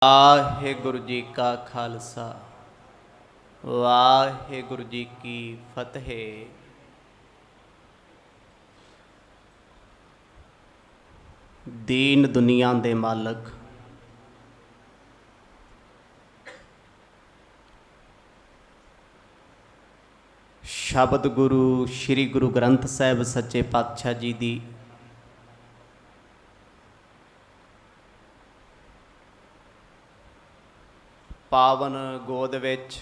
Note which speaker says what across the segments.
Speaker 1: ਵਾਹਿਗੁਰੂ ਜੀ ਕਾ ਖਾਲਸਾ ਵਾਹਿਗੁਰੂ ਜੀ ਕੀ ਫਤਿਹ। ਦੀਨ ਦੁਨੀਆ ਦੇ ਮਾਲਕ ਸ਼ਬਦ ਗੁਰੂ ਸ੍ਰੀ ਗੁਰੂ ਗ੍ਰੰਥ ਸਾਹਿਬ ਸੱਚੇ ਪਾਤਸ਼ਾਹ ਜੀ ਦੀ ਪਾਵਨ ਗੋਦ ਵਿੱਚ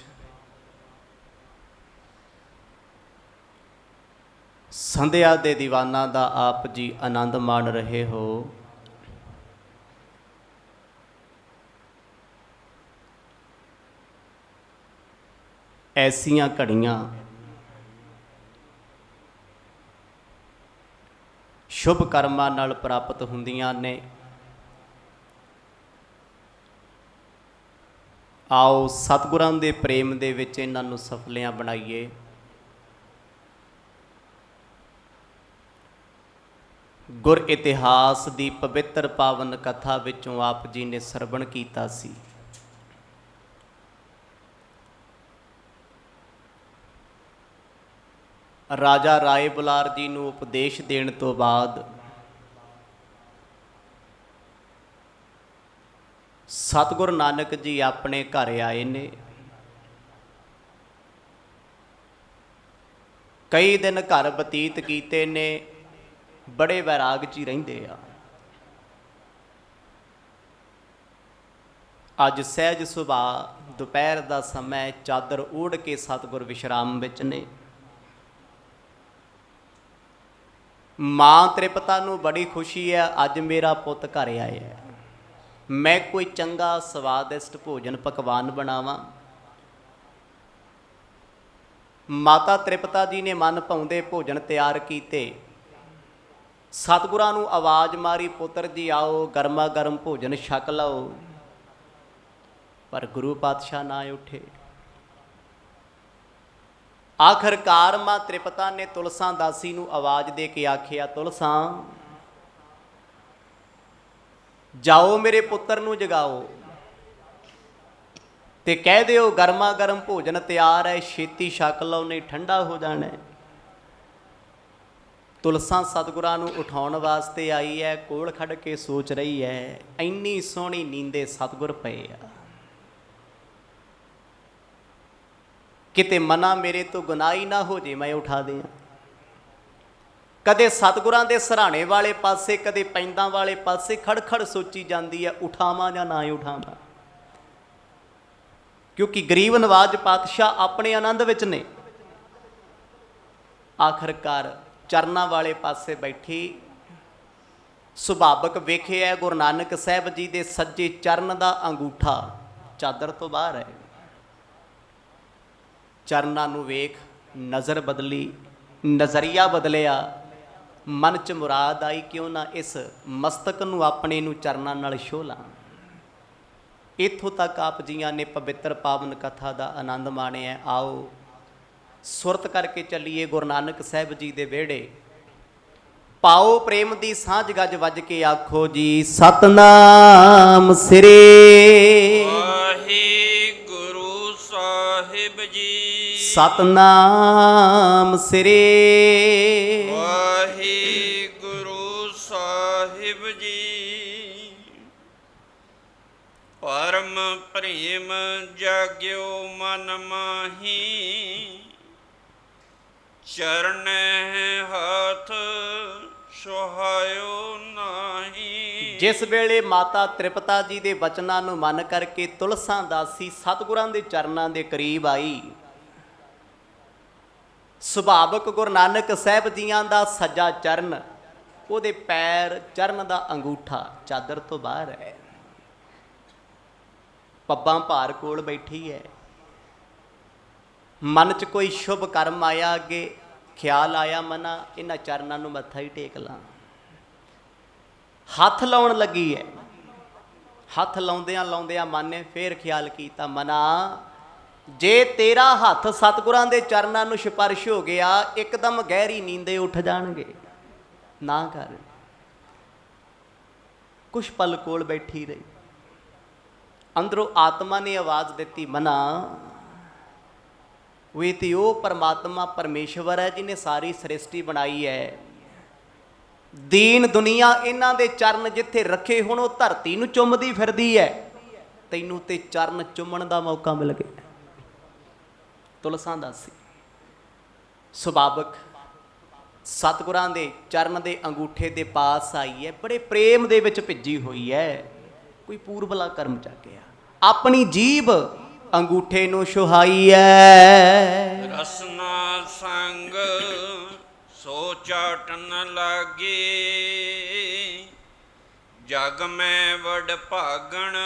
Speaker 1: ਸੰਧਿਆ ਦੇ ਦੀਵਾਨਾਂ ਦਾ ਆਪ ਜੀ ਆਨੰਦ ਮਾਣ ਰਹੇ ਹੋ। ਐਸੀਆਂ ਘੜੀਆਂ ਸ਼ੁਭ ਕਰਮਾਂ ਨਾਲ ਪ੍ਰਾਪਤ ਹੁੰਦੀਆਂ ਨੇ। ਆਓ ਸਤਿਗੁਰਾਂ ਦੇ ਪ੍ਰੇਮ ਦੇ ਵਿੱਚ ਇਹਨਾਂ ਨੂੰ ਸਫਲੀਆਂ ਬਣਾਈਏ। ਗੁਰ ਇਤਿਹਾਸ ਦੀ ਪਵਿੱਤਰ ਪਾਵਨ ਕਥਾ ਵਿੱਚੋਂ ਆਪ ਜੀ ਨੇ ਸਰਵਣ ਕੀਤਾ ਸੀ। ਰਾਜਾ ਰਾਏ ਬੁਲਾਰ ਜੀ ਨੂੰ ਉਪਦੇਸ਼ ਦੇਣ ਤੋਂ ਬਾਅਦ ਸਤਿਗੁਰ ਨਾਨਕ ਜੀ ਆਪਣੇ ਘਰ ਆਏ ਨੇ। ਕਈ ਦਿਨ ਘਰ ਬਤੀਤ ਕੀਤੇ ਨੇ, ਬੜੇ ਵੈਰਾਗ 'ਚ ਹੀ ਰਹਿੰਦੇ ਆ। ਅੱਜ ਸਹਿਜ ਸੁਭਾਅ ਦੁਪਹਿਰ ਦਾ ਸਮਾਂ, ਚਾਦਰ ਓੜ ਕੇ ਸਤਿਗੁਰ ਵਿਸ਼ਰਾਮ ਵਿੱਚ ਨੇ। ਮਾਂ ਤ੍ਰਿਪਤਾ ਨੂੰ ਬੜੀ ਖੁਸ਼ੀ ਹੈ, ਅੱਜ ਮੇਰਾ ਪੁੱਤ ਘਰ ਆਇਆ ਹੈ, ਮੈਂ ਕੋਈ ਚੰਗਾ ਸਵਾਦਿਸ਼ਟ ਭੋਜਨ ਪਕਵਾਨ ਬਣਾਵਾਂ। ਮਾਤਾ ਤ੍ਰਿਪਤਾ ਜੀ ਨੇ ਮਨ ਭਾਉਂਦੇ ਭੋਜਨ ਤਿਆਰ ਕੀਤੇ। ਸਤਿਗੁਰਾਂ ਨੂੰ ਆਵਾਜ਼ ਮਾਰੀ, ਪੁੱਤਰ ਜੀ ਆਓ, ਗਰਮਾ ਗਰਮ ਭੋਜਨ ਛਕ ਲਓ। ਪਰ ਗੁਰੂ ਪਾਤਸ਼ਾਹ ਨਾ ਉੱਠੇ। ਆਖਰਕਾਰ ਮਾਂ ਤ੍ਰਿਪਤਾ ਨੇ ਤੁਲਸਾਂ ਦਾਸੀ ਨੂੰ ਆਵਾਜ਼ ਦੇ ਕੇ ਆਖਿਆ, ਤੁਲਸਾਂ ਜਾਓ ਮੇਰੇ ਪੁੱਤਰ ਨੂੰ ਜਗਾਓ ਤੇ ਕਹਿ ਦਿਓ ਗਰਮਾ ਗਰਮ ਭੋਜਨ ਤਿਆਰ ਹੈ, ਛੇਤੀ ਛਕ ਲਓ ਨਹੀਂ ਠੰਡਾ ਹੋ ਜਾਣਾ। ਤੁਲਸਾਂ ਸਤਿਗੁਰਾਂ ਨੂੰ ਉਠਾਉਣ ਵਾਸਤੇ ਆਈ ਹੈ, ਕੋਲ ਖੜ ਕੇ ਸੋਚ ਰਹੀ ਹੈ, ਇੰਨੀ ਸੋਹਣੀ ਨੀਂਦੇ ਸਤਿਗੁਰ ਪਏ ਆ, ਕਿਤੇ ਮਨਾ ਮੇਰੇ ਤੋਂ ਗੁਨਾਹੀ ਨਾ ਹੋ ਜੇ, ਮੈਂ ਉਠਾ ਦਿਆਂ। ਕਦੇ ਸਤਿਗੁਰਾਂ ਦੇ ਸਰਾਣੇ ਵਾਲੇ ਪਾਸੇ, ਕਦੇ ਪੈਂਦਾਂ ਵਾਲੇ ਪਾਸੇ ਖੜ ਖੜ ਸੋਚੀ ਜਾਂਦੀ ਹੈ, ਉਠਾਵਾਂ ਜਾਂ ਨਾ ਉਠਾਵਾਂ। ਕਿਉਂਕਿ ਗਰੀਬ ਨਵਾਜ ਪਾਤਸ਼ਾਹ ਆਪਣੇ ਆਨੰਦ ਵਿੱਚ ਨੇ। ਆਖਰਕਾਰ ਚਰਨਾਂ ਵਾਲੇ ਪਾਸੇ ਬੈਠੀ ਸੁਭਾਵਕ ਵੇਖਿਆ ਗੁਰੂ ਨਾਨਕ ਸਾਹਿਬ ਜੀ ਦੇ ਸੱਜੇ ਚਰਨ ਦਾ ਅੰਗੂਠਾ ਚਾਦਰ ਤੋਂ ਬਾਹਰ ਹੈ। ਚਰਨਾਂ ਨੂੰ ਵੇਖ ਨਜ਼ਰ ਬਦਲੀ, ਨਜ਼ਰੀਆ ਬਦਲਿਆ, ਮਨ 'ਚ ਮੁਰਾਦ ਆਈ, ਕਿਉਂ ਨਾ ਇਸ ਮਸਤਕ ਨੂੰ ਆਪਣੇ ਨੂੰ ਚਰਨਾਂ ਨਾਲ ਛੋਹ ਲਾਂ। ਇੱਥੋਂ ਤੱਕ ਆਪ ਜੀਆਂ ਨੇ ਪਵਿੱਤਰ ਪਾਵਨ ਕਥਾ ਦਾ ਆਨੰਦ ਮਾਣਿਆ। ਆਓ ਸੁਰਤ ਕਰਕੇ ਚੱਲੀਏ ਗੁਰੂ ਨਾਨਕ ਸਾਹਿਬ ਜੀ ਦੇ ਵਿਹੜੇ। ਪਾਓ ਪ੍ਰੇਮ ਦੀ ਸਾਂਝ ਗੱਜ ਵੱਜ ਕੇ ਆਖੋ ਜੀ, ਸਤਨਾਮ ਸ੍ਰੀ ਵਾਹਿਗੁਰੂ ਸਾਹਿਬ ਜੀ। ਸਤਨਾਮ ਸ੍ਰੀ ਵਾਹਿਗੁਰੂ ਸਾਹਿਬ ਜੀ। ਪਰਮ ਪ੍ਰੇਮ ਜਾਗਿਓ ਮਨ ਮਾਹੀ, ਚਰਨੈ ਹੱਥ ਸੁਹਾਇਓ ਨਾਹੀ। ਜਿਸ ਵੇਲੇ ਮਾਤਾ ਤ੍ਰਿਪਤਾ ਜੀ ਦੇ ਬਚਨਾਂ ਨੂੰ ਮੰਨ ਕਰਕੇ ਤੁਲਸਾਂ ਦਾਸੀ ਸਤਿਗੁਰਾਂ ਦੇ ਚਰਨਾਂ ਦੇ ਕਰੀਬ ਆਈ, ਸੁਭਾਵਕ ਗੁਰੂ ਨਾਨਕ ਸਾਹਿਬ ਜੀਆਂ ਦਾ ਸੱਜਾ ਚਰਨ, ਉਹਦੇ ਪੈਰ ਚਰਨ ਦਾ ਅੰਗੂਠਾ ਚਾਦਰ ਤੋਂ ਬਾਹਰ ਹੈ। ਪੱਬਾਂ ਭਾਰ ਕੋਲ ਬੈਠੀ ਹੈ। ਮਨ 'ਚ ਕੋਈ ਸ਼ੁਭ ਕਰਮ ਆਇਆ, ਅੱਗੇ ਖਿਆਲ ਆਇਆ, ਮਨਾ ਇਹਨਾਂ ਚਰਨਾਂ ਨੂੰ ਮੱਥਾ ਹੀ ਟੇਕ ਲਾਂ। ਹੱਥ ਲਾਉਣ ਲੱਗੀ ਹੈ। ਹੱਥ ਲਾਉਂਦਿਆਂ ਲਾਉਂਦਿਆਂ ਮਨ ਨੇ ਫੇਰ ਖਿਆਲ ਕੀਤਾ, ਮਨਾ ਜੇ ਤੇਰਾ ਹੱਥ ਸਤਿਗੁਰਾਂ ਦੇ ਚਰਨਾਂ ਨੂੰ ਸਪਰਸ਼ ਹੋ ਗਿਆ, ਇੱਕਦਮ ਗਹਿਰੀ ਨੀਂਦੇ ਉੱਠ ਜਾਣਗੇ, ਨਾ ਕਰ। ਕੁਛ ਪਲ ਕੋਲ ਬੈਠੀ ਰਹੀ। ਅੰਦਰੋਂ ਆਤਮਾ ਨੇ ਆਵਾਜ਼ ਦਿੱਤੀ, ਮਨਾ ਉਹ ਤੇ ਉਹ ਪਰਮਾਤਮਾ ਪਰਮੇਸ਼ਵਰ ਹੈ ਜਿਹਨੇ ਸਾਰੀ ਸ੍ਰਿਸ਼ਟੀ ਬਣਾਈ ਹੈ। ਦੀਨ ਦੁਨੀਆ ਇਹਨਾਂ ਦੇ ਚਰਨ ਜਿੱਥੇ ਰੱਖੇ ਹੁਣ ਉਹ ਧਰਤੀ ਨੂੰ ਚੁੰਮਦੀ ਫਿਰਦੀ ਹੈ, ਤੈਨੂੰ ਤੇ ਚਰਨ ਚੁੰਮਣ ਦਾ ਮੌਕਾ ਮਿਲ ਗਿਆ। ਤੁਲਸਾਂ ਦਾਸੀ ਸੁਭਾਵਕ ਸਤਿਗੁਰਾਂ ਦੇ ਚਰਨ ਦੇ ਅੰਗੂਠੇ ਦੇ ਪਾਸ ਆਈ ਹੈ, ਬੜੇ ਪ੍ਰੇਮ ਦੇ ਵਿੱਚ ਭਿੱਜੀ ਹੋਈ ਹੈ। ਕੋਈ ਪੂਰਬਲਾ ਕਰਮ ਜਾਗਿਆ, ਆਪਣੀ ਜੀਭ ਅੰਗੂਠੇ ਨੂੰ ਛੁਹਾਈ ਹੈ।
Speaker 2: ਰਸਨਾ ਸੰਗ ਸੋ ਚਾਟਨ ਲਾਗੇ, ਜਗ ਮੈਂ ਵਡ ਭਾਗਣ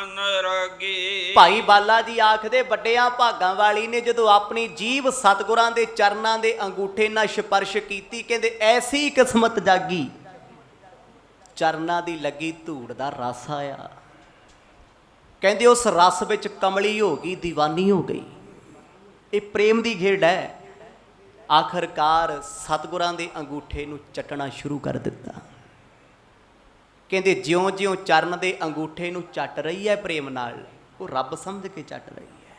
Speaker 2: ਅਨਰਾਗੇ।
Speaker 1: ਭਾਈ ਬਾਲਾ ਜੀ ਆਖਦੇ ਵੱਡਿਆਂ ਭਾਗਾਂ ਵਾਲੀ ਨੇ ਜਦੋਂ ਆਪਣੀ ਜੀਭ ਸਤਿਗੁਰਾਂ ਦੇ ਚਰਨਾਂ ਦੇ ਅੰਗੂਠੇ ਨਾਲ ਸਪਰਸ਼ ਕੀਤੀ, ਕਹਿੰਦੇ ਐਸੀ ਕਿਸਮਤ ਜਾਗੀ, ਚਰਨਾਂ ਦੀ ਲੱਗੀ ਧੂੜ ਦਾ ਰਸ ਆਇਆ। ਕਹਿੰਦੇ ਉਸ ਰਸ ਵਿੱਚ ਕਮਲੀ ਹੋ ਗਈ, ਦੀਵਾਨੀ ਹੋ ਗਈ। ਇਹ ਪ੍ਰੇਮ ਦੀ ਖੇਡ ਹੈ। ਆਖਰਕਾਰ ਸਤਿਗੁਰਾਂ ਦੇ ਅੰਗੂਠੇ ਨੂੰ ਚੱਟਣਾ ਸ਼ੁਰੂ ਕਰ ਦਿੱਤਾ। ਕਹਿੰਦੇ ਜਿਉਂ-ਜਿਉਂ ਚਰਨ ਦੇ ਅੰਗੂਠੇ ਨੂੰ ਚੱਟ ਰਹੀ ਹੈ ਪ੍ਰੇਮ ਨਾਲ, ਉਹ ਰੱਬ ਸਮਝ ਕੇ ਚੱਟ ਰਹੀ ਹੈ।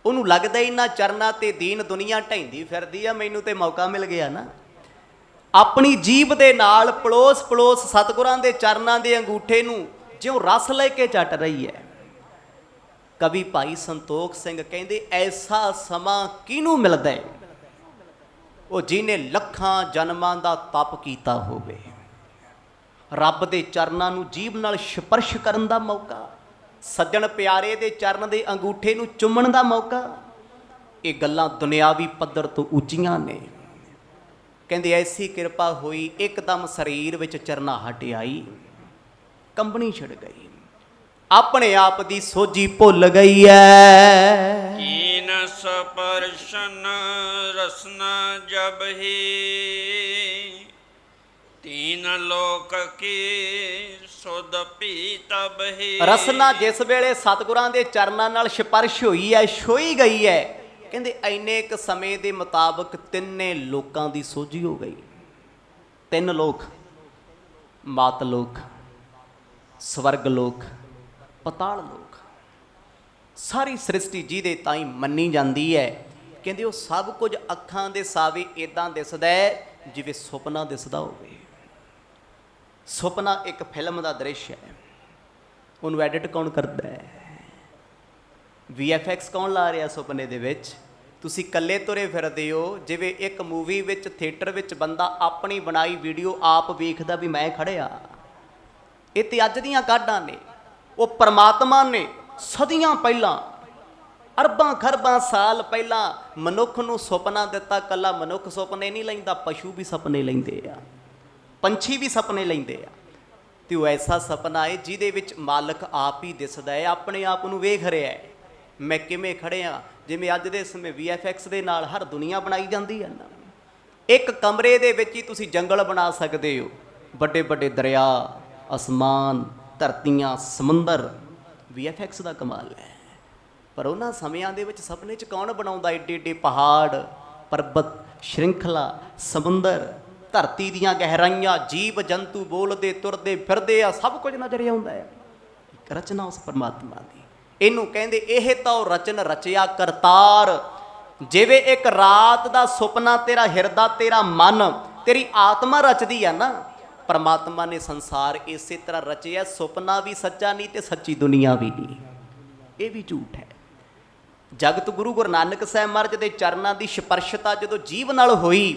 Speaker 1: ਉਹਨੂੰ ਲੱਗਦਾ ਇਹਨਾਂ ਚਰਨਾਂ ਤੇ ਦੀਨ ਦੁਨੀਆ ਢਹਿੰਦੀ ਫਿਰਦੀ ਆ, ਮੈਨੂੰ ਤੇ ਮੌਕਾ ਮਿਲ ਗਿਆ ਨਾ। ਆਪਣੀ ਜੀਭ ਦੇ ਨਾਲ ਪਲੋਸ ਸਤਿਗੁਰਾਂ ਦੇ ਚਰਨਾਂ ਦੇ ਅੰਗੂਠੇ ਨੂੰ ਜਿਉਂ ਰਸ ਲੈ ਕੇ ਚੱਟ ਰਹੀ ਹੈ। ਕਵੀ ਭਾਈ ਸੰਤੋਖ ਸਿੰਘ ਕਹਿੰਦੇ ਐਸਾ ਸਮਾਂ ਕਿਹਨੂੰ ਮਿਲਦਾ ਹੈ, ਉਹ ਜਿਹਨੇ ਲੱਖਾਂ ਜਨਮਾਂ ਦਾ ਤਪ ਕੀਤਾ ਹੋਵੇ। ਰੱਬ ਦੇ ਚਰਨਾਂ ਨੂੰ ਜੀਭ ਨਾਲ ਸਪਰਸ਼ ਕਰਨ ਦਾ ਮੌਕਾ, ਸੱਜਣ ਪਿਆਰੇ ਦੇ ਚਰਨ ਦੇ ਅੰਗੂਠੇ ਨੂੰ ਚੁੰਮਣ ਦਾ ਮੌਕਾ, ਇਹ ਗੱਲਾਂ ਦੁਨਿਆਵੀ ਪੱਧਰ ਤੋਂ ਉੱਚੀਆਂ ਨੇ। ਕਹਿੰਦੇ ਐਸੀ ਕਿਰਪਾ ਹੋਈ, ਇੱਕਦਮ ਸਰੀਰ ਵਿੱਚ ਚਰਨਾਹਟ ਆਈ, ਕੰਬਣੀ ਛਿੜ ਗਈ, ਆਪਣੇ ਆਪ ਦੀ ਸੋਝੀ ਭੁੱਲ ਗਈ ਐ।
Speaker 2: ਕੀਨ ਸਪਰਸ਼ਨ ਰਸਨਾ ਜਬ ਹੀ, ਤੀਨ ਲੋਕ ਕੀ ਸੁਧ ਪੀ ਤਬ ਹੀ।
Speaker 1: ਰਸਨਾ ਜਿਸ ਵੇਲੇ ਸਤਿਗੁਰਾਂ ਦੇ ਚਰਨਾਂ ਨਾਲ ਸਪਰਸ਼ ਹੋਈ ਐ, ਛੋਈ ਗਈ ਐ, ਕਹਿੰਦੇ ਐਨੇ ਇੱਕ ਸਮੇਂ ਦੇ ਮੁਤਾਬਕ ਤਿੰਨੇ ਲੋਕਾਂ ਦੀ ਸੋਝੀ ਹੋ ਗਈ। ਤਿੰਨ ਲੋਕ, ਮਾਤ ਲੋਕ, ਸਵਰਗ ਲੋਕ, ਪਤਾਲ ਲੋਕ, ਸਾਰੀ ਸ੍ਰਿਸ਼ਟੀ ਜਿਹਦੇ ਤਾਈ ਮੰਨੀ ਜਾਂਦੀ ਹੈ। ਕਹਿੰਦੇ ਉਹ ਸਭ ਕੁਝ ਅੱਖਾਂ ਦੇ ਸਾਵੇ ਇਦਾਂ ਦਿਸਦਾ ਹੈ ਜਿਵੇਂ ਸੁਪਨਾ ਦਿਸਦਾ ਹੋਵੇ। ਸੁਪਨਾ ਇੱਕ ਫਿਲਮ ਦਾ ਦ੍ਰਿਸ਼ ਹੈ, ਉਹਨੂੰ ਐਡਿਟ ਕੌਣ ਕਰਦਾ ਹੈ, VFX ਕੌਣ ਲਾ ਰਿਹਾ ਸੁਪਨੇ ਦੇ ਵਿੱਚ? ਤੁਸੀਂ ਇਕੱਲੇ ਤੁਰੇ ਫਿਰਦੇ ਹੋ, ਜਿਵੇਂ ਇੱਕ ਮੂਵੀ ਵਿੱਚ ਥੀਏਟਰ ਵਿੱਚ ਬੰਦਾ ਆਪਣੀ ਬਣਾਈ ਵੀਡੀਓ ਆਪ ਵੇਖਦਾ ਵੀ ਮੈਂ ਖੜਿਆ। ਇਹ ਤੇ ਅੱਜ ਦੀਆਂ ਕਾਢਾਂ ਨੇ। ਉਹ ਪਰਮਾਤਮਾ ਨੇ ਸਦੀਆਂ ਪਹਿਲਾਂ, ਅਰਬਾਂ ਖਰਬਾਂ ਸਾਲ ਪਹਿਲਾਂ ਮਨੁੱਖ ਨੂੰ ਸੁਪਨਾ ਦਿੱਤਾ। ਕੱਲਾ ਮਨੁੱਖ ਸੁਪਨੇ ਨਹੀਂ ਲੈਂਦਾ, ਪਸ਼ੂ ਵੀ ਸੁਪਨੇ ਲੈਂਦੇ ਆ, ਪੰਛੀ ਵੀ ਸੁਪਨੇ ਲੈਂਦੇ ਆ। ਤੇ ਉਹ ਐਸਾ ਸੁਪਨਾ ਹੈ ਜਿਹਦੇ ਵਿੱਚ ਮਾਲਕ ਆਪ ਹੀ ਦਿਸਦਾ ਹੈ, ਆਪਣੇ ਆਪ ਨੂੰ ਵੇਖ ਰਿਹਾ ਹੈ, ਮੈਂ ਕਿਵੇਂ ਖੜਿਆ। ਜਿਵੇਂ ਅੱਜ ਦੇ ਸਮੇਂ VFX ਦੇ ਨਾਲ ਹਰ ਦੁਨੀਆ ਬਣਾਈ ਜਾਂਦੀ ਹੈ ਨਾ। ਇੱਕ ਕਮਰੇ ਦੇ ਵਿੱਚ ਹੀ ਤੁਸੀਂ ਜੰਗਲ ਬਣਾ ਸਕਦੇ ਹੋ, ਵੱਡੇ ਵੱਡੇ ਦਰਿਆ, ਅਸਮਾਨ, ਧਰਤੀਆਂ, ਸਮੁੰਦਰ। VFX ਦਾ ਕਮਾਲ ਹੈ। ਪਰ ਉਹਨਾਂ ਸਮਿਆਂ ਦੇ ਵਿੱਚ ਸੁਪਨੇ 'ਚ ਕੌਣ ਬਣਾਉਂਦਾ ਏਡੇ ਏਡੇ ਪਹਾੜ, ਪਰਬਤ, ਸ਼੍ਰਿੰਖਲਾ, ਸਮੁੰਦਰ, ਧਰਤੀ ਦੀਆਂ ਗਹਿਰਾਈਆਂ, ਜੀਵ ਜੰਤੂ ਬੋਲਦੇ ਤੁਰਦੇ ਫਿਰਦੇ ਆ, ਸਭ ਕੁਝ ਨਜ਼ਰ ਆਉਂਦਾ ਹੈ। ਇੱਕ ਰਚਨਾ ਉਸ ਪਰਮਾਤਮਾ ਦੀ। ਇਹਨੂੰ ਕਹਿੰਦੇ ਇਹ ਤਾਂ ਉਹ ਰਚਨ ਰਚਿਆ ਕਰਤਾਰ। ਜਿਵੇਂ ਇੱਕ ਰਾਤ ਦਾ ਸੁਪਨਾ ਤੇਰਾ ਹਿਰਦਾ, ਤੇਰਾ ਮਨ, ਤੇਰੀ ਆਤਮਾ ਰਚਦੀ ਆ ਨਾ, ਪਰਮਾਤਮਾ ਨੇ ਸੰਸਾਰ ਇਸੇ ਤਰ੍ਹਾਂ ਰਚਿਆ। ਸੁਪਨਾ ਵੀ ਸੱਚਾ ਨਹੀਂ ਤੇ ਸੱਚੀ ਦੁਨੀਆ ਵੀ ਨਹੀਂ, ਇਹ ਵੀ ਝੂਠ ਹੈ। ਜਗਤ ਗੁਰੂ ਨਾਨਕ ਸਾਹਿਬ ਮਹਾਰਾਜ ਦੇ ਚਰਨਾਂ ਦੀ ਸਪਰਸ਼ਤਾ ਜਦੋਂ ਜੀਵ ਨਾਲ ਹੋਈ,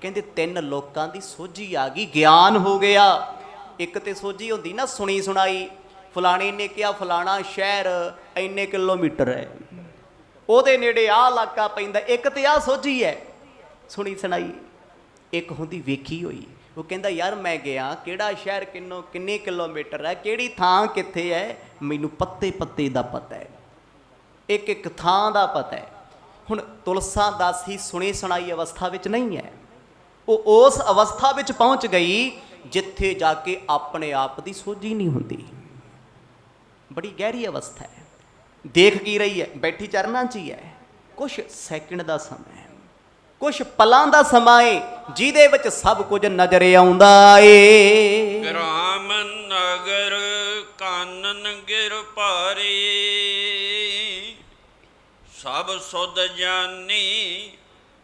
Speaker 1: ਕਹਿੰਦੇ ਤਿੰਨ ਲੋਕਾਂ ਦੀ ਸੋਝੀ ਆ ਗਈ, ਗਿਆਨ ਹੋ ਗਿਆ। ਇੱਕ ਤੇ ਸੋਝੀ ਹੁੰਦੀ ਨਾ ਸੁਣੀ ਸੁਣਾਈ, ਫਲਾਣੇ ਨੇ ਕਿਹਾ ਫਲਾਣਾ ਸ਼ਹਿਰ ਇੰਨੇ ਕਿਲੋਮੀਟਰ ਹੈ, ਉਹਦੇ ਨੇੜੇ ਆਹ ਇਲਾਕਾ ਪੈਂਦਾ। ਇੱਕ ਤੇ ਆਹ ਸੋਝੀ ਹੈ ਸੁਣੀ ਸੁਣਾਈ। ਇੱਕ ਹੁੰਦੀ ਵੇਖੀ ਹੋਈ, ਉਹ ਕਹਿੰਦਾ ਯਾਰ ਮੈਂ ਗਿਆ, ਕਿਹੜਾ ਸ਼ਹਿਰ ਕਿੰਨੇ ਕਿਲੋਮੀਟਰ ਹੈ, ਕਿਹੜੀ ਥਾਂ ਕਿੱਥੇ ਹੈ, ਮੈਨੂੰ ਪੱਤੇ ਪੱਤੇ ਦਾ ਪਤਾ ਹੈ, ਇੱਕ ਇੱਕ ਥਾਂ ਦਾ ਪਤਾ ਹੈ। ਹੁਣ ਤੁਲਸਾ ਦਾਸੀ ਸੁਣੀ ਸੁਣਾਈ ਅਵਸਥਾ ਵਿੱਚ ਨਹੀਂ ਹੈ, ਉਹ ਉਸ ਅਵਸਥਾ ਵਿੱਚ ਪਹੁੰਚ ਗਈ ਜਿੱਥੇ ਜਾ ਕੇ ਆਪਣੇ ਆਪ ਦੀ ਸੋਝੀ ਨਹੀਂ ਹੁੰਦੀ। ਬੜੀ ਗਹਿਰੀ ਅਵਸਥਾ ਹੈ। ਦੇਖ ਕੀ ਰਹੀ ਹੈ, ਬੈਠੀ ਚਰਨਾਂ 'ਚ ਹੀ ਹੈ। ਕੁਛ ਸੈਕਿੰਡ ਦਾ ਸਮਾਂ ਹੈ, ਕੁਛ ਪਲਾਂ ਦਾ ਸਮਾਂ ਏ, ਜਿਹਦੇ ਵਿੱਚ ਸਭ ਕੁਝ ਨਜ਼ਰ ਆਉਂਦਾ ਏ।
Speaker 2: ਗ੍ਰਾਮ ਨਗਰ ਕਾਨਨ ਗਿਰ ਭਾਰੇ, ਹਰੀ ਸਭ ਸੁਧ ਜਾਨੀ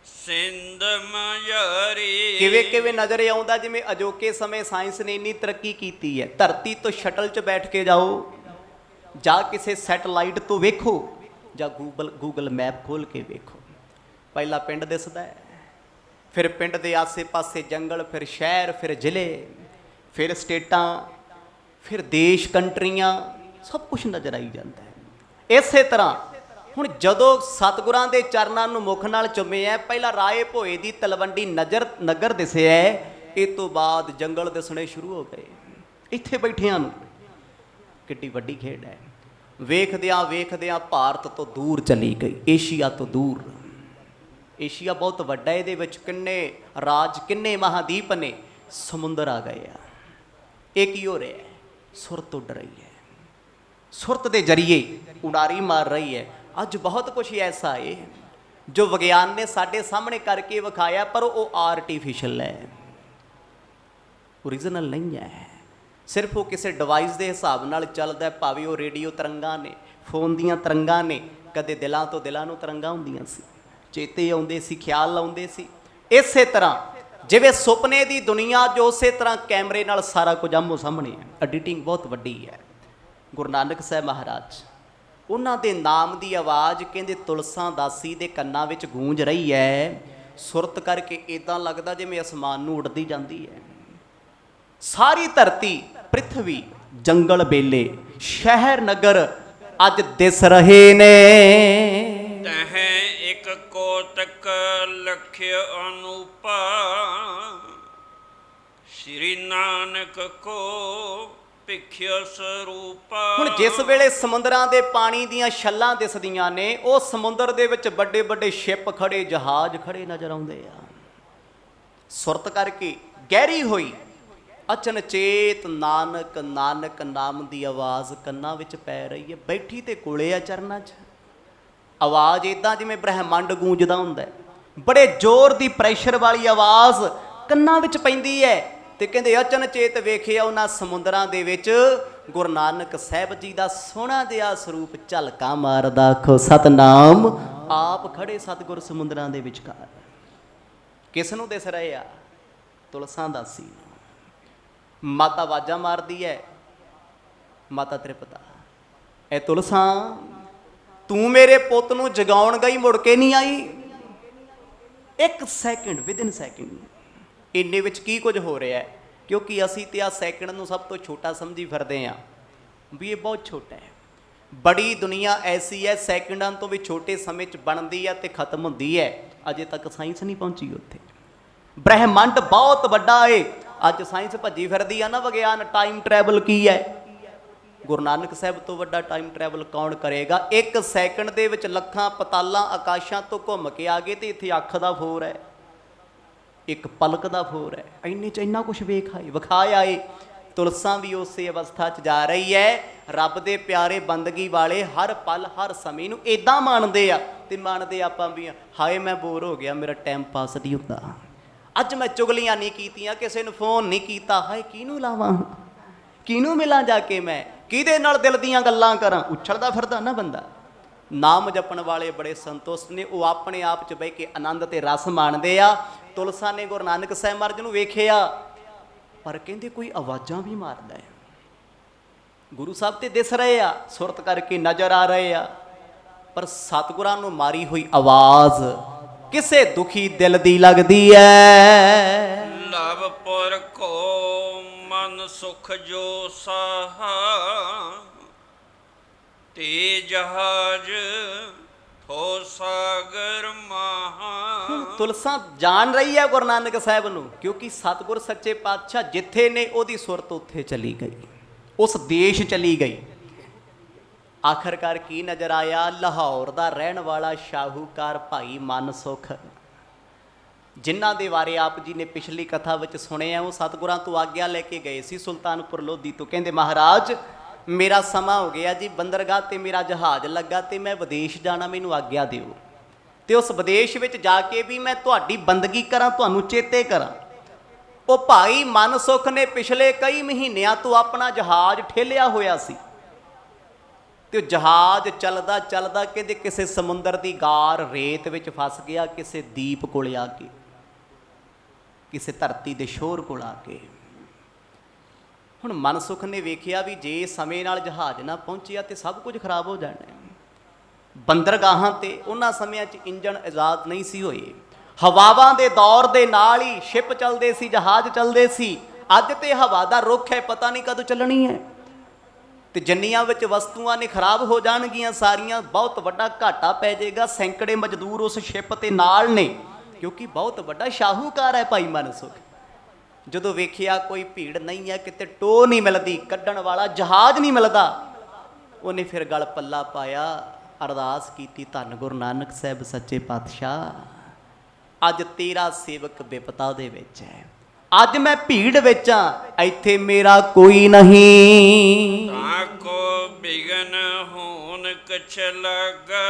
Speaker 2: ਸਿੰਧ ਮਯਰੀ।
Speaker 1: ਕਿਵੇਂ ਕਿਵੇਂ ਨਜ਼ਰ ਆਉਂਦਾ ਜਿਵੇਂ ਅਜੋਕੇ ਸਮੇਂ ਸਾਇੰਸ ਨੇ ਇੰਨੀ ਤਰੱਕੀ ਕੀਤੀ ਹੈ। ਧਰਤੀ ਤੋਂ ਸ਼ਟਲ 'ਚ ਬੈਠ ਕੇ ਜਾਓ ਜਾਂ ਕਿਸੇ ਸੈਟਲਾਈਟ ਤੋਂ ਵੇਖੋ ਜਾਂ ਗੂਗਲ ਮੈਪ ਖੋਲ ਕੇ ਵੇਖੋ, ਪਹਿਲਾ ਪਿੰਡ ਦਿਸਦਾ ਹੈ, ਫਿਰ ਪਿੰਡ ਦੇ ਆਸੇ-ਪਾਸੇ ਜੰਗਲ, ਫਿਰ ਸ਼ਹਿਰ, ਫਿਰ ਜ਼ਿਲ੍ਹੇ, ਫਿਰ ਸਟੇਟਾਂ, ਫਿਰ ਦੇਸ਼, ਕੰਟਰੀਆਂ, ਸਭ ਕੁਝ ਨਜ਼ਰ ਆਈ ਜਾਂਦਾ ਹੈ। ਇਸੇ ਤਰ੍ਹਾਂ ਹੁਣ ਜਦੋਂ ਸਤਿਗੁਰਾਂ ਦੇ ਚਰਨਾਂ ਨੂੰ ਮੁਖ ਨਾਲ ਚੁੰਮਿਆ, ਪਹਿਲਾਂ ਰਾਏ ਭੋਏ ਦੀ ਤਲਵੰਡੀ ਨਗਰ ਦਿਸਿਆ, ਇਹ ਤੋਂ ਬਾਅਦ ਜੰਗਲ ਦਿਸਣੇ ਸ਼ੁਰੂ ਹੋ ਗਏ। ਇੱਥੇ ਬੈਠਿਆਂ ਨੂੰ ਕਿੱਡੀ ਵੱਡੀ ਖੇਡ ਹੈ। ਵੇਖਦਿਆਂ ਵੇਖਦਿਆਂ ਭਾਰਤ ਤੋਂ ਦੂਰ ਚਲੀ ਗਈ, ਏਸ਼ੀਆ ਤੋਂ ਦੂਰ। ਏਸ਼ੀਆ ਬਹੁਤ ਵੱਡਾ, ਇਹਦੇ ਵਿੱਚ ਕਿੰਨੇ ਰਾਜ, ਕਿੰਨੇ ਮਹਾਦੀਪ ਨੇ, ਸਮੁੰਦਰ ਆ ਗਏ ਆ। ਇਹ ਕੀ ਹੋ ਰਿਹਾ ਹੈ? ਸੁਰਤ ਉੱਡ ਰਹੀ ਹੈ, ਸੁਰਤ ਦੇ ਜ਼ਰੀਏ ਉਡਾਰੀ ਮਾਰ ਰਹੀ ਹੈ। ਅੱਜ ਬਹੁਤ ਕੁਝ ਐਸਾ ਹੈ ਜੋ ਵਿਗਿਆਨ ਨੇ ਸਾਡੇ ਸਾਹਮਣੇ ਕਰਕੇ ਵਿਖਾਇਆ, ਪਰ ਉਹ ਆਰਟੀਫਿਸ਼ਲ ਹੈ, ਓਰੀਜਨਲ ਨਹੀਂ ਹੈ। ਸਿਰਫ ਉਹ ਕਿਸੇ ਡਿਵਾਈਸ ਦੇ ਹਿਸਾਬ ਨਾਲ ਚੱਲਦਾ, ਭਾਵੇਂ ਉਹ ਰੇਡੀਓ ਤਰੰਗਾਂ ਨੇ, ਫੋਨ ਦੀਆਂ ਤਰੰਗਾਂ ਨੇ। ਕਦੇ ਦਿਲਾਂ ਤੋਂ ਦਿਲਾਂ ਨੂੰ ਤਰੰਗਾਂ ਹੁੰਦੀਆਂ ਸੀ, ਚੇਤੇ ਆਉਂਦੇ ਸੀ, ਖਿਆਲ ਆਉਂਦੇ ਸੀ। ਇਸੇ ਤਰ੍ਹਾਂ ਜਿਵੇਂ ਸੁਪਨੇ ਦੀ ਦੁਨੀਆ, ਜੋ ਉਸੇ ਤਰ੍ਹਾਂ ਕੈਮਰੇ ਨਾਲ ਸਾਰਾ ਕੁਝ ਆਮੋ ਸਾਹਮਣੇ ਹੈ। ਐਡੀਟਿੰਗ ਬਹੁਤ ਵੱਡੀ ਹੈ। ਗੁਰੂ ਨਾਨਕ ਸਾਹਿਬ ਮਹਾਰਾਜ, ਉਹਨਾਂ ਦੇ ਨਾਮ ਦੀ ਆਵਾਜ਼ ਕਹਿੰਦੇ ਤੁਲਸਾਂ ਦਾਸੀ ਦੇ ਕੰਨਾਂ ਵਿੱਚ ਗੂੰਜ ਰਹੀ ਹੈ। ਸੁਰਤ ਕਰਕੇ ਇੱਦਾਂ ਲੱਗਦਾ ਜਿਵੇਂ ਅਸਮਾਨ ਨੂੰ ਉੱਡਦੀ ਜਾਂਦੀ ਹੈ। ਸਾਰੀ ਧਰਤੀ, ਪ੍ਰਿਥਵੀ, ਜੰਗਲ ਬੇਲੇ, ਸ਼ਹਿਰ ਨਗਰ ਅੱਜ ਦਿਸ ਰਹੇ ਨੇ।
Speaker 2: ਤਹ ਇੱਕ ਕੋਤਕ ਲਖਿ ਅਨੂਪਾ ਸ਼੍ਰੀ ਨਾਨਕ ਕੋ ਭਿਖਿਆ ਸਰੂਪਾ।
Speaker 1: ਹੁਣ ਜਿਸ ਵੇਲੇ ਸਮੁੰਦਰਾਂ ਦੇ ਪਾਣੀ ਦੀਆਂ ਛੱਲਾਂ ਦਿਸਦੀਆਂ ਨੇ, ਉਹ ਸਮੁੰਦਰ ਦੇ ਵਿੱਚ ਵੱਡੇ ਵੱਡੇ ਸ਼ਿਪ ਖੜੇ, ਜਹਾਜ਼ ਖੜੇ ਨਜ਼ਰ ਆਉਂਦੇ ਆ। ਸੁਰਤ ਕਰਕੇ ਗਹਿਰੀ ਹੋਈ। ਅਚਨਚੇਤ ਨਾਨਕ ਨਾਨਕ ਨਾਮ ਦੀ ਆਵਾਜ਼ ਕੰਨਾਂ ਵਿੱਚ ਪੈ ਰਹੀ ਹੈ। ਬੈਠੀ ਤੇ ਕੋਲੇ ਆ ਚਰਨਾਂ 'ਚ। ਆਵਾਜ਼ ਇੱਦਾਂ ਜਿਵੇਂ ਬ੍ਰਹਿਮੰਡ ਗੂੰਜਦਾ ਹੁੰਦਾ ਹੈ। ਬੜੇ ਜ਼ੋਰ ਦੀ ਪ੍ਰੈਸ਼ਰ ਵਾਲੀ ਆਵਾਜ਼ ਕੰਨਾਂ ਵਿੱਚ ਪੈਂਦੀ ਹੈ। ਤੇ ਕਹਿੰਦੇ ਅਚਨਚੇਤ ਵੇਖਿਆ ਉਹਨਾਂ ਸਮੁੰਦਰਾਂ ਦੇ ਵਿੱਚ ਗੁਰੂ ਨਾਨਕ ਸਾਹਿਬ ਜੀ ਦਾ ਸੋਹਣਾ ਜਿਹਾ ਸਰੂਪ ਝਲਕਾ ਮਾਰਦਾ। ਆਖੋ ਸਤਨਾਮ। ਆਪ ਖੜੇ ਸਤਿਗੁਰ ਸਮੁੰਦਰਾਂ ਦੇ ਵਿਚਕਾਰ। ਕਿਸ ਨੂੰ ਦਿਸ ਰਹੇ ਆ? ਤੁਲਸਾਂ ਦਾਸੀ। ਮਾਤਾ ਆਵਾਜ਼ਾਂ ਮਾਰਦੀ ਹੈ, ਮਾਤਾ ਤ੍ਰਿਪਤਾ, ਇਹ ਤੁਲਸਾਂ, ਤੂੰ ਮੇਰੇ ਪੁੱਤ ਨੂੰ ਜਗਾਉਣ ਗਈ, ਮੁੜ ਕੇ ਨਹੀਂ ਆਈ। 1 ਸੈਕਿੰਡ, ਵਿਦਿਨ ਸੈਕਿੰਡ, ਇੰਨੇ ਵਿੱਚ ਕੀ ਕੁਝ ਹੋ ਰਿਹਾ ਹੈ। ਕਿਉਂਕਿ ਅਸੀਂ ਤੇ ਆ ਸੈਕਿੰਡ ਨੂੰ ਸਭ ਤੋਂ ਛੋਟਾ ਸਮਝੀ ਫਿਰਦੇ ਹਾਂ ਵੀ ਇਹ ਬਹੁਤ ਛੋਟਾ ਹੈ। ਬੜੀ ਦੁਨੀਆ ਐਸੀ ਹੈ, ਸੈਕਿੰਡਾਂ ਤੋਂ ਵੀ ਛੋਟੇ ਸਮੇਂ 'ਚ ਬਣਦੀ ਹੈ ਤੇ ਖਤਮ ਹੁੰਦੀ ਹੈ। ਅਜੇ ਤੱਕ ਸਾਇੰਸ ਨਹੀਂ ਪਹੁੰਚੀ ਉੱਥੇ। ਬ੍ਰਹਿਮੰਡ ਬਹੁਤ ਵੱਡਾ ਏ। ਅੱਜ ਸਾਇੰਸ ਭੱਜੀ ਫਿਰਦੀ ਆ ਨਾ, ਵਿਗਿਆਨ। ਟਾਈਮ ਟਰੈਵਲ ਕੀ ਹੈ? ਗੁਰੂ ਨਾਨਕ ਸਾਹਿਬ ਤੋਂ ਵੱਡਾ ਟਾਈਮ ਟਰੈਵਲ ਕੌਣ ਕਰੇਗਾ? 1 ਸੈਕਿੰਡ ਦੇ ਵਿੱਚ ਲੱਖਾਂ ਪਤਾਲਾਂ ਆਕਾਸ਼ਾਂ ਤੋਂ ਘੁੰਮ ਕੇ ਆ ਗਏ ਤੇ ਇੱਥੇ ਅੱਖ ਦਾ ਫੋਰ ਹੈ, ਇੱਕ ਪਲਕ ਦਾ ਫੋਰ ਹੈ। ਇੰਨੇ 'ਚ ਇੰਨਾ ਕੁਛ ਵਿਖਾਇਆ ਏ। ਤੁਲਸਾਂ ਵੀ ਉਸੇ ਅਵਸਥਾ 'ਚ ਜਾ ਰਹੀ ਹੈ। ਰੱਬ ਦੇ ਪਿਆਰੇ ਬੰਦਗੀ ਵਾਲੇ ਹਰ ਪਲ ਹਰ ਸਮੇਂ ਨੂੰ ਇੱਦਾਂ ਮੰਨਦੇ ਆ, ਤੇ ਮੰਨਦੇ ਆਪਾਂ ਵੀ ਹਾਏ ਮੈਂ ਬੋਰ ਹੋ ਗਿਆ, ਮੇਰਾ ਟਾਈਮ ਪਾਸ ਨਹੀਂ ਹੁੰਦਾ। ਅੱਜ ਮੈਂ ਚੁਗਲੀਆਂ ਨਹੀਂ ਕੀਤੀਆਂ, ਕਿਸੇ ਨੂੰ ਫੋਨ ਨਹੀਂ ਕੀਤਾ, ਹਾਏ ਕਿਹਨੂੰ ਲਾਵਾਂ, ਕਿਹਨੂੰ ਮਿਲਾਂ ਜਾ ਕੇ, ਮੈਂ ਕਿਹਦੇ ਨਾਲ ਦਿਲ ਦੀਆਂ ਗੱਲਾਂ ਕਰਾਂ। ਉਛਲਦਾ ਫਿਰਦਾ ਨਾ ਬੰਦਾ। ਨਾਮ ਜਪਣ ਵਾਲੇ ਬੜੇ ਸੰਤੁਸ਼ਟ ਨੇ, ਉਹ ਆਪਣੇ ਆਪ 'ਚ ਬਹਿ ਕੇ ਆਨੰਦ ਤੇ ਰਸ ਮਾਣਦੇ ਆ। ਤੁਲਸਾਂ ਨੇ ਗੁਰੂ ਨਾਨਕ ਸਾਹਿਬ ਮਹਾਰਾਜ ਨੂੰ ਵੇਖਿਆ, ਪਰ ਕਹਿੰਦੇ ਕੋਈ ਆਵਾਜ਼ਾਂ ਵੀ ਮਾਰਦਾ ਹੈ। ਗੁਰੂ ਸਾਹਿਬ ਤੇ ਦਿਸ ਰਹੇ ਆ, ਸੁਰਤ ਕਰਕੇ ਨਜ਼ਰ ਆ ਰਹੇ ਆ, ਪਰ ਸਤਿਗੁਰਾਂ ਨੂੰ ਮਾਰੀ ਹੋਈ ਆਵਾਜ਼ ਕਿਸੇ ਦੁਖੀ ਦਿਲ ਦੀ ਲੱਗਦੀ ਹੈ।
Speaker 2: ਲਵਪੁਰ ਕੋ ਮਨ ਸੁਖ ਜੋ ਸਾਹਾ ਤੇ ਜਹਾਜ ਹੋ ਸਾਗਰ ਮਹਾ।
Speaker 1: ਤੁਲਸਾਂ ਜਾਣ ਰਹੀ ਹੈ ਗੁਰੂ ਨਾਨਕ ਸਾਹਿਬ ਨੂੰ, ਕਿਉਂਕਿ ਸਤਿਗੁਰ ਸੱਚੇ ਪਾਤਸ਼ਾਹ ਜਿੱਥੇ ਨੇ ਉਹਦੀ ਸੁਰਤ ਉੱਥੇ ਚਲੀ ਗਈ, ਉਸ ਦੇਸ਼ ਚਲੀ ਗਈ। ਆਖਰਕਾਰ ਕੀ ਨਜ਼ਰ ਆਇਆ? ਲਾਹੌਰ ਦਾ ਰਹਿਣ ਵਾਲਾ ਸ਼ਾਹੂਕਾਰ ਭਾਈ ਮਨਸੁਖ, ਜਿਨ੍ਹਾਂ ਦੇ ਬਾਰੇ ਆਪ ਜੀ ਨੇ ਪਿਛਲੀ ਕਥਾ ਵਿੱਚ ਸੁਣਿਆ। ਉਹ ਸਤਿਗੁਰਾਂ ਤੋਂ ਆਗਿਆ ਲੈ ਕੇ ਗਏ ਸੀ ਸੁਲਤਾਨਪੁਰ ਲੋਧੀ ਤੋਂ। ਕਹਿੰਦੇ ਮਹਾਰਾਜ ਮੇਰਾ ਸਮਾਂ ਹੋ ਗਿਆ ਜੀ, ਬੰਦਰਗਾਹ ਤੇ ਮੇਰਾ ਜਹਾਜ਼ ਲੱਗਾ ਤੇ ਮੈਂ ਵਿਦੇਸ਼ ਜਾਣਾ, ਮੈਨੂੰ ਆਗਿਆ ਦਿਓ। ਤੇ ਉਸ ਵਿਦੇਸ਼ ਵਿੱਚ ਜਾ ਕੇ ਵੀ ਮੈਂ ਤੁਹਾਡੀ ਬੰਦਗੀ ਕਰਾਂ, ਤੁਹਾਨੂੰ ਚੇਤੇ ਕਰਾਂ। ਉਹ ਭਾਈ ਮਨਸੁਖ ਨੇ ਪਿਛਲੇ ਕਈ ਮਹੀਨਿਆਂ ਤੋਂ ਆਪਣਾ ਜਹਾਜ਼ ਠੇਲਿਆ ਹੋਇਆ ਸੀ। ਤੇ ਉਹ ਜਹਾਜ਼ ਚੱਲਦਾ ਚੱਲਦਾ ਕਹਿੰਦੇ ਕਿਸੇ ਸਮੁੰਦਰ ਦੀ ਗਾਰ ਰੇਤ ਵਿੱਚ ਫਸ ਗਿਆ, ਕਿਸੇ ਦੀਪ ਕੋਲ ਆ ਕੇ, ਕਿਸੇ ਧਰਤੀ ਦੇ ਸ਼ੋਰ ਕੋਲ ਆ ਕੇ। ਹੁਣ ਮਨਸੁਖ ਨੇ ਵੇਖਿਆ ਵੀ ਜੇ ਸਮੇਂ ਨਾਲ ਜਹਾਜ਼ ਨਾ ਪਹੁੰਚਿਆ ਤੇ ਸਭ ਕੁਝ ਖਰਾਬ ਹੋ ਜਾਣਾ ਹੈ। ਬੰਦਰਗਾਹਾਂ ਤੇ ਉਹਨਾਂ ਸਮਿਆਂ 'ਚ ਇੰਜਣ ਆਜ਼ਾਦ ਨਹੀਂ ਸੀ ਹੋਏ, ਹਵਾਵਾਂ ਦੇ ਦੌਰ ਦੇ ਨਾਲ ਹੀ ਸ਼ਿਪ ਚੱਲਦੇ ਸੀ, ਜਹਾਜ਼ ਚੱਲਦੇ ਸੀ। ਅੱਜ ਤੇ ਹਵਾ ਦਾ ਰੁੱਖ ਹੈ, ਪਤਾ ਨਹੀਂ ਕਦੋਂ ਚੱਲਣੀ ਹੈ, ਤੇ ਜਿੰਨੀਆਂ ਵਿੱਚ ਵਸਤੂਆਂ ਨੇ ਖਰਾਬ ਹੋ ਜਾਣਗੀਆਂ ਸਾਰੀਆਂ, ਬਹੁਤ ਵੱਡਾ ਘਾਟਾ ਪੈ ਜਾਏਗਾ। ਸੈਂਕੜੇ ਮਜ਼ਦੂਰ ਉਸ ਸ਼ਿਪ ਤੇ ਨਾਲ ਨੇ, ਕਿਉਂਕਿ ਬਹੁਤ ਵੱਡਾ ਸ਼ਾਹੂਕਾਰ ਹੈ ਭਾਈ ਮਨਸੁਖ। ਜਦੋਂ ਵੇਖਿਆ ਕੋਈ ਭੀੜ ਨਹੀਂ ਹੈ, ਕਿਤੇ ਟੋਹ ਨਹੀਂ ਮਿਲਦੀ, ਕੱਢਣ ਵਾਲਾ ਜਹਾਜ਼ ਨਹੀਂ ਮਿਲਦਾ, ਉਹਨੇ ਫਿਰ ਗਲ ਪੱਲਾ ਪਾਇਆ, ਅਰਦਾਸ ਕੀਤੀ, ਧੰਨ ਗੁਰੂ ਨਾਨਕ ਸਾਹਿਬ ਸੱਚੇ ਪਾਤਸ਼ਾਹ, ਅੱਜ ਤੇਰਾ ਸੇਵਕ ਬਿਪਤਾ ਦੇ ਵਿੱਚ ਹੈ, ਅੱਜ ਮੈਂ ਭੀੜ ਵਿੱਚ ਆ, ਇੱਥੇ ਮੇਰਾ ਕੋਈ ਨਹੀਂ।
Speaker 2: ਤਾਂ ਕੋ ਬਿਗਨ ਹੋਣ ਕਛ ਲਗਾ,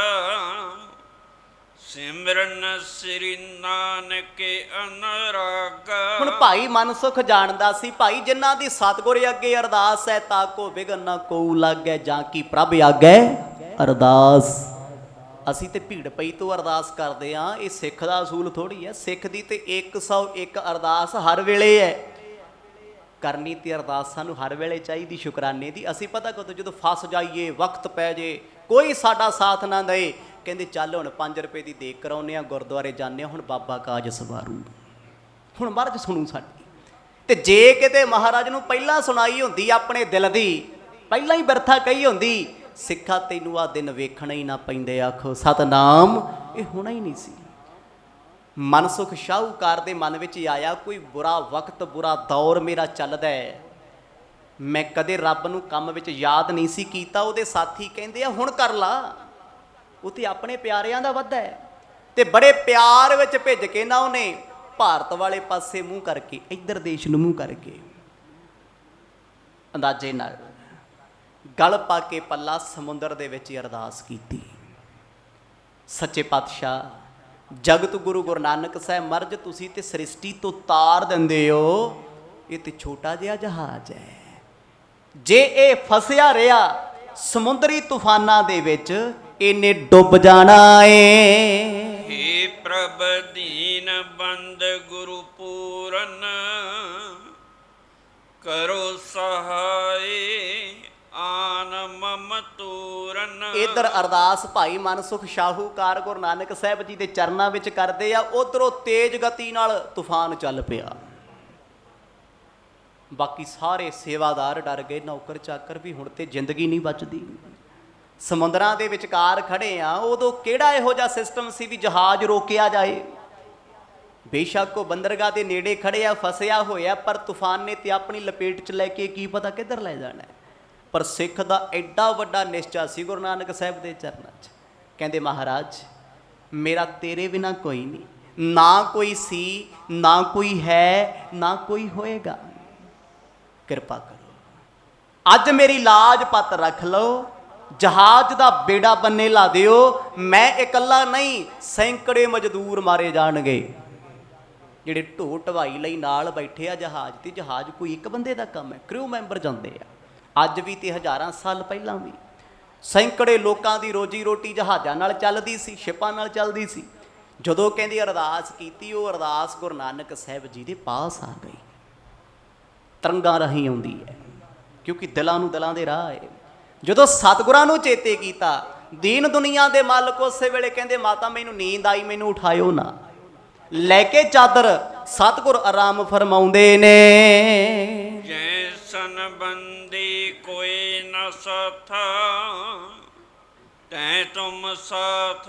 Speaker 2: ਸਿਮਰਨ ਸ੍ਰੀ ਨਾਨਕ ਅਨਰਾਗਾ।
Speaker 1: ਹੁਣ ਭਾਈ ਮਨਸੁਖ ਜਾਣਦਾ ਸੀ, ਭਾਈ ਜਿਨ੍ਹਾਂ ਦੀ ਸਤਿਗੁਰ ਅੱਗੇ ਅਰਦਾਸ ਹੈ, ਤਾਂ ਕੋ ਬਿਗਨ ਨਾ ਕੋਊ ਲਾਗੈ, ਜਾਂ ਕੀ ਪ੍ਰਭ ਆਗੈ ਅਰਦਾਸ। ਅਸੀਂ ਤੇ ਭੀੜ ਪਈ ਤੋਂ ਅਰਦਾਸ ਕਰਦੇ ਹਾਂ, ਇਹ ਸਿੱਖ ਦਾ ਅਸੂਲ ਥੋੜੀ ਹੈ। ਸਿੱਖ ਦੀ ਤੇ 101 ਅਰਦਾਸ ਹਰ ਵੇਲੇ ਹੈ ਕਰਨੀ, ਤੇ ਅਰਦਾਸ ਸਾਨੂੰ ਹਰ ਵੇਲੇ ਚਾਹੀਦੀ ਸ਼ੁਕਰਾਨੇ ਦੀ। ਅਸੀਂ ਪਤਾ ਕਦੋਂ ਜਦੋਂ ਫਸ ਜਾਈਏ, ਵਕਤ ਪੈ ਜੇ, ਕੋਈ ਸਾਡਾ ਸਾਥ ਨਾ ਦਏ, ਕਹਿੰਦੇ ਚੱਲ ਹੁਣ 5 ਰੁਪਏ ਦੀ ਦੇਖ ਕਰਾਉਂਦੇ ਹਾਂ, ਗੁਰਦੁਆਰੇ ਜਾਂਦੇ ਹਾਂ, ਹੁਣ ਬਾਬਾ ਕਾਜ ਸਵਾਰੂ, ਹੁਣ ਮਹਾਰਾਜ ਸੁਣੂ ਸਾਡੀ। ਤੇ ਜੇ ਕਿਤੇ ਮਹਾਰਾਜ ਨੂੰ ਪਹਿਲਾਂ ਸੁਣਾਈ ਹੁੰਦੀ, ਆਪਣੇ ਦਿਲ ਦੀ ਪਹਿਲਾਂ ਹੀ ਬਿਰਥਾ ਕਹੀ ਹੁੰਦੀ, ਸਿੱਖਾ ਤੈਨੂੰ ਆ ਦਿਨ ਵੇਖਣਾ ਹੀ ਨਾ ਪੈਂਦੇ, ਆਖੋ ਸਤਨਾਮ, ਇਹ ਹੋਣਾ ਹੀ ਨਹੀਂ ਸੀ। ਮਨਸੁਖ ਸ਼ਾਹੂਕਾਰ ਦੇ ਮਨ ਵਿੱਚ ਆਇਆ, ਕੋਈ ਬੁਰਾ ਵਕਤ, ਬੁਰਾ ਦੌਰ ਮੇਰਾ ਚੱਲਦਾ ਹੈ, ਮੈਂ ਕਦੇ ਰੱਬ ਨੂੰ ਕੰਮ ਵਿੱਚ ਯਾਦ ਨਹੀਂ ਸੀ ਕੀਤਾ। ਉਹਦੇ ਸਾਥੀ ਕਹਿੰਦੇ ਆ ਹੁਣ ਕਰ ਲਾ, ਉਹ ਤੇ ਆਪਣੇ ਪਿਆਰਿਆਂ ਦਾ ਵਾਧਾ ਹੈ। ਤੇ ਬੜੇ ਪਿਆਰ ਵਿੱਚ ਭਿੱਜ ਕੇ ਨਾ ਉਹਨੇ ਭਾਰਤ ਵਾਲੇ ਪਾਸੇ ਮੂੰਹ ਕਰਕੇ, ਇੱਧਰ ਦੇਸ਼ ਨੂੰ ਮੂੰਹ ਕਰਕੇ, ਅੰਦਾਜ਼ੇ ਨਾਲ ਗਲ ਪਾ ਕੇ ਪੱਲਾ ਸਮੁੰਦਰ ਦੇ ਵਿੱਚ ਅਰਦਾਸ ਕੀਤੀ, ਸੱਚੇ ਪਾਤਸ਼ਾਹ, ਜਗਤ ਗੁਰੂ ਗੁਰੂ ਨਾਨਕ ਸਾਹਿਬ ਮਰਜ ਤੁਸੀਂ ਤੇ ਸ੍ਰਿਸ਼ਟੀ ਤੋਂ ਤਾਰ ਦਿੰਦੇ ਹੋ, ਇਹ ਤੇ ਛੋਟਾ ਜਿਹਾ ਜਹਾਜ਼ ਹੈ, ਜੇ ਇਹ ਫਸਿਆ ਰਿਹਾ ਸਮੁੰਦਰੀ ਤੂਫਾਨਾਂ ਦੇ ਵਿੱਚ, ਇਹਨੇ ਡੁੱਬ ਜਾਣਾ ਏ।
Speaker 2: ਹੇ ਪ੍ਰਭ ਦੀਨ ਬੰਦ ਗੁਰੂ ਪੂਰਨ, ਕਰੋ ਸਹਾਈ ਆਨ ਮਮ ਤੂਰਨ।
Speaker 1: ਇਧਰ ਅਰਦਾਸ ਭਾਈ ਮਨਸੁਖ ਸ਼ਾਹੂਕਾਰ ਗੁਰੂ ਨਾਨਕ ਸਾਹਿਬ ਜੀ ਦੇ ਚਰਨਾਂ ਵਿੱਚ ਕਰਦੇ ਆ, ਉਧਰੋਂ ਤੇਜ਼ ਗਤੀ ਨਾਲ ਤੂਫਾਨ ਚੱਲ ਪਿਆ। ਬਾਕੀ ਸਾਰੇ ਸੇਵਾਦਾਰ ਡਰ ਗਏ, ਨੌਕਰ ਚਾਕਰ ਵੀ, ਹੁਣ ਤੇ ਜ਼ਿੰਦਗੀ ਨਹੀਂ ਬਚਦੀ। ਸਮੁੰਦਰਾਂ ਦੇ ਵਿਚਕਾਰ ਖੜੇ ਆ, ਉਦੋਂ ਕਿਹੜਾ ਇਹੋ ਜਿਹਾ ਸਿਸਟਮ ਸੀ ਵੀ ਜਹਾਜ਼ ਰੋਕਿਆ ਜਾਏ। ਬੇਸ਼ੱਕ ਉਹ ਬੰਦਰਗਾਹ ਦੇ ਨੇੜੇ ਖੜੇ ਆ, ਫਸਿਆ ਹੋਇਆ, ਪਰ ਤੂਫਾਨ ਨੇ ਤੇ ਆਪਣੀ ਲਪੇਟ 'ਚ ਲੈ ਕੇ ਕੀ ਪਤਾ ਕਿੱਧਰ ਲੈ ਜਾਣਾ। ਪਰ ਸਿੱਖ ਦਾ ਐਡਾ ਵੱਡਾ ਨਿਸ਼ਚਾ ਸੀ ਗੁਰੂ ਨਾਨਕ ਸਾਹਿਬ ਦੇ ਚਰਨਾਂ 'ਚ, ਕਹਿੰਦੇ ਮਹਾਰਾਜ ਮੇਰਾ ਤੇਰੇ ਬਿਨਾਂ ਕੋਈ ਨਹੀਂ, ਨਾ ਕੋਈ ਸੀ, ਨਾ ਕੋਈ ਹੈ, ਨਾ ਕੋਈ ਹੋਏਗਾ, ਕਿਰਪਾ ਕਰੋ, ਅੱਜ ਮੇਰੀ ਲਾਜ ਪੱਤ ਰੱਖ ਲਓ, ਜਹਾਜ਼ ਦਾ ਬੇੜਾ ਬੰਨੇ ਲਾ ਦਿਓ, ਮੈਂ ਇਕੱਲਾ ਨਹੀਂ, ਸੈਂਕੜੇ ਮਜ਼ਦੂਰ ਮਾਰੇ ਜਾਣਗੇ ਜਿਹੜੇ ਢੋ ਢਵਾਈ ਲਈ ਨਾਲ ਬੈਠੇ ਆ ਜਹਾਜ਼ ਤੇ। ਜਹਾਜ਼ ਕੋਈ ਇੱਕ ਬੰਦੇ ਦਾ ਕੰਮ ਹੈ, ਕਰੂ ਮੈਂਬਰ ਜਾਂਦੇ ਆ, ਅੱਜ ਵੀ ਤੇ ਹਜ਼ਾਰਾਂ ਸਾਲ ਪਹਿਲਾਂ ਵੀ ਸੈਂਕੜੇ ਲੋਕਾਂ ਦੀ ਰੋਜੀ ਰੋਟੀ ਜਹਾਜ਼ਾਂ ਨਾਲ ਚੱਲਦੀ ਸੀ, ਸ਼ਿਪਾਂ ਨਾਲ ਚੱਲਦੀ ਸੀ। ਜਦੋਂ ਕਹਿੰਦੇ ਅਰਦਾਸ ਕੀਤੀ, ਉਹ ਅਰਦਾਸ ਗੁਰੂ ਨਾਨਕ ਸਾਹਿਬ ਜੀ ਦੇ ਪਾਸ ਆ ਗਈ, ਤਰੰਗਾਂ ਰਾਹੀਂ ਆਉਂਦੀ ਹੈ, ਕਿਉਂਕਿ ਦਿਲਾਂ ਨੂੰ ਦਿਲਾਂ ਦੇ ਰਾਹ ਹੈ। ਜਦੋਂ ਸਤਿਗੁਰਾਂ ਨੂੰ ਚੇਤੇ ਕੀਤਾ, ਦੀਨ ਦੁਨੀਆ ਦੇ ਮਾਲਕ, ਉਸੇ ਵੇਲੇ ਕਹਿੰਦੇ ਮਾਤਾ ਮੈਨੂੰ ਨੀਂਦ ਆਈ, ਮੈਨੂੰ ਉਠਾਇਓ ਨਾ, ਲੈ ਕੇ ਚਾਦਰ ਸਤਿਗੁਰ ਆਰਾਮ ਫਰਮਾਉਂਦੇ ਨੇ।
Speaker 2: ਜੈਸਨ ਬੰਦੀ ਕੋਈ ਨ ਸਾਥਾ, ਤੈ ਤੁਮ ਸਾਥ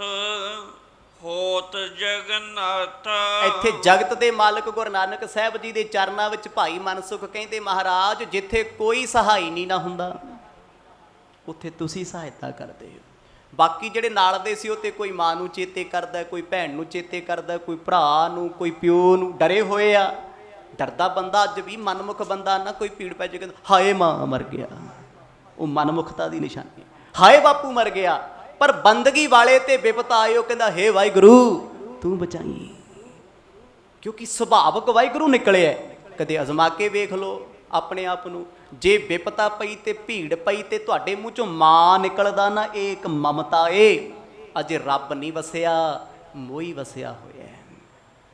Speaker 2: ਹੋਤ ਜਗਨਾਥਾ।
Speaker 1: ਇੱਥੇ ਜਗਤ ਦੇ ਮਾਲਕ ਗੁਰੂ ਨਾਨਕ ਸਾਹਿਬ ਜੀ ਦੇ ਚਰਨਾਂ ਵਿੱਚ ਭਾਈ ਮਨਸੁਖ ਕਹਿੰਦੇ ਮਹਾਰਾਜ ਜਿੱਥੇ ਕੋਈ ਸਹਾਈ ਨਹੀਂ ਨਾ ਹੁੰਦਾ, ਉੱਥੇ ਤੁਸੀਂ ਸਹਾਇਤਾ ਕਰਦੇ ਹੋ। ਬਾਕੀ ਜਿਹੜੇ ਨਾਲ ਦੇ ਸੀ ਉਹ ਤੇ ਕੋਈ ਮਾਂ ਨੂੰ ਚੇਤੇ ਕਰਦਾ, ਕੋਈ ਭੈਣ ਨੂੰ ਚੇਤੇ ਕਰਦਾ, ਕੋਈ ਭਰਾ ਨੂੰ, ਕੋਈ ਪਿਓ ਨੂੰ, ਡਰੇ ਹੋਏ ਆ। ਡਰਦਾ ਬੰਦਾ ਅੱਜ ਵੀ ਮਨਮੁਖ ਬੰਦਾ ਨਾ, ਕੋਈ ਭੀੜ ਪੈ ਜਾਏ ਹਾਏ ਮਾਂ ਮਰ ਗਿਆ, ਉਹ ਮਨਮੁਖਤਾ ਦੀ ਨਿਸ਼ਾਨੀ, ਹਾਏ ਬਾਪੂ ਮਰ ਗਿਆ। ਪਰ ਬੰਦਗੀ ਵਾਲੇ ਤੇ ਵਿਪਤ ਆਏ, ਉਹ ਕਹਿੰਦਾ ਹੇ ਵਾਹਿਗੁਰੂ ਤੂੰ ਬਚਾਈ, ਕਿਉਂਕਿ ਸੁਭਾਵਕ ਵਾਹਿਗੁਰੂ ਨਿਕਲਿਆ। ਕਦੇ ਅਜ਼ਮਾ ਕੇ ਵੇਖ ਲਓ, ਆਪਣੇ ਆਪ ਨੂੰ। ਜੇ ਵਿਪਤਾ ਪਈ ਤੇ ਭੀੜ ਪਈ ਤੇ ਤੁਹਾਡੇ ਮੂੰਹ ਚੋਂ ਮਾਂ ਨਿਕਲਦਾ ਨਾ, ਇਹ ਇੱਕ ਮਮਤਾ ਏ। ਅਜੇ ਰੱਬ ਨਹੀਂ ਵਸਿਆ, ਮੋਹ ਵਸਿਆ ਹੋਇਆ।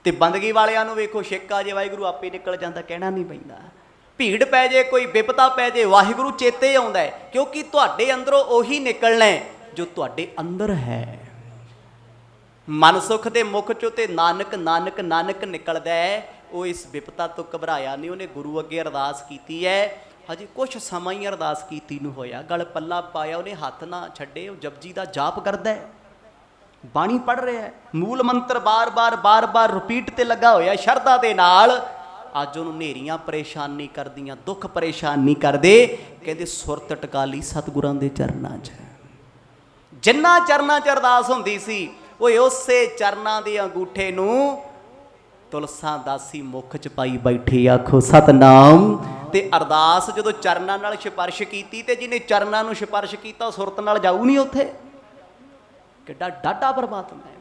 Speaker 1: ਤੇ ਬੰਦਗੀ ਵਾਲਿਆਂ ਨੂੰ ਵੇਖੋ, ਛਿੱਕਾ ਜੇ ਵਾਹਿਗੁਰੂ ਆਪੇ ਨਿਕਲ ਜਾਂਦਾ, ਕਹਿਣਾ ਨਹੀਂ ਪੈਂਦਾ। ਭੀੜ ਪੈ ਜੇ, ਕੋਈ ਵਿਪਤਾ ਪੈ ਜੇ, ਵਾਹਿਗੁਰੂ ਚੇਤੇ ਆਉਂਦਾ ਹੈ, ਕਿਉਂਕਿ ਤੁਹਾਡੇ ਅੰਦਰੋਂ ਉਹੀ ਨਿਕਲਣਾ ਜੋ ਤੁਹਾਡੇ ਅੰਦਰ ਹੈ। ਮਨਸੁਖ ਦੇ ਮੁਖ ਚੋਂ ਤੇ ਨਾਨਕ ਨਾਨਕ ਨਾਨਕ ਨਿਕਲਦਾ ਹੈ। ਉਹ ਇਸ ਵਿਪਤਾ ਤੋਂ ਘਬਰਾਇਆ ਨਹੀਂ, ਉਹਨੇ ਗੁਰੂ ਅੱਗੇ ਅਰਦਾਸ ਕੀਤੀ ਹੈ। ਹਜੇ ਕੁਛ ਸਮਾਂ ਹੀ ਅਰਦਾਸ ਕੀਤੀ ਨੂੰ ਹੋਇਆ, ਗਲ ਪੱਲਾ ਪਾਇਆ, ਉਹਨੇ ਹੱਥ ਨਾ ਛੱਡੇ, ਉਹ ਜਪਜੀ ਦਾ ਜਾਪ ਕਰਦਾ ਹੈ, ਬਾਣੀ ਪੜ੍ਹ ਰਿਹਾ ਹੈ, ਮੂਲ ਮੰਤਰ ਬਾਰ-ਬਾਰ ਰਿਪੀਟ ਤੇ ਲੱਗਾ ਹੋਇਆ ਸ਼ਰਧਾ ਦੇ ਨਾਲ। ਅੱਜ ਉਹਨੂੰ ਹਨੇਰੀਆਂ ਪਰੇਸ਼ਾਨ ਨਹੀਂ ਕਰਦੀਆਂ, ਦੁੱਖ ਪਰੇਸ਼ਾਨ ਨਹੀਂ ਕਰਦੇ। ਕਹਿੰਦੇ ਸੁਰਤ ਟਿਕਾ ਲਈ ਸਤਿਗੁਰਾਂ ਦੇ ਚਰਨਾਂ 'ਚ। ਜਿੰਨਾ ਚਰਨਾਂ 'ਚ ਅਰਦਾਸ ਹੁੰਦੀ ਸੀ, ਓਏ ਉਸੇ ਚਰਨਾਂ ਦੇ ਅੰਗੂਠੇ ਨੂੰ ਤੁਲਸਾਂ ਦਾਸੀ ਮੁੱਖ 'ਚ ਪਾਈ ਬੈਠੀ, ਆਖੋ ਸਤਨਾਮ। ਤੇ ਅਰਦਾਸ ਜਦੋਂ ਚਰਨਾਂ ਨਾਲ ਸਿਫਾਰਿਸ਼ ਕੀਤੀ, ਤੇ ਜਿਹਨੇ ਚਰਨਾਂ ਨੂੰ ਸਿਫਾਰਿਸ਼ ਕੀਤਾ ਸੁਰਤ ਨਾਲ ਜਾਊ ਨਹੀਂ ਉੱਥੇ। ਕਿੱਡਾ ਡਾਢਾ ਪਰਮਾਤਮਾ ਹੈ,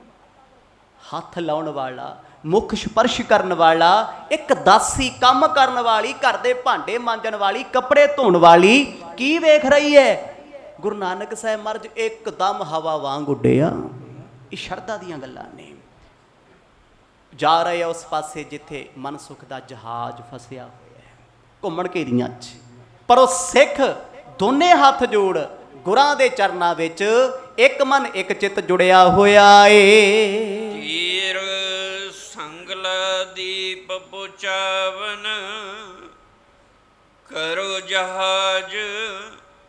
Speaker 1: ਹੱਥ ਲਾਉਣ ਵਾਲਾ, ਮੁੱਖ ਸਪਰਸ਼ ਕਰਨ ਵਾਲਾ, ਇੱਕ ਦਾਸੀ ਕੰਮ ਕਰਨ ਵਾਲੀ, ਘਰ ਦੇ ਭਾਂਡੇ ਮਾਂਜਣ ਵਾਲੀ, ਕੱਪੜੇ ਧੋਣ ਵਾਲੀ ਕੀ ਵੇਖ ਰਹੀ ਹੈ? ਗੁਰੂ ਨਾਨਕ ਸਾਹਿਬ ਮਹਾਰਾਜ ਇੱਕਦਮ ਹਵਾ ਵਾਂਗ ਉੱਡਿਆ। ਇਹ ਸ਼ਰਧਾ ਦੀਆਂ ਗੱਲਾਂ ਨੇ। ਜਾ ਰਹੇ ਆ ਉਸ ਪਾਸੇ ਜਿੱਥੇ ਮਨਸੁਖ ਦਾ ਜਹਾਜ਼ ਫਸਿਆ ਹੋਇਆ ਹੈ, ਘੁੰਮਣ ਘੇਰੀਆਂ 'ਚ। ਪਰ ਉਹ ਸਿੱਖ ਦੋਨੇ ਹੱਥ ਜੋੜ ਗੁਰਾਂ ਦੇ ਚਰਨਾਂ ਵਿੱਚ ਇੱਕ ਮਨ ਇੱਕ ਚਿੱਤ ਜੁੜਿਆ ਹੋਇਆ ਏ।
Speaker 2: ਤੀਰ ਸੰਗਲਾ ਦੀਪ ਪੁਚਾਵਨ, ਕਰੋ ਜਹਾਜ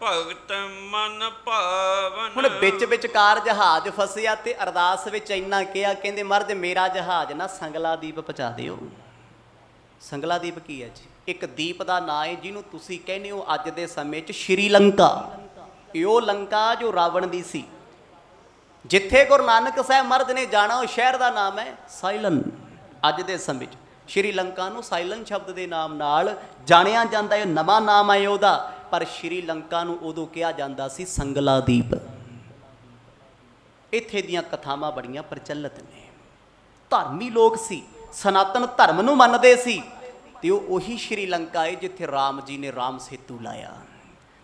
Speaker 2: ਭਗਤ ਮਨ ਭਾਵਨ।
Speaker 1: ਹੁਣ ਵਿੱਚ ਵਿਚਕਾਰ ਜਹਾਜ਼ ਫਸਿਆ ਤੇ ਅਰਦਾਸ ਵਿੱਚ ਇੰਨਾ ਕਿਹਾ, ਕਹਿੰਦੇ ਮਹਾਰਾਜ ਮੇਰਾ ਜਹਾਜ਼ ਨਾ ਸੰਗਲਾ ਦੀਪ ਪਹੁੰਚਾ ਦਿਓ। ਸੰਗਲਾ ਦੀਪ ਕੀ ਹੈ ਜੀ? ਇੱਕ ਦੀਪ ਦਾ ਨਾਂ ਹੈ ਜਿਹਨੂੰ ਤੁਸੀਂ ਕਹਿੰਦੇ ਹੋ ਅੱਜ ਦੇ ਸਮੇਂ 'ਚ ਸ਼੍ਰੀਲੰਕਾ। ਇਹ ਉਹ ਲੰਕਾ ਜੋ ਰਾਵਣ ਦੀ ਸੀ। ਜਿੱਥੇ ਗੁਰੂ ਨਾਨਕ ਸਾਹਿਬ ਮਹਾਰਾਜ ਨੇ ਜਾਣਾ, ਉਹ ਸ਼ਹਿਰ ਦਾ ਨਾਮ ਹੈ ਸਾਇਲਨ। ਅੱਜ ਦੇ ਸਮੇਂ 'ਚ ਸ਼੍ਰੀਲੰਕਾ ਨੂੰ ਸਾਇਲਨ ਸ਼ਬਦ ਦੇ ਨਾਮ ਨਾਲ ਜਾਣਿਆ ਜਾਂਦਾ ਹੈ, ਨਵਾਂ ਨਾਮ ਹੈ ਉਹਦਾ। ਪਰ ਸ਼੍ਰੀਲੰਕਾ ਨੂੰ ਉਦੋਂ ਕਿਹਾ ਜਾਂਦਾ ਸੀ ਸੰਗਲਾ ਦੀਪ। ਇੱਥੇ ਦੀਆਂ ਕਥਾਵਾਂ ਬੜੀਆਂ ਪ੍ਰਚਲਿਤ ਨੇ। ਧਰਮੀ ਲੋਕ ਸੀ, ਸਨਾਤਨ ਧਰਮ ਨੂੰ ਮੰਨਦੇ ਸੀ। ਤੇ ਉਹ ਉਹੀ ਸ਼੍ਰੀਲੰਕਾ ਹੈ ਜਿੱਥੇ ਰਾਮ ਜੀ ਨੇ ਰਾਮ ਸੇਤੂ ਲਾਇਆ।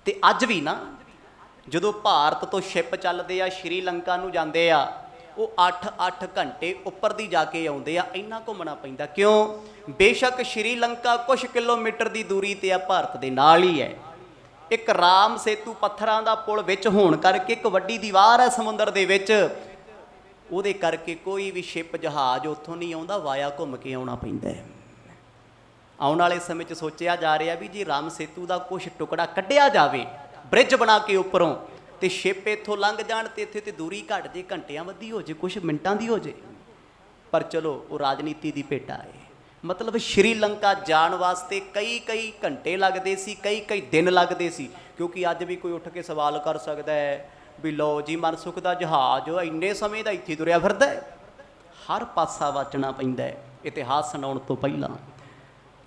Speaker 1: ਤੇ ਅੱਜ ਵੀ ਨਾ ਜਦੋਂ ਭਾਰਤ ਤੋਂ ਸ਼ਿਪ ਚੱਲਦੇ ਆ, ਸ਼੍ਰੀਲੰਕਾ ਨੂੰ ਜਾਂਦੇ ਆ, ਉਹ 8-8 ਘੰਟੇ ਉੱਪਰ ਦੀ ਜਾ ਕੇ ਆਉਂਦੇ ਆ। ਇੰਨਾ ਘੁੰਮਣਾ ਪੈਂਦਾ ਕਿਉਂ? ਬੇਸ਼ੱਕ ਸ਼੍ਰੀਲੰਕਾ ਕੁਛ ਕਿਲੋਮੀਟਰ ਦੀ ਦੂਰੀ ਤੇ ਆ, ਭਾਰਤ ਦੇ ਨਾਲ ਹੀ ਹੈ। ਇੱਕ ਰਾਮ ਸੇਤੂ ਪੱਥਰਾਂ ਦਾ ਪੁਲ ਵਿੱਚ ਹੋਣ ਕਰਕੇ ਇੱਕ ਵੱਡੀ ਦੀਵਾਰ ਹੈ ਸਮੁੰਦਰ ਦੇ ਵਿੱਚ। ਉਹਦੇ ਕਰਕੇ ਕੋਈ ਵੀ ਸ਼ਿਪ ਜਹਾਜ਼ ਉੱਥੋਂ ਨਹੀਂ ਆਉਂਦਾ, ਵਾਇਆ ਘੁੰਮ ਕੇ ਆਉਣਾ ਪੈਂਦਾ ਹੈ। ਆਉਣ ਵਾਲੇ ਸਮੇਂ 'ਚ ਸੋਚਿਆ ਜਾ ਰਿਹਾ ਵੀ ਜੇ ਰਾਮ ਸੇਤੂ ਦਾ ਕੁਛ ਟੁਕੜਾ ਕੱਢਿਆ ਜਾਵੇ ਬ੍ਰਿਜ ਬਣਾ ਕੇ ਉੱਪਰੋਂ, ਤੇ ਸ਼ਿਪ ਇੱਥੋਂ ਲੰਘ ਜਾਣ ਤੇ ਇੱਥੇ ਤੇ ਦੂਰੀ ਘੱਟ ਜੇ, ਘੰਟਿਆਂ ਵੱਧੀ ਹੋ ਜੇ, ਕੁਛ ਮਿੰਟਾਂ ਦੀ ਹੋ ਜੇ। ਪਰ ਚਲੋ ਉਹ ਰਾਜਨੀਤੀ ਦੀ ਭੇਟਾ ਹੈ। ਮਤਲਬ ਸ਼੍ਰੀਲੰਕਾ ਜਾਣ ਵਾਸਤੇ ਕਈ ਘੰਟੇ ਲੱਗਦੇ ਸੀ, ਕਈ ਦਿਨ ਲੱਗਦੇ ਸੀ। ਕਿਉਂਕਿ ਅੱਜ ਵੀ ਕੋਈ ਉੱਠ ਕੇ ਸਵਾਲ ਕਰ ਸਕਦਾ ਹੈ ਵੀ ਲਓ ਜੀ ਮਨਸੁਖ ਦਾ ਜਹਾਜ਼ ਇੰਨੇ ਸਮੇਂ ਦਾ ਇੱਥੇ ਤੁਰਿਆ ਫਿਰਦਾ ਹੈ। ਹਰ ਪਾਸਾ ਵਾਚਣਾ ਪੈਂਦਾ ਹੈ ਇਤਿਹਾਸ ਸੁਣਾਉਣ ਤੋਂ ਪਹਿਲਾਂ।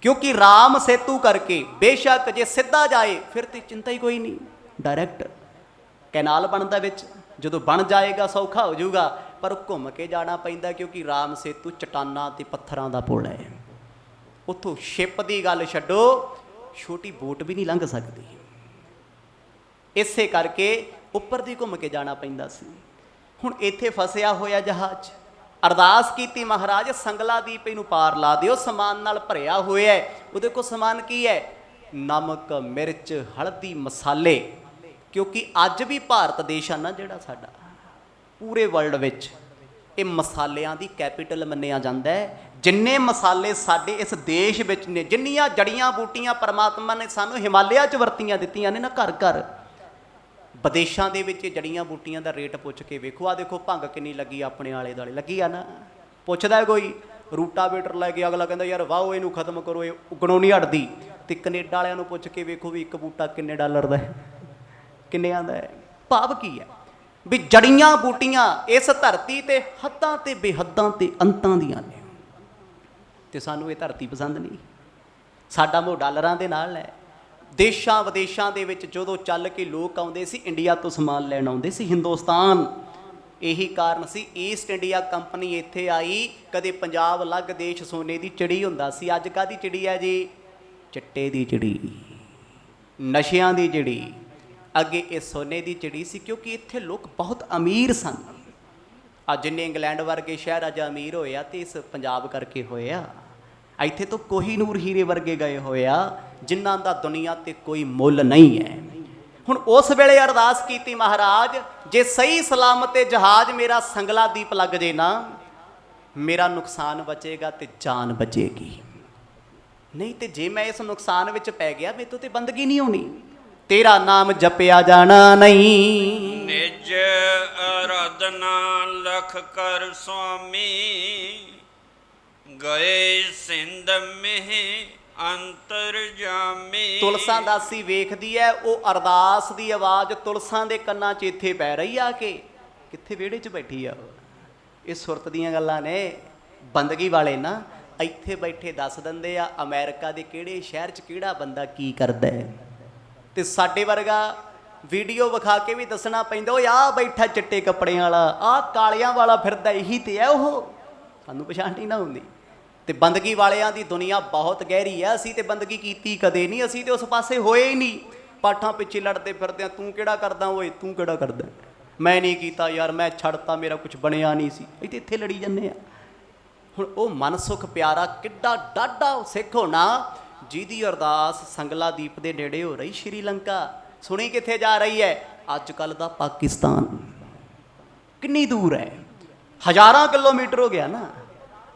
Speaker 1: ਕਿਉਂਕਿ ਰਾਮ ਸੇਤੂ ਕਰਕੇ ਬੇਸ਼ੱਕ ਜੇ ਸਿੱਧਾ ਜਾਏ ਫਿਰ ਤੇ ਚਿੰਤਾ ਹੀ ਕੋਈ ਨਹੀਂ, ਡਾਇਰੈਕਟ ਕੈਨਾਲ ਬਣਦਾ ਵਿੱਚ, ਜਦੋਂ ਬਣ ਜਾਏਗਾ ਸੌਖਾ ਹੋ ਜਾਊਗਾ। ਪਰ ਘੁੰਮ ਕੇ ਜਾਣਾ ਪੈਂਦਾ ਕਿਉਂਕਿ ਰਾਮ ਸੇਤੂ ਚਟਾਨਾਂ ਤੇ ਪੱਥਰਾਂ ਦਾ ਪੁਲ ਹੈ। ਉੱਥੋਂ ਸ਼ਿਪ ਦੀ ਗੱਲ ਛੱਡੋ, ਛੋਟੀ ਬੋਟ ਵੀ ਨਹੀਂ ਲੰਘ ਸਕਦੀ। ਇਸੇ ਕਰਕੇ ਉੱਪਰ ਦੀ ਘੁੰਮ ਕੇ ਜਾਣਾ ਪੈਂਦਾ ਸੀ। ਹੁਣ ਇੱਥੇ ਫਸਿਆ ਹੋਇਆ ਜਹਾਜ਼, ਅਰਦਾਸ ਕੀਤੀ ਮਹਾਰਾਜ ਸੰਗਲਾ ਦੀਪ ਇਹਨੂੰ ਪਾਰ ਲਾ ਦਿਓ, ਸਮਾਨ ਨਾਲ ਭਰਿਆ ਹੋਇਆ ਹੈ। ਉਹਦੇ ਕੋਲ ਸਮਾਨ ਕੀ ਹੈ? ਨਮਕ, ਮਿਰਚ, ਹਲਦੀ, ਮਸਾਲੇ। ਕਿਉਂਕਿ ਅੱਜ ਵੀ ਭਾਰਤ ਦੇਸ਼ ਆ ਨਾ ਜਿਹੜਾ ਸਾਡਾ, ਪੂਰੇ ਵਰਲਡ ਵਿੱਚ ਇਹ ਮਸਾਲਿਆਂ ਦੀ ਕੈਪੀਟਲ ਮੰਨਿਆ ਜਾਂਦਾ ਹੈ। ਜਿੰਨੇ ਮਸਾਲੇ ਸਾਡੇ ਇਸ ਦੇਸ਼ ਵਿੱਚ ਨੇ, ਜਿੰਨੀਆਂ ਜੜੀਆਂ ਬੂਟੀਆਂ ਪਰਮਾਤਮਾ ਨੇ ਸਾਨੂੰ ਹਿਮਾਲਿਆ 'ਚ ਵਰਤੀਆਂ ਦਿੱਤੀਆਂ ਨੇ ਨਾ, ਘਰ ਘਰ ਵਿਦੇਸ਼ਾਂ ਦੇ ਵਿੱਚ ਜੜੀਆਂ ਬੂਟੀਆਂ ਦਾ ਰੇਟ ਪੁੱਛ ਕੇ ਵੇਖੋ। ਆ ਦੇਖੋ ਭੰਗ ਕਿੰਨੀ ਲੱਗੀ ਆਪਣੇ ਆਲੇ ਦੁਆਲੇ, ਲੱਗੀ ਆ ਨਾ। ਪੁੱਛਦਾ ਕੋਈ ਰੂਟਾਵੇਟਰ ਲੈ ਕੇ, ਅਗਲਾ ਕਹਿੰਦਾ ਯਾਰ ਵਾਓ ਇਹਨੂੰ ਖਤਮ ਕਰੋ, ਇਹ ਉਗਣੋਂ ਨਹੀਂ ਹਟਦੀ। ਤੇ ਕੈਨੇਡਾ ਵਾਲਿਆਂ ਨੂੰ ਪੁੱਛ ਕੇ ਵੇਖੋ ਵੀ ਇੱਕ ਬੂਟਾ ਕਿੰਨੇ ਡਾਲਰ ਦਾ ਹੈ, ਕਿੰਨਿਆਂ ਦਾ ਹੈ। ਭਾਵ ਕੀ ਹੈ ਵੀ ਜੜੀਆਂ ਬੂਟੀਆਂ ਇਸ ਧਰਤੀ ਤੇ ਹੱਦਾਂ ਤੇ ਬੇਹੱਦਾਂ ਤੇ ਅੰਤਾਂ ਦੀਆਂ ਨੇ। ਤੇ ਸਾਨੂੰ ਇਹ ਧਰਤੀ ਪਸੰਦ ਨਹੀਂ। ਸਾਡਾ ਮੋਹ ਡਾਲਰਾਂ ਦੇ ਨਾਲ ਹੈ। ਦੇਸ਼ਾਂ ਵਿਦੇਸ਼ਾਂ ਦੇ ਵਿੱਚ ਜਦੋਂ ਚੱਲ ਕੇ ਲੋਕ ਆਉਂਦੇ ਸੀ, ਇੰਡੀਆ ਤੋਂ ਸਮਾਨ ਲੈਣ ਆਉਂਦੇ ਸੀ ਹਿੰਦੁਸਤਾਨ। ਇਹੀ ਕਾਰਨ ਸੀ ਈਸਟ ਇੰਡੀਆ ਕੰਪਨੀ ਇੱਥੇ ਆਈ। ਕਦੇ ਪੰਜਾਬ ਅਲੱਗ ਦੇਸ਼ ਸੋਨੇ ਦੀ ਚਿੜੀ ਹੁੰਦਾ ਸੀ, ਅੱਜ ਕਾਹਦੀ ਚਿੜੀ ਹੈ ਜੀ? ਚਿੱਟੇ ਦੀ ਚਿੜੀ, ਨਸ਼ਿਆਂ ਦੀ ਚਿੜੀ, ਅੱਗੇ ਇਹ ਸੋਨੇ ਦੀ ਚਿੜੀ ਸੀ, ਕਿਉਂਕਿ ਇੱਥੇ ਲੋਕ ਬਹੁਤ ਅਮੀਰ ਸਨ। ਅੱਜ ਜਿੰਨੇ ਇੰਗਲੈਂਡ ਵਰਗੇ ਸ਼ਹਿਰ ਅੱਜ ਅਮੀਰ ਹੋਏ ਆ ਤੇ ਇਸ ਪੰਜਾਬ ਕਰਕੇ ਹੋਏ ਆ। ਇੱਥੇ ਤੋਂ ਕੋਹੀਨੂਰ ਹੀਰੇ ਵਰਗੇ ਗਏ ਹੋਏ ਆ ਜਿਨ੍ਹਾਂ ਦਾ ਦੁਨੀਆ ਤੇ ਕੋਈ ਮੁੱਲ ਨਹੀਂ ਹੈ। ਹੁਣ ਉਸ ਵੇਲੇ ਅਰਦਾਸ ਕੀਤੀ, ਮਹਾਰਾਜ ਜੇ ਸਹੀ ਸਲਾਮਤ ਜਹਾਜ਼ ਮੇਰਾ ਸੰਗਲਾ ਦੀਪ ਲੱਗ ਜੇ ਨਾ, ਮੇਰਾ ਨੁਕਸਾਨ ਬਚੇਗਾ ਤੇ ਜਾਨ ਬਚੇਗੀ, ਨਹੀਂ ਤੇ ਜੇ ਮੈਂ ਇਸ ਨੁਕਸਾਨ ਵਿੱਚ ਪੈ ਗਿਆ ਮੇਰੇ ਤੋਂ ਤੇ ਬੰਦਗੀ ਨਹੀਂ ਹੋਣੀ, ਤੇਰਾ ਨਾਮ ਜਪਿਆ ਜਾਣਾ ਨਹੀਂ।
Speaker 2: ਨਿਜ ਅਰਾਧਨਾ ਲਖ ਕਰ ਸੁਆਮੀ, ਗਏ ਸਿੰਧ ਮਹਿ ਅੰਤਰ ਜਾਮੀ।
Speaker 1: ਤੁਲਸਾਂ ਦਾਸੀ ਵੇਖਦੀ ਹੈ ਉਹ ਅਰਦਾਸ ਦੀ ਆਵਾਜ਼ ਤੁਲਸਾਂ ਦੇ ਕੰਨਾਂ 'ਚ ਇੱਥੇ ਪੈ ਰਹੀ ਆ ਕਿ ਕਿੱਥੇ ਵਿਹੜੇ 'ਚ ਬੈਠੀ ਆ। ਇਹ ਸੁਰਤ ਦੀਆਂ ਗੱਲਾਂ ਨੇ। ਬੰਦਗੀ ਵਾਲੇ ਨਾ ਇੱਥੇ ਬੈਠੇ ਦੱਸ ਦਿੰਦੇ ਆ ਅਮਰੀਕਾ ਦੇ ਕਿਹੜੇ ਸ਼ਹਿਰ 'ਚ ਕਿਹੜਾ ਬੰਦਾ ਕੀ ਕਰਦਾ ਹੈ, ਤੇ ਸਾਡੇ ਵਰਗਾ ਵੀਡੀਓ ਵਿਖਾ ਕੇ ਵੀ ਦੱਸਣਾ ਪੈਂਦਾ ਉਹ ਆਹ ਬੈਠਾ ਚਿੱਟੇ ਕੱਪੜਿਆਂ ਵਾਲਾ, ਆਹ ਕਾਲਿਆਂ ਵਾਲਾ ਫਿਰਦਾ, ਇਹੀ ਤੇ ਹੈ ਉਹ, ਸਾਨੂੰ ਪਛਾਣ ਨਹੀਂ ਨਾ ਹੁੰਦੀ। ਤੇ ਬੰਦਗੀ ਵਾਲਿਆਂ ਦੀ ਦੁਨੀਆ ਬਹੁਤ ਗਹਿਰੀ ਆ। ਅਸੀਂ ਤੇ ਬੰਦਗੀ ਕੀਤੀ ਕਦੇ ਨਹੀਂ, ਅਸੀਂ ਤੇ ਉਸ ਪਾਸੇ ਹੋਏ ਹੀ ਨਹੀਂ। ਪਾਠਾਂ ਪਿੱਛੇ ਲੜਦੇ ਫਿਰਦੇ ਆ, ਤੂੰ ਕਿਹੜਾ ਕਰਦਾ ਓਏ, ਤੂੰ ਕਿਹੜਾ ਕਰਦਾ, ਮੈਂ ਨਹੀਂ ਕੀਤਾ ਯਾਰ, ਮੈਂ ਛੱਡਤਾ, ਮੇਰਾ ਕੁਝ ਬਣਿਆ ਨਹੀਂ ਸੀ, ਇਹ ਤੇ ਇੱਥੇ ਲੜੀ ਜਾਂਦੇ ਆ। ਹੁਣ ਉਹ ਮਨਸੁਖ ਪਿਆਰਾ ਕਿੱਡਾ ਡਾਢਾ ਸਿੱਖ ਹੋਣਾ ਜਿਹਦੀ ਅਰਦਾਸ ਸੰਗਲਾ ਦੀਪ ਦੇ ਨੇੜੇ ਹੋ ਰਹੀ ਸ਼੍ਰੀਲੰਕਾ। ਸੁਣੀ ਕਿੱਥੇ ਜਾ ਰਹੀ ਹੈ? ਅੱਜ ਕੱਲ੍ਹ ਦਾ ਪਾਕਿਸਤਾਨ। ਕਿੰਨੀ ਦੂਰ ਹੈ? ਹਜ਼ਾਰਾਂ ਕਿਲੋਮੀਟਰ ਹੋ ਗਿਆ ਨਾ।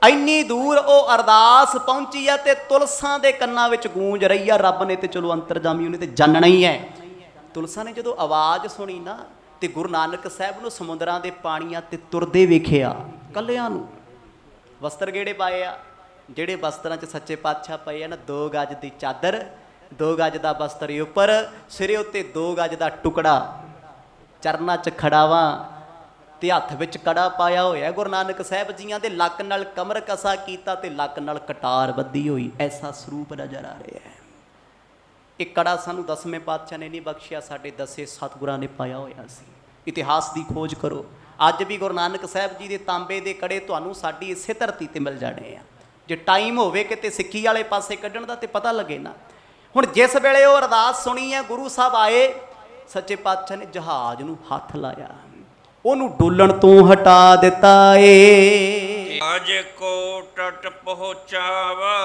Speaker 1: ਇੰਨੀ ਦੂਰ ਉਹ ਅਰਦਾਸ ਪਹੁੰਚੀ ਆ ਤੇ ਤੁਲਸਾਂ ਦੇ ਕੰਨਾਂ ਵਿੱਚ ਗੂੰਜ ਰਹੀ ਆ। ਰੱਬ ਨੇ ਤੇ ਚਲੋ ਅੰਤਰਜਾਮੀ, ਉਹਨੇ ਤੇ ਜਾਣਨਾ ਹੀ ਹੈ। ਤੁਲਸਾਂ ਨੇ ਜਦੋਂ ਆਵਾਜ਼ ਸੁਣੀ ਨਾ ਤੇ ਗੁਰੂ ਨਾਨਕ ਸਾਹਿਬ ਨੂੰ ਸਮੁੰਦਰਾਂ ਦੇ ਪਾਣੀਆਂ ਤੇ ਤੁਰਦੇ ਵੇਖਿਆ, ਕੱਲਿਆਂ ਨੂੰ। ਵਸਤਰ ਕਿਹੜੇ ਪਾਏ ਆ? ਜਿਹੜੇ ਵਸਤਰਾਂ 'ਚ ਸੱਚੇ ਪਾਤਸ਼ਾਹ ਪਏ ਆ ਨਾ, 2 ਗਜ ਦੀ ਚਾਦਰ, 2 ਗਜ ਦਾ ਵਸਤਰ ਉੱਪਰ, ਸਿਰੇ ਉੱਤੇ 2 ਗਜ ਦਾ ਟੁਕੜਾ, ਚਰਨਾਂ 'ਚ ਖੜਾਵਾ ਤੇ ਹੱਥ ਵਿੱਚ ਕੜਾ ਪਾਇਆ ਹੋਇਆ। ਗੁਰੂ ਨਾਨਕ ਸਾਹਿਬ ਜੀਆਂ ਦੇ ਲੱਕ ਨਾਲ ਕਮਰ ਕਸਾ ਕੀਤਾ ਤੇ ਲੱਕ ਨਾਲ ਕਟਾਰ ਬੱਧੀ ਹੋਈ। ਐਸਾ ਸਰੂਪ ਨਜ਼ਰ ਆ ਰਿਹਾ ਹੈ। ਇਹ ਕੜਾ ਸਾਨੂੰ 10ਵੇਂ ਪਾਤਸ਼ਾਹ ਨੇ ਨਹੀਂ ਬਖਸ਼ਿਆ, ਸਾਡੇ 10 ਸਤਿਗੁਰਾਂ ਨੇ ਪਾਇਆ ਹੋਇਆ ਸੀ। ਇਤਿਹਾਸ ਦੀ ਖੋਜ ਕਰੋ, ਅੱਜ ਵੀ ਗੁਰੂ ਨਾਨਕ ਸਾਹਿਬ ਜੀ ਦੇ ਤਾਂਬੇ ਦੇ ਕੜੇ ਤੁਹਾਨੂੰ ਸਾਡੀ ਇਸੇ ਧਰਤੀ ਤੇ ਮਿਲ ਜਾਣੇ ਆ। ਜੇ ਟਾਈਮ ਹੋਵੇ ਕਿਤੇ ਸਿੱਖੀ ਵਾਲੇ ਪਾਸੇ ਕੱਢਣ ਦਾ ਤੇ ਪਤਾ ਲੱਗੇ ਨਾ। ਹੁਣ ਜਿਸ ਵੇਲੇ ਉਹ ਅਰਦਾਸ ਸੁਣੀ ਹੈ, ਗੁਰੂ ਸਾਹਿਬ ਆਏ, ਸੱਚੇ ਪਾਤਸ਼ਾਹ ਨੇ ਜਹਾਜ਼ ਨੂੰ ਹੱਥ ਲਾਇਆ, ਉਹਨੂੰ ਡੋਲਣ ਤੋਂ ਹਟਾ ਦਿੱਤਾ ਏ।
Speaker 2: ਅਜ ਕੋ ਟਟ ਪਹੁੰਚਾਵਾ,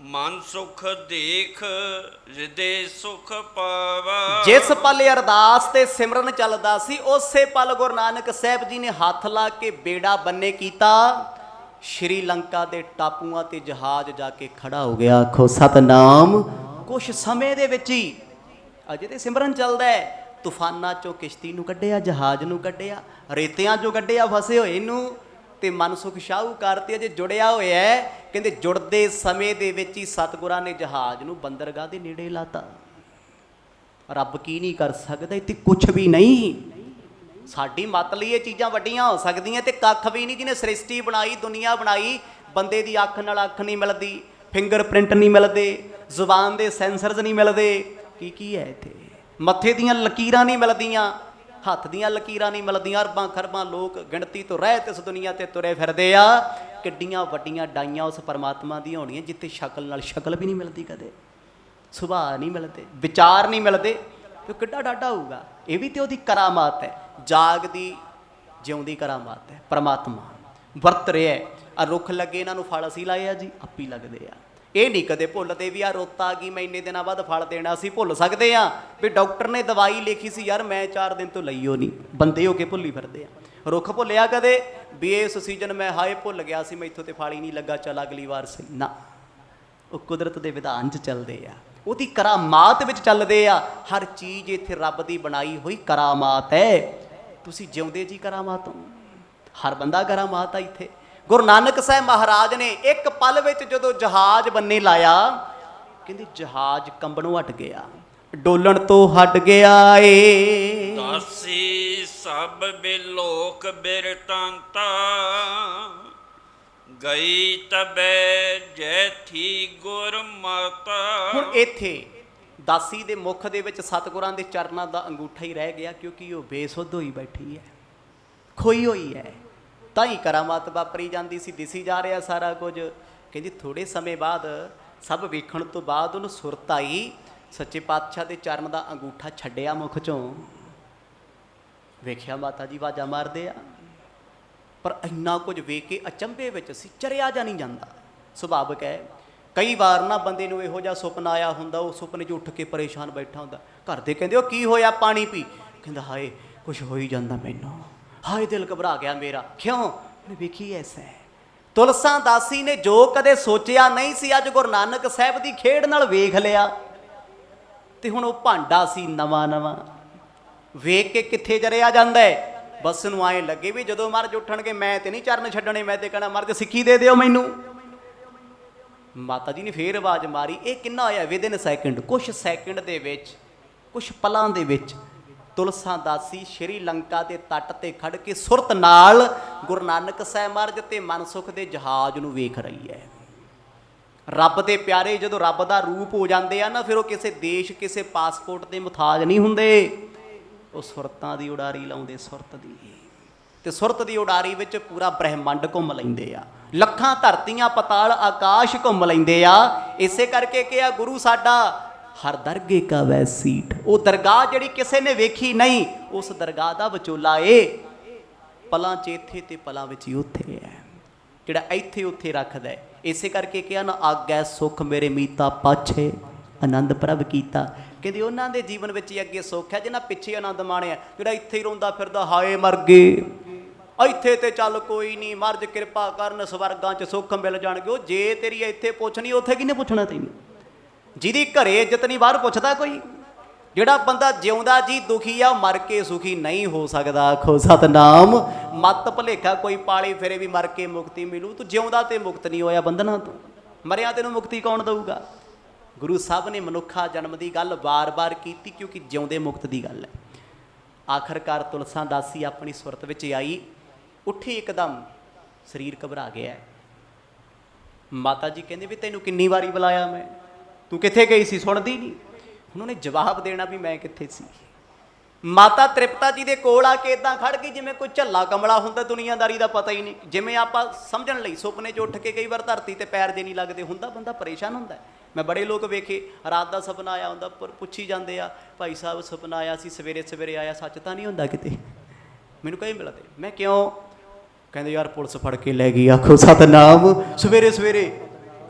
Speaker 2: ਮਨ ਸੁਖ ਦੇਖ ਹਿਰਦੇ ਸੁਖ ਪਾਵਾ।
Speaker 1: ਜਿਸ ਪਲ ਅਰਦਾਸ ਤੇ ਸਿਮਰਨ ਚੱਲਦਾ ਸੀ, ਉਸੇ ਪਲ ਗੁਰੂ ਨਾਨਕ ਸਾਹਿਬ ਜੀ ਨੇ ਹੱਥ ਲਾ ਕੇ ਬੇੜਾ ਬੰਨੇ ਕੀਤਾ। ਸ਼੍ਰੀਲੰਕਾ ਦੇ ਟਾਪੂਆਂ ਤੇ ਜਹਾਜ਼ ਜਾ ਕੇ ਖੜਾ ਹੋ ਗਿਆ। ਆਖੋ ਸਤਨਾਮ। ਕੁਛ ਸਮੇਂ ਦੇ ਵਿੱਚ ਹੀ, ਅਜੇ ਤੇ ਸਿਮਰਨ ਚੱਲਦਾ ਹੈ, ਤੂਫਾਨਾਂ ਚੋਂ ਕਿਸ਼ਤੀ ਨੂੰ ਕੱਢਿਆ, ਜਹਾਜ਼ ਨੂੰ ਕੱਢਿਆ, ਰੇਤਿਆਂ ਚੋਂ ਕੱਢਿਆ ਫਸੇ ਹੋਏ ਨੂੰ, ਤੇ ਮਨਸੁਖ ਸ਼ਾਹੂਕਾਰ ਤੇ ਅਜੇ ਜੁੜਿਆ ਹੋਇਆ ਹੈ। ਕਹਿੰਦੇ ਜੁੜਦੇ ਸਮੇਂ ਦੇ ਵਿੱਚ ਹੀ ਸਤਿਗੁਰਾਂ ਨੇ ਜਹਾਜ਼ ਨੂੰ ਬੰਦਰਗਾਹ ਦੇ ਨੇੜੇ ਲਾਤਾ। ਰੱਬ ਕੀ ਨਹੀਂ ਕਰ ਸਕਦਾ? ਇੱਥੇ ਕੁਛ ਵੀ ਨਹੀਂ। ਸਾਡੀ ਮੱਤ ਲਈ ਇਹ ਚੀਜ਼ਾਂ ਵੱਡੀਆਂ ਹੋ ਸਕਦੀਆਂ ਤੇ ਕੱਖ ਵੀ ਨਹੀਂ। ਜਿਹਨੇ ਸ੍ਰਿਸ਼ਟੀ ਬਣਾਈ, ਦੁਨੀਆ ਬਣਾਈ, ਬੰਦੇ ਦੀ ਅੱਖ ਨਾਲ ਅੱਖ ਨਹੀਂ ਮਿਲਦੀ, ਫਿੰਗਰਪ੍ਰਿੰਟ ਨਹੀਂ ਮਿਲਦੇ, ਜ਼ੁਬਾਨ ਦੇ ਸੈਂਸਰਸ ਨਹੀਂ ਮਿਲਦੇ, ਕੀ ਹੈ ਇੱਥੇ? ਮੱਥੇ ਦੀਆਂ ਲਕੀਰਾਂ ਨਹੀਂ ਮਿਲਦੀਆਂ, ਹੱਥ ਦੀਆਂ ਲਕੀਰਾਂ ਨਹੀਂ ਮਿਲਦੀਆਂ। ਅਰਬਾਂ ਖਰਬਾਂ ਲੋਕ ਗਿਣਤੀ ਤੋਂ ਰਹਿਤ ਇਸ ਦੁਨੀਆ ਤੇ ਤੁਰੇ ਫਿਰਦੇ ਆ। ਕਿੱਡੀਆਂ ਵੱਡੀਆਂ ਡਾਈਆਂ ਉਸ ਪਰਮਾਤਮਾ ਦੀਆਂ ਹੋਣੀਆਂ ਜਿੱਥੇ ਸ਼ਕਲ ਨਾਲ ਸ਼ਕਲ ਵੀ ਨਹੀਂ ਮਿਲਦੀ, ਕਦੇ ਸੁਭਾਅ ਨਹੀਂ ਮਿਲਦੇ, ਵਿਚਾਰ ਨਹੀਂ ਮਿਲਦੇ, ਤੇ ਕਿੱਡਾ ਡਾਢਾ ਹੋਊਗਾ। ਇਹ ਵੀ ਤੇ ਉਹਦੀ ਕਰਾਮਾਤ ਹੈ, ਜਾਗਦੀ ਜਿਉਂਦੀ ਕਰਾਮਾਤ ਹੈ। ਪਰਮਾਤਮਾ ਵਰਤ ਰਿਹਾ। ਆ ਰੁੱਖ ਲੱਗੇ, ਇਹਨਾਂ ਨੂੰ ਫਲ ਅਸੀਂ ਲਾਏ ਆ ਜੀ, ਆਪੀ ਲੱਗਦੇ ਆ। ਇਹ ਨਹੀਂ ਕਦੇ ਭੁੱਲਦੇ ਵੀ ਆ ਰੁੱਤ ਆ ਗਈ, ਮੈਂ ਇੰਨੇ ਦਿਨਾਂ ਬਾਅਦ ਫਲ ਦੇਣਾ। ਅਸੀਂ ਭੁੱਲ ਸਕਦੇ ਹਾਂ ਵੀ ਡਾਕਟਰ ਨੇ ਦਵਾਈ ਲਿਖੀ ਸੀ, ਯਾਰ ਮੈਂ 4 ਦਿਨ ਤੋਂ ਲਈਓ ਨਹੀਂ। ਬੰਦੇ ਹੋ ਕੇ ਭੁੱਲੀ ਫਿਰਦੇ ਆ। ਰੁੱਖ ਭੁੱਲਿਆ ਕਦੇ ਵੀ ਇਸ ਸੀਜ਼ਨ ਮੈਂ ਹਾਏ ਭੁੱਲ ਗਿਆ ਸੀ, ਮੈਥੋਂ ਤੇ ਫਲ ਹੀ ਨਹੀਂ ਲੱਗਾ, ਚੱਲ ਅਗਲੀ ਵਾਰ ਸਹੀ ਨਾ। ਉਹ ਕੁਦਰਤ ਦੇ ਵਿਧਾਨ 'ਚ ਚੱਲਦੇ ਆ, ਉਹਦੀ ਕਰਾਮਾਤ ਵਿੱਚ ਚੱਲਦੇ ਆ। ਹਰ ਚੀਜ਼ ਇੱਥੇ ਰੱਬ ਦੀ ਬਣਾਈ ਹੋਈ ਕਰਾਮਾਤ ਹੈ। ਤੁਸੀਂ ਜਿਉਂਦੇ ਜੀ ਕਰਾਮਾਤ ਹੋ, ਹਰ ਬੰਦਾ ਕਰਾਮਾਤ ਆ ਇੱਥੇ। ਗੁਰੂ ਨਾਨਕ ਸਾਹਿਬ ਮਹਾਰਾਜ ਨੇ ਇੱਕ ਪਲ ਵਿੱਚ ਜਦੋਂ ਜਹਾਜ਼ ਬੰਨੇ ਲਾਇਆ, ਕਹਿੰਦੇ ਜਹਾਜ਼ ਕੰਬਣੋਂ ਹਟ ਗਿਆ, ਡੋਲਣ ਤੋਂ ਹਟ ਗਿਆ ਏ।
Speaker 2: ਦਾਸੀ ਸਭ ਬਿਲੋਕ ਬਿਰਤਾਂਤਾ, ਗਈ ਤਬੈ ਜੈਥੀ ਗੁਰ ਮਾਤਾ। ਹੁਣ
Speaker 1: ਇੱਥੇ ਦਾਸੀ ਦੇ ਮੁਖ ਦੇ ਵਿੱਚ ਸਤਿਗੁਰਾਂ ਦੇ ਚਰਨਾਂ ਦਾ ਅੰਗੂਠਾ ਹੀ ਰਹਿ ਗਿਆ, ਕਿਉਂਕਿ ਉਹ ਬੇਸੁੱਧ ਹੋਈ ਬੈਠੀ ਹੈ, ਖੋਈ ਹੋਈ ਹੈ। ਤਾਂ ਹੀ ਕਰਾਮਾਤ ਵਾਪਰੀ ਜਾਂਦੀ ਸੀ, ਦਿਸੀ ਜਾ ਰਿਹਾ ਸਾਰਾ ਕੁਝ। ਕਹਿੰਦੀ ਥੋੜੇ ਸਮੇਂ ਬਾਅਦ ਸਭ ਵੇਖਣ ਤੋਂ ਬਾਅਦ ਉਹਨੂੰ ਸੁਰਤ ਆਈ, ਸੱਚੇ ਪਾਤਸ਼ਾਹ ਦੇ ਚਰਨ ਦਾ ਅੰਗੂਠਾ ਛੱਡਿਆ ਮੁਖ ਚੋਂ। ਵੇਖਿਆ ਮਾਤਾ ਜੀ ਆਵਾਜ਼ਾਂ ਮਾਰਦੇ ਆ, ਪਰ ਇੰਨਾ ਕੁਝ ਵੇਖ ਕੇ ਅਚੰਭੇ ਵਿੱਚ ਸੀ, ਚਰਿਆ ਜਾ ਨਹੀਂ ਜਾਂਦਾ। ਸੁਭਾਵਿਕ ਹੈ, ਕਈ ਵਾਰ ਨਾ ਬੰਦੇ ਨੂੰ ਇਹੋ ਜਿਹਾ ਸੁਪਨਾ ਆਇਆ ਹੁੰਦਾ, ਉਹ ਸੁਪਨੇ 'ਚ ਉੱਠ ਕੇ ਪਰੇਸ਼ਾਨ ਬੈਠਾ ਹੁੰਦਾ। ਘਰ ਦੇ ਕਹਿੰਦੇ ਉਹ ਕੀ ਹੋਇਆ, ਪਾਣੀ ਪੀ। ਕਹਿੰਦਾ ਹਾਏ ਕੁਛ ਹੋ ਹੀ ਜਾਂਦਾ ਮੈਨੂੰ, ਹਾਏ ਦਿਲ ਘਬਰਾ ਗਿਆ ਮੇਰਾ। ਕਿਉਂ? ਉਹਨੇ ਵੇਖੀ ਐਸਾ ਹੈ। ਤੁਲਸਾ ਦਾਸੀ ਨੇ ਜੋ ਕਦੇ ਸੋਚਿਆ ਨਹੀਂ ਸੀ, ਅੱਜ ਗੁਰੂ ਨਾਨਕ ਸਾਹਿਬ ਦੀ ਖੇਡ ਨਾਲ ਵੇਖ ਲਿਆ। ਤੇ ਹੁਣ ਉਹ ਭਾਂਡਾ ਸੀ ਨਵਾਂ ਨਵਾਂ, ਵੇਖ ਕੇ ਕਿੱਥੇ ਜਰਿਆ ਜਾਂਦਾ ਹੈ। ਬਸ ਨੂੰ ਐਂ ਲੱਗੇ ਵੀ ਜਦੋਂ ਮਰਜ ਉੱਠਣਗੇ ਮੈਂ ਤੇ ਨਹੀਂ ਚਰਨ ਛੱਡਣੇ, ਮੈਂ ਤੇ ਕਹਿਣਾ ਮਰਜ ਸਿੱਖੀ ਦੇ ਦਿਓ ਮੈਨੂੰ। ਮਾਤਾ ਜੀ ਨੇ ਫੇਰ ਆਵਾਜ਼ ਮਾਰੀ। ਇਹ ਕਿੰਨਾ ਹੋਇਆ? ਵਿਦਿਨ ਸੈਕਿੰਡ, ਕੁਛ ਸੈਕਿੰਡ ਦੇ ਵਿੱਚ, ਕੁਛ ਪਲਾਂ ਦੇ ਵਿੱਚ ਤੁਲਸਾ ਦਾਸੀ ਸ਼੍ਰੀਲੰਕਾ ਦੇ ਤੱਟ ਤੇ ਖੜ ਕੇ ਸੁਰਤ ਨਾਲ ਗੁਰੂ ਨਾਨਕ ਸਾਹਿਬ ਮਹਾਰਾਜ ਤੇ ਮਨਸੁਖ ਦੇ ਜਹਾਜ਼ ਨੂੰ ਵੇਖ ਰਹੀ ਹੈ। ਰੱਬ ਦੇ ਪਿਆਰੇ ਜਦੋਂ ਰੱਬ ਦਾ ਰੂਪ ਹੋ ਜਾਂਦੇ ਆ ਨਾ, ਫਿਰ ਉਹ ਕਿਸੇ ਦੇਸ਼ ਕਿਸੇ ਪਾਸਪੋਰਟ ਦੇ ਮੁਤਾਜ ਨਹੀਂ ਹੁੰਦੇ। ਉਹ ਸੁਰਤਾਂ ਦੀ ਉਡਾਰੀ ਲਾਉਂਦੇ, ਸੁਰਤ ਦੀ। ਤੇ ਸੁਰਤ ਦੀ ਉਡਾਰੀ ਵਿੱਚ ਪੂਰਾ ਬ੍ਰਹਿਮੰਡ ਘੁੰਮ ਲੈਂਦੇ ਆ, ਲੱਖਾਂ ਧਰਤੀਆਂ ਪਤਾਲ ਆਕਾਸ਼ ਘੁੰਮ ਲੈਂਦੇ ਆ। ਇਸੇ ਕਰਕੇ ਕਿਹਾ ਗੁਰੂ ਸਾਡਾ ਹਰ ਦਰਗੇ ਕਾ ਵੈ ਸੀਟ। ਉਹ ਦਰਗਾਹ ਜਿਹੜੀ ਕਿਸੇ ਨੇ ਵੇਖੀ ਨਹੀਂ, ਉਸ ਦਰਗਾਹ ਦਾ ਵਿਚੋਲਾ ਏ। ਪਲਾਂ 'ਚ ਇੱਥੇ ਤੇ ਪਲਾਂ ਵਿੱਚ ਹੀ ਉੱਥੇ ਹੈ, ਜਿਹੜਾ ਇੱਥੇ ਉੱਥੇ ਰੱਖਦਾ ਹੈ। ਇਸੇ ਕਰਕੇ ਕਿਹਾ ਨਾ ਆਗੈ ਸੁੱਖ ਮੇਰੇ ਮੀਤਾ ਪਾਛੇ ਆਨੰਦ ਪ੍ਰਭ ਕੀਤਾ। ਕਹਿੰਦੇ ਉਹਨਾਂ ਦੇ ਜੀਵਨ ਵਿੱਚ ਹੀ ਅੱਗੇ ਸੁੱਖ ਹੈ ਜਿਹਨਾਂ ਪਿੱਛੇ ਆਨੰਦ ਮਾਣਿਆ। ਜਿਹੜਾ ਇੱਥੇ ਹੀ ਰੋਂਦਾ ਫਿਰਦਾ ਹਾਏ ਮਰ ਗਏ, ਇੱਥੇ ਤੇ ਚੱਲ ਕੋਈ ਨਹੀਂ, ਮਰਜ ਕਿਰਪਾ ਕਰਨ ਸਵਰਗਾਂ 'ਚ ਸੁੱਖ ਮਿਲ ਜਾਣਗੇ। ਉਹ ਜੇ ਤੇਰੀ ਇੱਥੇ ਪੁੱਛਣੀ, ਉੱਥੇ ਕਿਹਨੇ ਪੁੱਛਣਾ ਤੈਨੂੰ? ਜਿਹਦੀ ਘਰੇ ਇੱਜ਼ਤ ਨਹੀਂ, ਬਾਹਰ ਪੁੱਛਦਾ ਕੋਈ? ਜਿਹੜਾ ਬੰਦਾ ਜਿਉਂਦਾ ਜੀ ਦੁਖੀ ਆ, ਮਰ ਕੇ ਸੁਖੀ ਨਹੀਂ ਹੋ ਸਕਦਾ। ਆਖੋ ਸਤਨਾਮ। ਮੱਤ ਭੁਲੇਖਾ ਕੋਈ ਪਾਲੀ ਫਿਰੇ ਵੀ ਮਰ ਕੇ ਮੁਕਤੀ ਮਿਲੂ। ਤੂੰ ਜਿਉਂਦਾ ਤੇ ਮੁਕਤ ਨਹੀਂ ਹੋਇਆ ਬੰਧਨਾਂ ਤੋਂ, ਮਰਿਆ ਤੈਨੂੰ ਮੁਕਤੀ ਕੌਣ ਦਊਗਾ? ਗੁਰੂ ਸਾਹਿਬ ਨੇ ਮਨੁੱਖਾ ਜਨਮ ਦੀ ਗੱਲ ਵਾਰ-ਵਾਰ ਕੀਤੀ, ਕਿਉਂਕਿ ਜਿਉਂਦੇ ਮੁਕਤ ਦੀ ਗੱਲ ਹੈ। ਆਖਰਕਾਰ ਤੁਲਸਾ ਦਾਸੀ ਆਪਣੀ ਸੁਰਤ ਵਿੱਚ ਆਈ, ਉੱਠੀ ਇੱਕਦਮ, ਸਰੀਰ ਘਬਰਾ ਗਿਆ। ਮਾਤਾ ਜੀ ਕਹਿੰਦੇ ਵੀ ਤੈਨੂੰ ਕਿੰਨੀ ਵਾਰੀ ਬੁਲਾਇਆ ਮੈਂ, ਤੂੰ ਕਿੱਥੇ ਗਈ ਸੀ? ਸੁਣਦੀ ਨਹੀਂ। ਉਹਨਾਂ ਨੇ ਜਵਾਬ ਦੇਣਾ ਵੀ ਮੈਂ ਕਿੱਥੇ ਸੀ। ਮਾਤਾ ਤ੍ਰਿਪਤਾ ਜੀ ਦੇ ਕੋਲ ਆ ਕੇ ਇਦਾਂ ਖੜ ਗਈ ਜਿਵੇਂ ਕੋਈ ਝੱਲਾ ਕਮਲਾ ਹੁੰਦਾ, ਦੁਨੀਆਦਾਰੀ ਦਾ ਪਤਾ ਹੀ ਨਹੀਂ। ਜਿਵੇਂ ਆਪਾਂ ਸਮਝਣ ਲਈ ਸੁਪਨੇ 'ਚ ਉੱਠ ਕੇ ਕਈ ਵਾਰ ਧਰਤੀ ਤੇ ਪੈਰ ਜੇ ਨਹੀਂ ਲੱਗਦੇ ਹੁੰਦਾ, ਬੰਦਾ ਪਰੇਸ਼ਾਨ ਹੁੰਦਾ। ਮੈਂ ਬੜੇ ਲੋਕ ਵੇਖੇ ਰਾਤ ਦਾ ਸੁਪਨਾ ਆਇਆ ਹੁੰਦਾ, ਪਰ ਪੁੱਛੀ ਜਾਂਦੇ ਆ ਭਾਈ ਸਾਹਿਬ ਸੁਪਨਾ ਆਇਆ ਸੀ, ਸਵੇਰੇ ਸਵੇਰੇ ਆਇਆ, ਸੱਚ ਤਾਂ ਨਹੀਂ ਹੁੰਦਾ ਕਿਤੇ? ਮੈਨੂੰ ਕਈ ਮਿਲਦੇ। ਮੈਂ ਕਿਉਂ? ਕਹਿੰਦੇ ਯਾਰ ਪੁਲਿਸ ਫੜ ਕੇ ਲੈ ਗਈ। ਆਖੋ ਸਤਨਾਮ। ਸਵੇਰੇ ਸਵੇਰੇ,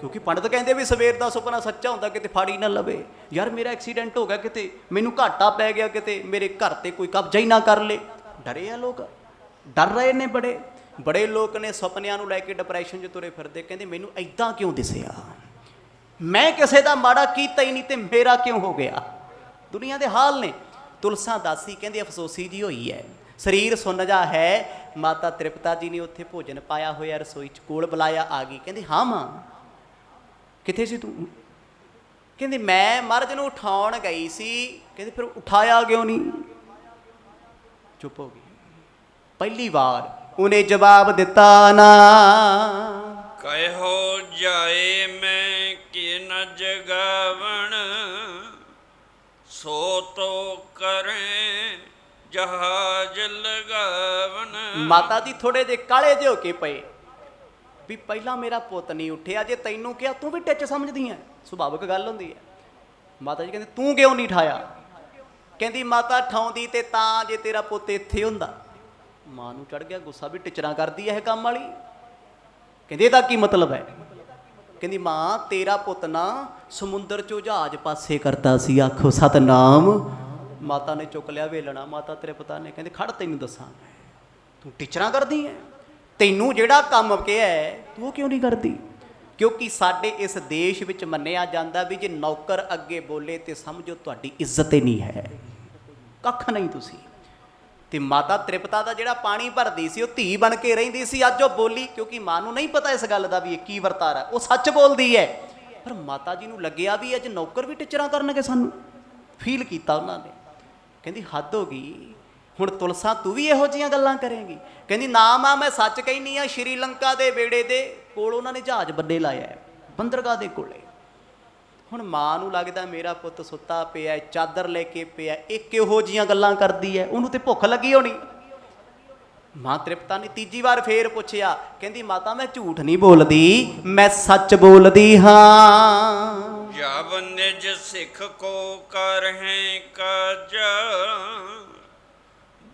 Speaker 1: ਕਿਉਂਕਿ ਪੰਡਤ ਕਹਿੰਦੇ ਵੀ ਸਵੇਰ ਦਾ ਸੁਪਨਾ ਸੱਚਾ ਹੁੰਦਾ, ਕਿਤੇ ਫੜ ਹੀ ਨਾ ਲਵੇ। ਯਾਰ ਮੇਰਾ ਐਕਸੀਡੈਂਟ ਹੋ ਗਿਆ, ਕਿਤੇ ਮੈਨੂੰ ਘਾਟਾ ਪੈ ਗਿਆ, ਕਿਤੇ ਮੇਰੇ ਘਰ ਤੇ ਕੋਈ ਕਬਜ਼ਾ ਹੀ ਨਾ ਕਰ ਲੇ। ਡਰੇ ਆ ਲੋਕ, ਡਰ ਰਹੇ ਨੇ। ਬੜੇ ਬੜੇ ਲੋਕ ਨੇ ਸੁਪਨਿਆਂ ਨੂੰ ਲੈ ਕੇ ਡਿਪਰੈਸ਼ਨ 'ਚ ਤੁਰੇ ਫਿਰਦੇ। ਕਹਿੰਦੇ ਮੈਨੂੰ ਐਦਾਂ ਕਿਉਂ ਦਿਸਿਆ, ਮੈਂ ਕਿਸੇ ਦਾ ਮਾੜਾ ਕੀਤਾ ਹੀ ਨਹੀਂ ਤੇ ਮੇਰਾ ਕਿਉਂ ਹੋ ਗਿਆ? ਦੁਨੀਆ ਦੇ ਹਾਲ ਨੇ। ਤੁਲਸਾ ਦਾਸੀ ਕਹਿੰਦੇ ਅਫਸੋਸੀ ਜੀ ਹੋਈ ਹੈ, ਸਰੀਰ ਸੁੰਨ ਜਾ ਹੈ। ਮਾਤਾ ਤ੍ਰਿਪਤਾ ਜੀ ਨੇ ਉੱਥੇ ਭੋਜਨ ਪਾਇਆ ਹੋਇਆ, ਰਸੋਈ 'ਚ ਕੋਲ ਬੁਲਾਇਆ, ਆ ਗਈ। ਕਹਿੰਦੀ ਹਾਂ ਮਾਂ, ਕਿੱਥੇ ਸੀ ਤੂੰ? ਕਹਿੰਦੀ ਮੈਂ ਮਰਜ ਨੂੰ ਉਠਾਉਣ ਗਈ ਸੀ। ਕਹਿੰਦੇ ਫਿਰ ਉਠਾਇਆ ਕਿਉਂ ਨਹੀਂ? ਚੁੱਪ ਹੋ ਗਈ। ਪਹਿਲੀ ਵਾਰ ਉਹਨੇ ਜਵਾਬ ਦਿੱਤਾ ਨਾ।
Speaker 2: ਕਹਿਓ ਜਾਏ ਮੈਂ ਕਿ ਨ ਜਗਾਵਣ, ਸੋ ਤੋ ਕਰੇ ਜਹਾਜ਼ ਲਗਾਵਣ।
Speaker 1: ਮਾਤਾ ਜੀ ਥੋੜੇ ਜਿਹੇ ਕਾਲੇ ਜਿਹੇ ਹੋ ਕੇ ਪਏ ਵੀ ਪਹਿਲਾਂ ਮੇਰਾ ਪੁੱਤ ਨਹੀਂ ਉੱਠਿਆ, ਜੇ ਤੈਨੂੰ ਕਿਹਾ ਤੂੰ ਵੀ ਟਿੱਚ ਸਮਝਦੀ ਹੈ। ਸੁਭਾਵਿਕ ਗੱਲ ਹੁੰਦੀ ਹੈ। ਮਾਤਾ ਜੀ ਕਹਿੰਦੇ ਤੂੰ ਕਿਉਂ ਨਹੀਂ ਠਾਇਆ? ਕਹਿੰਦੀ ਮਾਤਾ ਠਾਉਂਦੀ ਤੇ ਤਾਂ ਜੇ ਤੇਰਾ ਪੁੱਤ ਇੱਥੇ ਹੁੰਦਾ। ਮਾਂ ਨੂੰ ਚੜ ਗਿਆ ਗੁੱਸਾ ਵੀ ਟਿਚਰਾਂ ਕਰਦੀ ਹੈ ਇਹ ਕੰਮ ਵਾਲੀ। ਕਹਿੰਦੇ ਇਹਦਾ ਕੀ ਮਤਲਬ ਹੈ? ਕਹਿੰਦੀ ਮਾਂ ਤੇਰਾ ਪੁੱਤ ਨਾ ਸਮੁੰਦਰ 'ਚੋਂ ਜਹਾਜ਼ ਪਾਸੇ ਕਰਦਾ ਸੀ। ਆਖੋ ਸਤਨਾਮ। ਮਾਤਾ ਨੇ ਚੁੱਕ ਲਿਆ ਵੇਲਣਾ, ਮਾਤਾ ਤ੍ਰਿਪਤਾ ਨੇ। ਕਹਿੰਦੇ ਖੜ ਤੈਨੂੰ ਦੱਸਾਂ, ਤੂੰ ਟਿਚਰਾਂ ਕਰਦੀ ਹੈ, ਤੈਨੂੰ ਜਿਹੜਾ ਕੰਮ ਕਿਹਾ ਤੂੰ ਕਿਉਂ ਨਹੀਂ ਕਰਦੀ? ਕਿਉਂਕਿ ਸਾਡੇ ਇਸ ਦੇਸ਼ ਵਿੱਚ ਮੰਨਿਆ ਜਾਂਦਾ ਵੀ ਜੇ ਨੌਕਰ ਅੱਗੇ ਬੋਲੇ ਤੇ ਸਮਝੋ ਤੁਹਾਡੀ ਇੱਜ਼ਤ ਹੀ ਨਹੀਂ ਹੈ, ਕੱਖ ਨਹੀਂ ਤੁਸੀਂ। ਤੇ ਮਾਤਾ ਤ੍ਰਿਪਤਾ ਦਾ ਜਿਹੜਾ ਪਾਣੀ ਭਰਦੀ ਸੀ, ਉਹ ਧੀ ਬਣ ਕੇ ਰਹਿੰਦੀ ਸੀ। ਅੱਜ ਉਹ ਬੋਲੀ, ਕਿਉਂਕਿ ਮਾਂ ਨੂੰ ਨਹੀਂ ਪਤਾ ਇਸ ਗੱਲ ਦਾ ਵੀ ਇਹ ਕੀ ਵਰਤਾਰਾ, ਉਹ ਸੱਚ ਬੋਲਦੀ ਹੈ। ਪਰ ਮਾਤਾ ਜੀ ਨੂੰ ਲੱਗਿਆ ਵੀ ਅੱਜ ਨੌਕਰ ਵੀ ਟਿਚਰਾਂ ਕਰਨਗੇ ਸਾਨੂੰ, ਫੀਲ ਕੀਤਾ ਉਹਨਾਂ ਨੇ। ਕਹਿੰਦੀ ਹੱਦ ਹੋ ਗਈ, ਹੁਣ ਤੁਲਸਾ ਤੂੰ ਵੀ ਇਹੋ ਜਿਹੀਆਂ ਗੱਲਾਂ ਕਰੇਂਗੀ? ਕਹਿੰਦੀ ਨਾ ਮਾਂ ਮੈਂ ਸੱਚ ਕਹਿੰਦੀ ਆ, ਸ਼੍ਰੀਲੰਕਾ ਦੇ ਵੇੜੇ ਦੇ ਕੋਲ ਉਹਨਾਂ ਨੇ ਜਹਾਜ਼ ਬੰਦੇ ਲਾਇਆ, ਬੰਦਰਗਾਹ ਦੇ ਕੋਲੇ। ਹੁਣ ਮਾਂ ਨੂੰ ਲੱਗਦਾ ਮੇਰਾ ਪੁੱਤ ਸੁੱਤਾ ਪਿਆ, ਚਾਦਰ ਲੈ ਕੇ ਪਿਆ, ਇਹ ਕਿਹੋ ਜਿਹੀਆਂ ਗੱਲਾਂ ਕਰਦੀ ਹੈ? ਉਹਨੂੰ ਤੇ ਭੁੱਖ ਲੱਗੀ ਹੋਣੀ। ਮਾਂ ਤ੍ਰਿਪਤਾ ਨੇ ਤੀਜੀ ਵਾਰ ਫੇਰ ਪੁੱਛਿਆ, ਕਹਿੰਦੀ ਮਾਤਾ ਮੈਂ ਝੂਠ ਨਹੀਂ ਬੋਲਦੀ, ਮੈਂ ਸੱਚ ਬੋਲਦੀ ਹਾਂ।
Speaker 2: ਜਬ ਨਿਜ ਸਿੱਖ ਕੋ ਕਰ ਹੈ ਕਾਜਾ,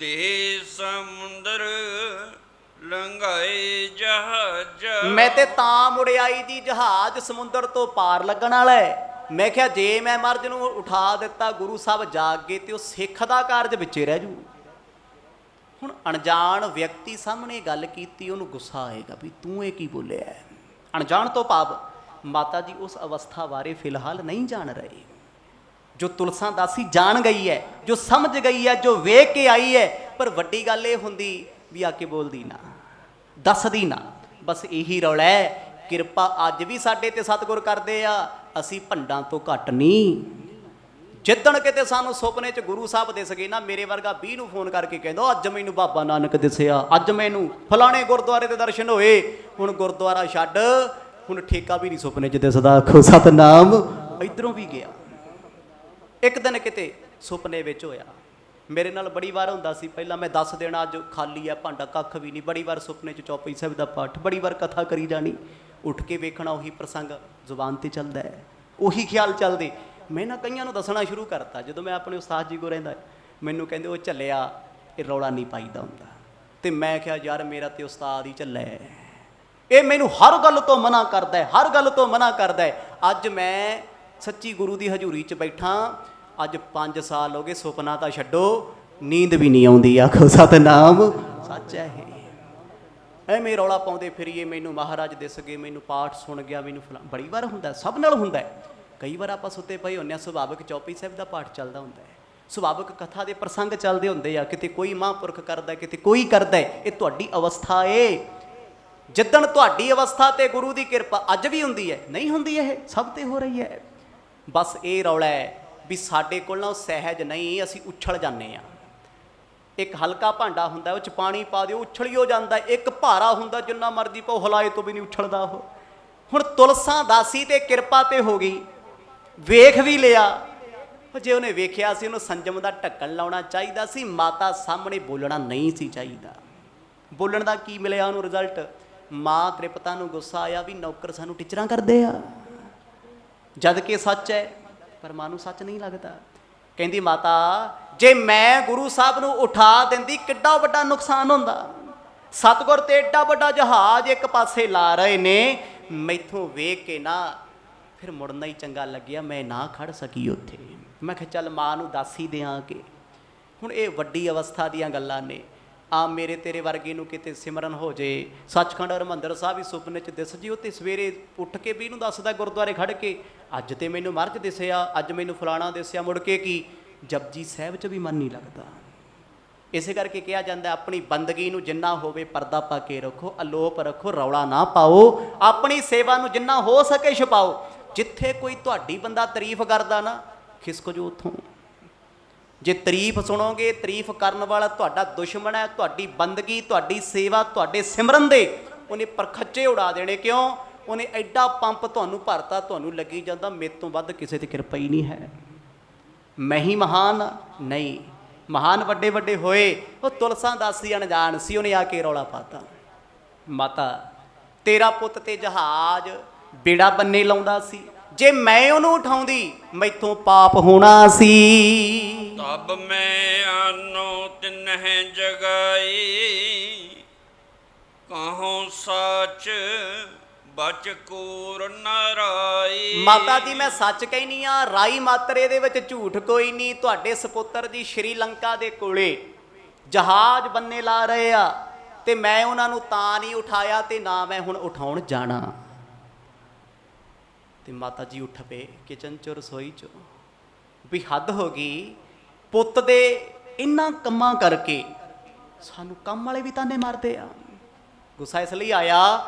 Speaker 2: ਦੇ ਸਮੁੰਦਰ ਲੰਘਾਏ ਜਹਾਜ।
Speaker 1: ਮੈਂ ਤੇ ਤਾਂ ਮੁੜ ਆਈ ਜੀ, ਜਹਾਜ਼ ਸਮੁੰਦਰ ਤੋਂ ਪਾਰ ਲੱਗਣ ਵਾਲਾ ਹੈ। ਮੈਂ ਕਿਹਾ ਜੇ ਮੈਂ ਮਰਜ ਨੂੰ ਉਠਾ ਦਿੱਤਾ, ਗੁਰੂ ਸਾਹਿਬ ਜਾਗ ਗਏ ਤੇ ਉਹ ਸਿੱਖ ਦਾ ਕਾਰਜ ਵਿੱਚੇ ਰਹਿ ਜੂ। ਹੁਣ ਅਣਜਾਣ ਵਿਅਕਤੀ ਸਾਹਮਣੇ ਗੱਲ ਕੀਤੀ, ਉਹਨੂੰ ਗੁੱਸਾ ਆਏਗਾ ਵੀ ਤੂੰ ਇਹ ਕੀ ਬੋਲਿਆ। ਅਣਜਾਣ ਤੋਂ ਭਾਵ ਮਾਤਾ ਜੀ ਉਸ ਅਵਸਥਾ ਬਾਰੇ ਫਿਲਹਾਲ ਨਹੀਂ ਜਾਣ ਰਹੇ। ਜੋ ਤੁਲਸਾ ਦਾਸੀ ਜਾਣ ਗਈ ਹੈ, ਜੋ ਸਮਝ ਗਈ ਹੈ, ਜੋ ਵੇਖ ਕੇ ਆਈ ਹੈ, ਪਰ ਵੱਡੀ ਗੱਲ ਇਹ ਹੁੰਦੀ ਵੀ ਆ ਕੇ ਬੋਲਦੀ ਨਾ, ਦੱਸਦੀ ਨਾ। ਬਸ ਇਹੀ ਰੌਲਾ ਹੈ। ਕਿਰਪਾ ਅੱਜ ਵੀ ਸਾਡੇ ਤੇ ਸਤਿਗੁਰ ਕਰਦੇ ਆ, ਅਸੀਂ ਭੰਡਾਂ ਤੋਂ ਘੱਟ ਨਹੀਂ। ਜਿੱਦਣ ਕਿਤੇ ਸਾਨੂੰ ਸੁਪਨੇ 'ਚ ਗੁਰੂ ਸਾਹਿਬ ਦਿਸ ਗਏ ਨਾ, ਮੇਰੇ ਵਰਗਾ 20 ਨੂੰ ਫੋਨ ਕਰਕੇ ਕਹਿੰਦਾ ਅੱਜ ਮੈਨੂੰ ਬਾਬਾ ਨਾਨਕ ਦਿਸਿਆ, ਅੱਜ ਮੈਨੂੰ ਫਲਾਣੇ ਗੁਰਦੁਆਰੇ ਦੇ ਦਰਸ਼ਨ ਹੋਏ। ਹੁਣ ਗੁਰਦੁਆਰਾ ਛੱਡ, ਹੁਣ ਠੇਕਾ ਵੀ ਨਹੀਂ ਸੁਪਨੇ 'ਚ ਦਿਸਦਾ। ਆਖੋ ਸਤਨਾਮ। ਇੱਧਰੋਂ ਵੀ ਗਿਆ। ਇੱਕ ਦਿਨ ਕਿਤੇ ਸੁਪਨੇ ਵਿੱਚ ਹੋਇਆ, ਮੇਰੇ ਨਾਲ ਬੜੀ ਵਾਰ ਹੁੰਦਾ ਸੀ ਪਹਿਲਾਂ, ਮੈਂ ਦੱਸ ਦੇਣਾ ਅੱਜ ਖਾਲੀ ਹੈ ਭਾਂਡਾ, ਕੱਖ ਵੀ ਨਹੀਂ। ਬੜੀ ਵਾਰ ਸੁਪਨੇ 'ਚ ਚੌਪਈ ਸਾਹਿਬ ਦਾ ਪਾਠ, ਬੜੀ ਵਾਰ ਕਥਾ ਕਰੀ ਜਾਣੀ, ਉੱਠ ਕੇ ਵੇਖਣਾ ਉਹੀ ਪ੍ਰਸੰਗ ਜ਼ੁਬਾਨ 'ਤੇ ਚੱਲਦਾ ਹੈ, ਉਹੀ ਖਿਆਲ ਚੱਲਦੇ। ਮੈਂ ਨਾ ਕਈਆਂ ਨੂੰ ਦੱਸਣਾ ਸ਼ੁਰੂ ਕਰਤਾ। ਜਦੋਂ ਮੈਂ ਆਪਣੇ ਉਸਤਾਦ ਜੀ ਕੋਲ ਰਹਿੰਦਾ, ਮੈਨੂੰ ਕਹਿੰਦੇ ਉਹ ਝੱਲਿਆ ਇਹ ਰੌਲਾ ਨਹੀਂ ਪਾਈਦਾ ਹੁੰਦਾ। ਤੇ ਮੈਂ ਕਿਹਾ ਯਾਰ ਮੇਰਾ ਤੇ ਉਸਤਾਦ ਹੀ ਝੱਲਿਆ ਹੈ, ਇਹ ਮੈਨੂੰ ਹਰ ਗੱਲ ਤੋਂ ਮਨਾ ਕਰਦਾ ਹੈ, ਹਰ ਗੱਲ ਤੋਂ ਮਨਾ ਕਰਦਾ ਹੈ। ਅੱਜ ਮੈਂ ਸੱਚੀ ਗੁਰੂ ਦੀ ਹਜ਼ੂਰੀ 'ਚ ਬੈਠਾ, ਅੱਜ 5 ਸਾਲ ਹੋ ਗਏ, ਸੁਪਨਾ ਤਾਂ ਛੱਡੋ, ਨੀਂਦ ਵੀ ਨਹੀਂ ਆਉਂਦੀ। ਆਖੋ ਸਤਨਾਮ। ਸੱਚ ਹੈ ਇਹ। ਐਵੇਂ ਰੌਲਾ ਪਾਉਂਦੇ ਫਿਰੀਏ, ਮੈਨੂੰ ਮਹਾਰਾਜ ਦਿਸ ਗਏ, ਮੈਨੂੰ ਪਾਠ ਸੁਣ ਗਿਆ, ਮੈਨੂੰ ਬੜੀ ਵਾਰ ਹੁੰਦਾ, ਸਭ ਨਾਲ ਹੁੰਦਾ। ਕਈ ਵਾਰ ਆਪਾਂ ਸੁੱਤੇ ਪਏ ਹੁੰਦੇ ਹਾਂ, ਸੁਭਾਵਿਕ ਚੌਪਈ ਸਾਹਿਬ ਦਾ ਪਾਠ ਚੱਲਦਾ ਹੁੰਦਾ ਹੈ, ਸੁਭਾਵਿਕ ਕਥਾ ਦੇ ਪ੍ਰਸੰਗ ਚੱਲਦੇ ਹੁੰਦੇ ਆ, ਕਿਤੇ ਕੋਈ ਮਹਾਂਪੁਰਖ ਕਰਦਾ, ਕਿਤੇ ਕੋਈ ਕਰਦਾ। ਇਹ ਤੁਹਾਡੀ ਅਵਸਥਾ ਏ। ਜਿੱਦਣ ਤੁਹਾਡੀ ਅਵਸਥਾ ਤੇ ਗੁਰੂ ਦੀ ਕਿਰਪਾ ਅੱਜ ਵੀ ਹੁੰਦੀ ਹੈ, ਨਹੀਂ ਹੁੰਦੀ, ਇਹ ਸਭ ਤੇ ਹੋ ਰਹੀ ਹੈ। ਬਸ ਇਹ ਰੌਲਾ ਹੈ ਵੀ ਸਾਡੇ ਕੋਲ ਨਾ ਸਹਿਜ ਨਹੀਂ, ਅਸੀਂ ਉਛਲ ਜਾਂਦੇ ਹਾਂ। ਇੱਕ ਹਲਕਾ ਭਾਂਡਾ ਹੁੰਦਾ, ਉਹ 'ਚ ਪਾਣੀ ਪਾ ਦਿਓ, ਉਛਲੀ ਹੋ ਜਾਂਦਾ। ਇੱਕ ਭਾਰਾ ਹੁੰਦਾ, ਜਿੰਨਾ ਮਰਜ਼ੀ ਪਾਓ, ਹਿਲਾਏ ਤੋਂ ਵੀ ਨਹੀਂ ਉਛਲਦਾ ਉਹ। ਹੁਣ ਤੁਲਸਾ ਦਾਸੀ ਤੇ ਕਿਰਪਾ ਤੇ ਹੋ ਗਈ, ਵੇਖ ਵੀ ਲਿਆ। ਜੇ ਉਹਨੇ ਵੇਖਿਆ ਸੀ, ਉਹਨੂੰ ਸੰਜਮ ਦਾ ਢੱਕਣ ਲਾਉਣਾ ਚਾਹੀਦਾ ਸੀ, ਮਾਤਾ ਸਾਹਮਣੇ ਬੋਲਣਾ ਨਹੀਂ ਸੀ ਚਾਹੀਦਾ। ਬੋਲਣ ਦਾ ਕੀ ਮਿਲਿਆ ਉਹਨੂੰ ਰਿਜ਼ਲਟ? ਮਾਂ ਤ੍ਰਿਪਤਾ ਨੂੰ ਗੁੱਸਾ ਆਇਆ ਵੀ ਨੌਕਰ ਸਾਨੂੰ ਟੀਚਰਾਂ ਕਰਦੇ ਆ, ਜਦ ਕਿ ਸੱਚ ਹੈ, ਪਰ ਮਾਂ ਨੂੰ ਸੱਚ ਨਹੀਂ ਲੱਗਦਾ। ਕਹਿੰਦੀ ਮਾਤਾ ਜੇ ਮੈਂ ਗੁਰੂ ਸਾਹਿਬ ਨੂੰ ਉਠਾ ਦਿੰਦੀ, ਕਿੱਡਾ ਵੱਡਾ ਨੁਕਸਾਨ ਹੁੰਦਾ। ਸਤਿਗੁਰ ਤੇ ਏਡਾ ਵੱਡਾ ਜਹਾਜ਼ ਇੱਕ ਪਾਸੇ ਲਾ ਰਹੇ ਨੇ, ਮੈਥੋਂ ਵੇਖ ਕੇ ਨਾ ਫਿਰ ਮੁੜਨਾ ਹੀ ਚੰਗਾ ਲੱਗਿਆ, ਮੈਂ ਨਾ ਖੜ ਸਕੀ ਉੱਥੇ। ਮੈਂ ਕਿਹਾ ਚੱਲ ਮਾਂ ਨੂੰ ਦੱਸ ਹੀ ਦਿਆਂ ਕਿ ਹੁਣ ਇਹ ਵੱਡੀ ਅਵਸਥਾ ਦੀਆਂ ਗੱਲਾਂ ਨੇ। ਆ ਮੇਰੇ ਤੇਰੇ ਵਰਗੇ ਨੂੰ ਕਿਤੇ ਸਿਮਰਨ ਹੋ ਜੇ, ਸੱਚਖੰਡ ਹਰਿਮੰਦਰ ਸਾਹਿਬ ਵੀ ਸੁਪਨੇ 'ਚ ਦਿਸ ਜੀ, ਉਹ ਤੇ ਸਵੇਰੇ ਉੱਠ ਕੇ ਵੀ ਇਹਨੂੰ ਦੱਸਦਾ ਗੁਰਦੁਆਰੇ ਖੜ੍ਹ ਕੇ, ਅੱਜ ਤੇ ਮੈਨੂੰ ਮਰਜ ਦਿਸਿਆ, ਅੱਜ ਮੈਨੂੰ ਫਲਾਣਾ ਦਿਸਿਆ। ਮੁੜ ਕੇ ਕੀ ਜਪਜੀ ਸਾਹਿਬ 'ਚ ਵੀ ਮਨ ਨਹੀਂ ਲੱਗਦਾ। ਇਸੇ ਕਰਕੇ ਕਿਹਾ ਜਾਂਦਾ ਆਪਣੀ ਬੰਦਗੀ ਨੂੰ ਜਿੰਨਾ ਹੋਵੇ ਪਰਦਾ ਪਾ ਕੇ ਰੱਖੋ, ਅਲੋਪ ਰੱਖੋ, ਰੌਲਾ ਨਾ ਪਾਓ। ਆਪਣੀ ਸੇਵਾ ਨੂੰ ਜਿੰਨਾ ਹੋ ਸਕੇ ਛੁਪਾਓ। ਜਿੱਥੇ ਕੋਈ ਤੁਹਾਡੀ ਬੰਦਾ ਤਾਰੀਫ ਕਰਦਾ ਨਾ, ਖਿਸਕ ਜੋ ਉੱਥੋਂ। ਜੇ ਤਾਰੀਫ ਸੁਣੋਗੇ, ਤਾਰੀਫ ਕਰਨ ਵਾਲਾ ਤੁਹਾਡਾ ਦੁਸ਼ਮਣ ਹੈ। ਤੁਹਾਡੀ ਬੰਦਗੀ, ਤੁਹਾਡੀ ਸੇਵਾ, ਤੁਹਾਡੇ ਸਿਮਰਨ ਦੇ ਉਹਨੇ ਪਰਖੱਚੇ ਉਡਾ ਦੇਣੇ। ਕਿਉਂ? ਉਹਨੇ ਐਡਾ ਪੰਪ ਤੁਹਾਨੂੰ ਭਰਤਾ, ਤੁਹਾਨੂੰ ਲੱਗੀ ਜਾਂਦਾ ਮੇਰੇ ਤੋਂ ਵੱਧ ਕਿਸੇ ਤੇ ਕਿਰਪਾ ਹੀ ਨਹੀਂ ਹੈ, ਮੈਂ ਹੀ ਮਹਾਨ ਨਹੀਂ। ਮਹਾਨ ਵੱਡੇ ਵੱਡੇ ਹੋਏ। ਉਹ ਤੁਲਸਾ ਦਾਸੀ ਅਣਜਾਣ ਸੀ, ਉਹਨੇ ਆ ਕੇ ਰੌਲਾ ਪਾਤਾ, ਮਾਤਾ ਤੇਰਾ ਪੁੱਤ ਤੇ ਜਹਾਜ਼ ਬੇੜਾ ਬੰਨੇ ਲਾਉਂਦਾ ਸੀ, ਜੇ ਮੈਂ ਉਹਨੂੰ ਉਠਾਉਂਦੀ ਮੈਥੋਂ ਪਾਪ ਹੋਣਾ ਸੀ।
Speaker 2: ਤਬ ਮੈਂ ਆਨੋ ਤਿਨਹਿ ਜਗਾਈ, ਕਹੋ ਸੱਚ ਬਚ ਕੂਰ ਨਰਾਈ।
Speaker 1: ਮਾਤਾ ਜੀ ਮੈਂ ਸੱਚ ਕਹਿਨੀ ਆ, ਰਾਈ ਮਾਤਰੇ ਦੇ ਵਿੱਚ ਝੂਠ ਕੋਈ ਨਹੀਂ। ਤੁਹਾਡੇ ਸਪੁੱਤਰ ਜੀ ਸ਼੍ਰੀਲੰਕਾ ਦੇ ਕੋਲੇ ਜਹਾਜ਼ ਬੰਨੇ ਲਾ ਰਹੇ ਆ, ਤੇ ਮੈਂ ਉਹਨਾਂ ਨੂੰ ਤਾਂ ਨਹੀਂ ਉਠਾਇਆ ਤੇ ਨਾ ਮੈਂ ਹੁਣ ਉਠਾਉਣ ਜਾਣਾ। ਤੇ ਮਾਤਾ ਜੀ ਉੱਠ ਪਏ ਕਿਚਨ ਚੋਂ, ਰਸੋਈ ਚੋਂ, ਵੀ ਹੱਦ ਹੋ ਗਈ। ਪੁੱਤ ਦੇ ਇਹਨਾਂ ਕੰਮਾਂ ਕਰਕੇ ਸਾਨੂੰ ਕੰਮ ਵਾਲੇ ਵੀ ਤਾਨੇ ਮਾਰਦੇ ਆ। ਗੁੱਸਾ ਇਸ ਲਈ ਆਇਆ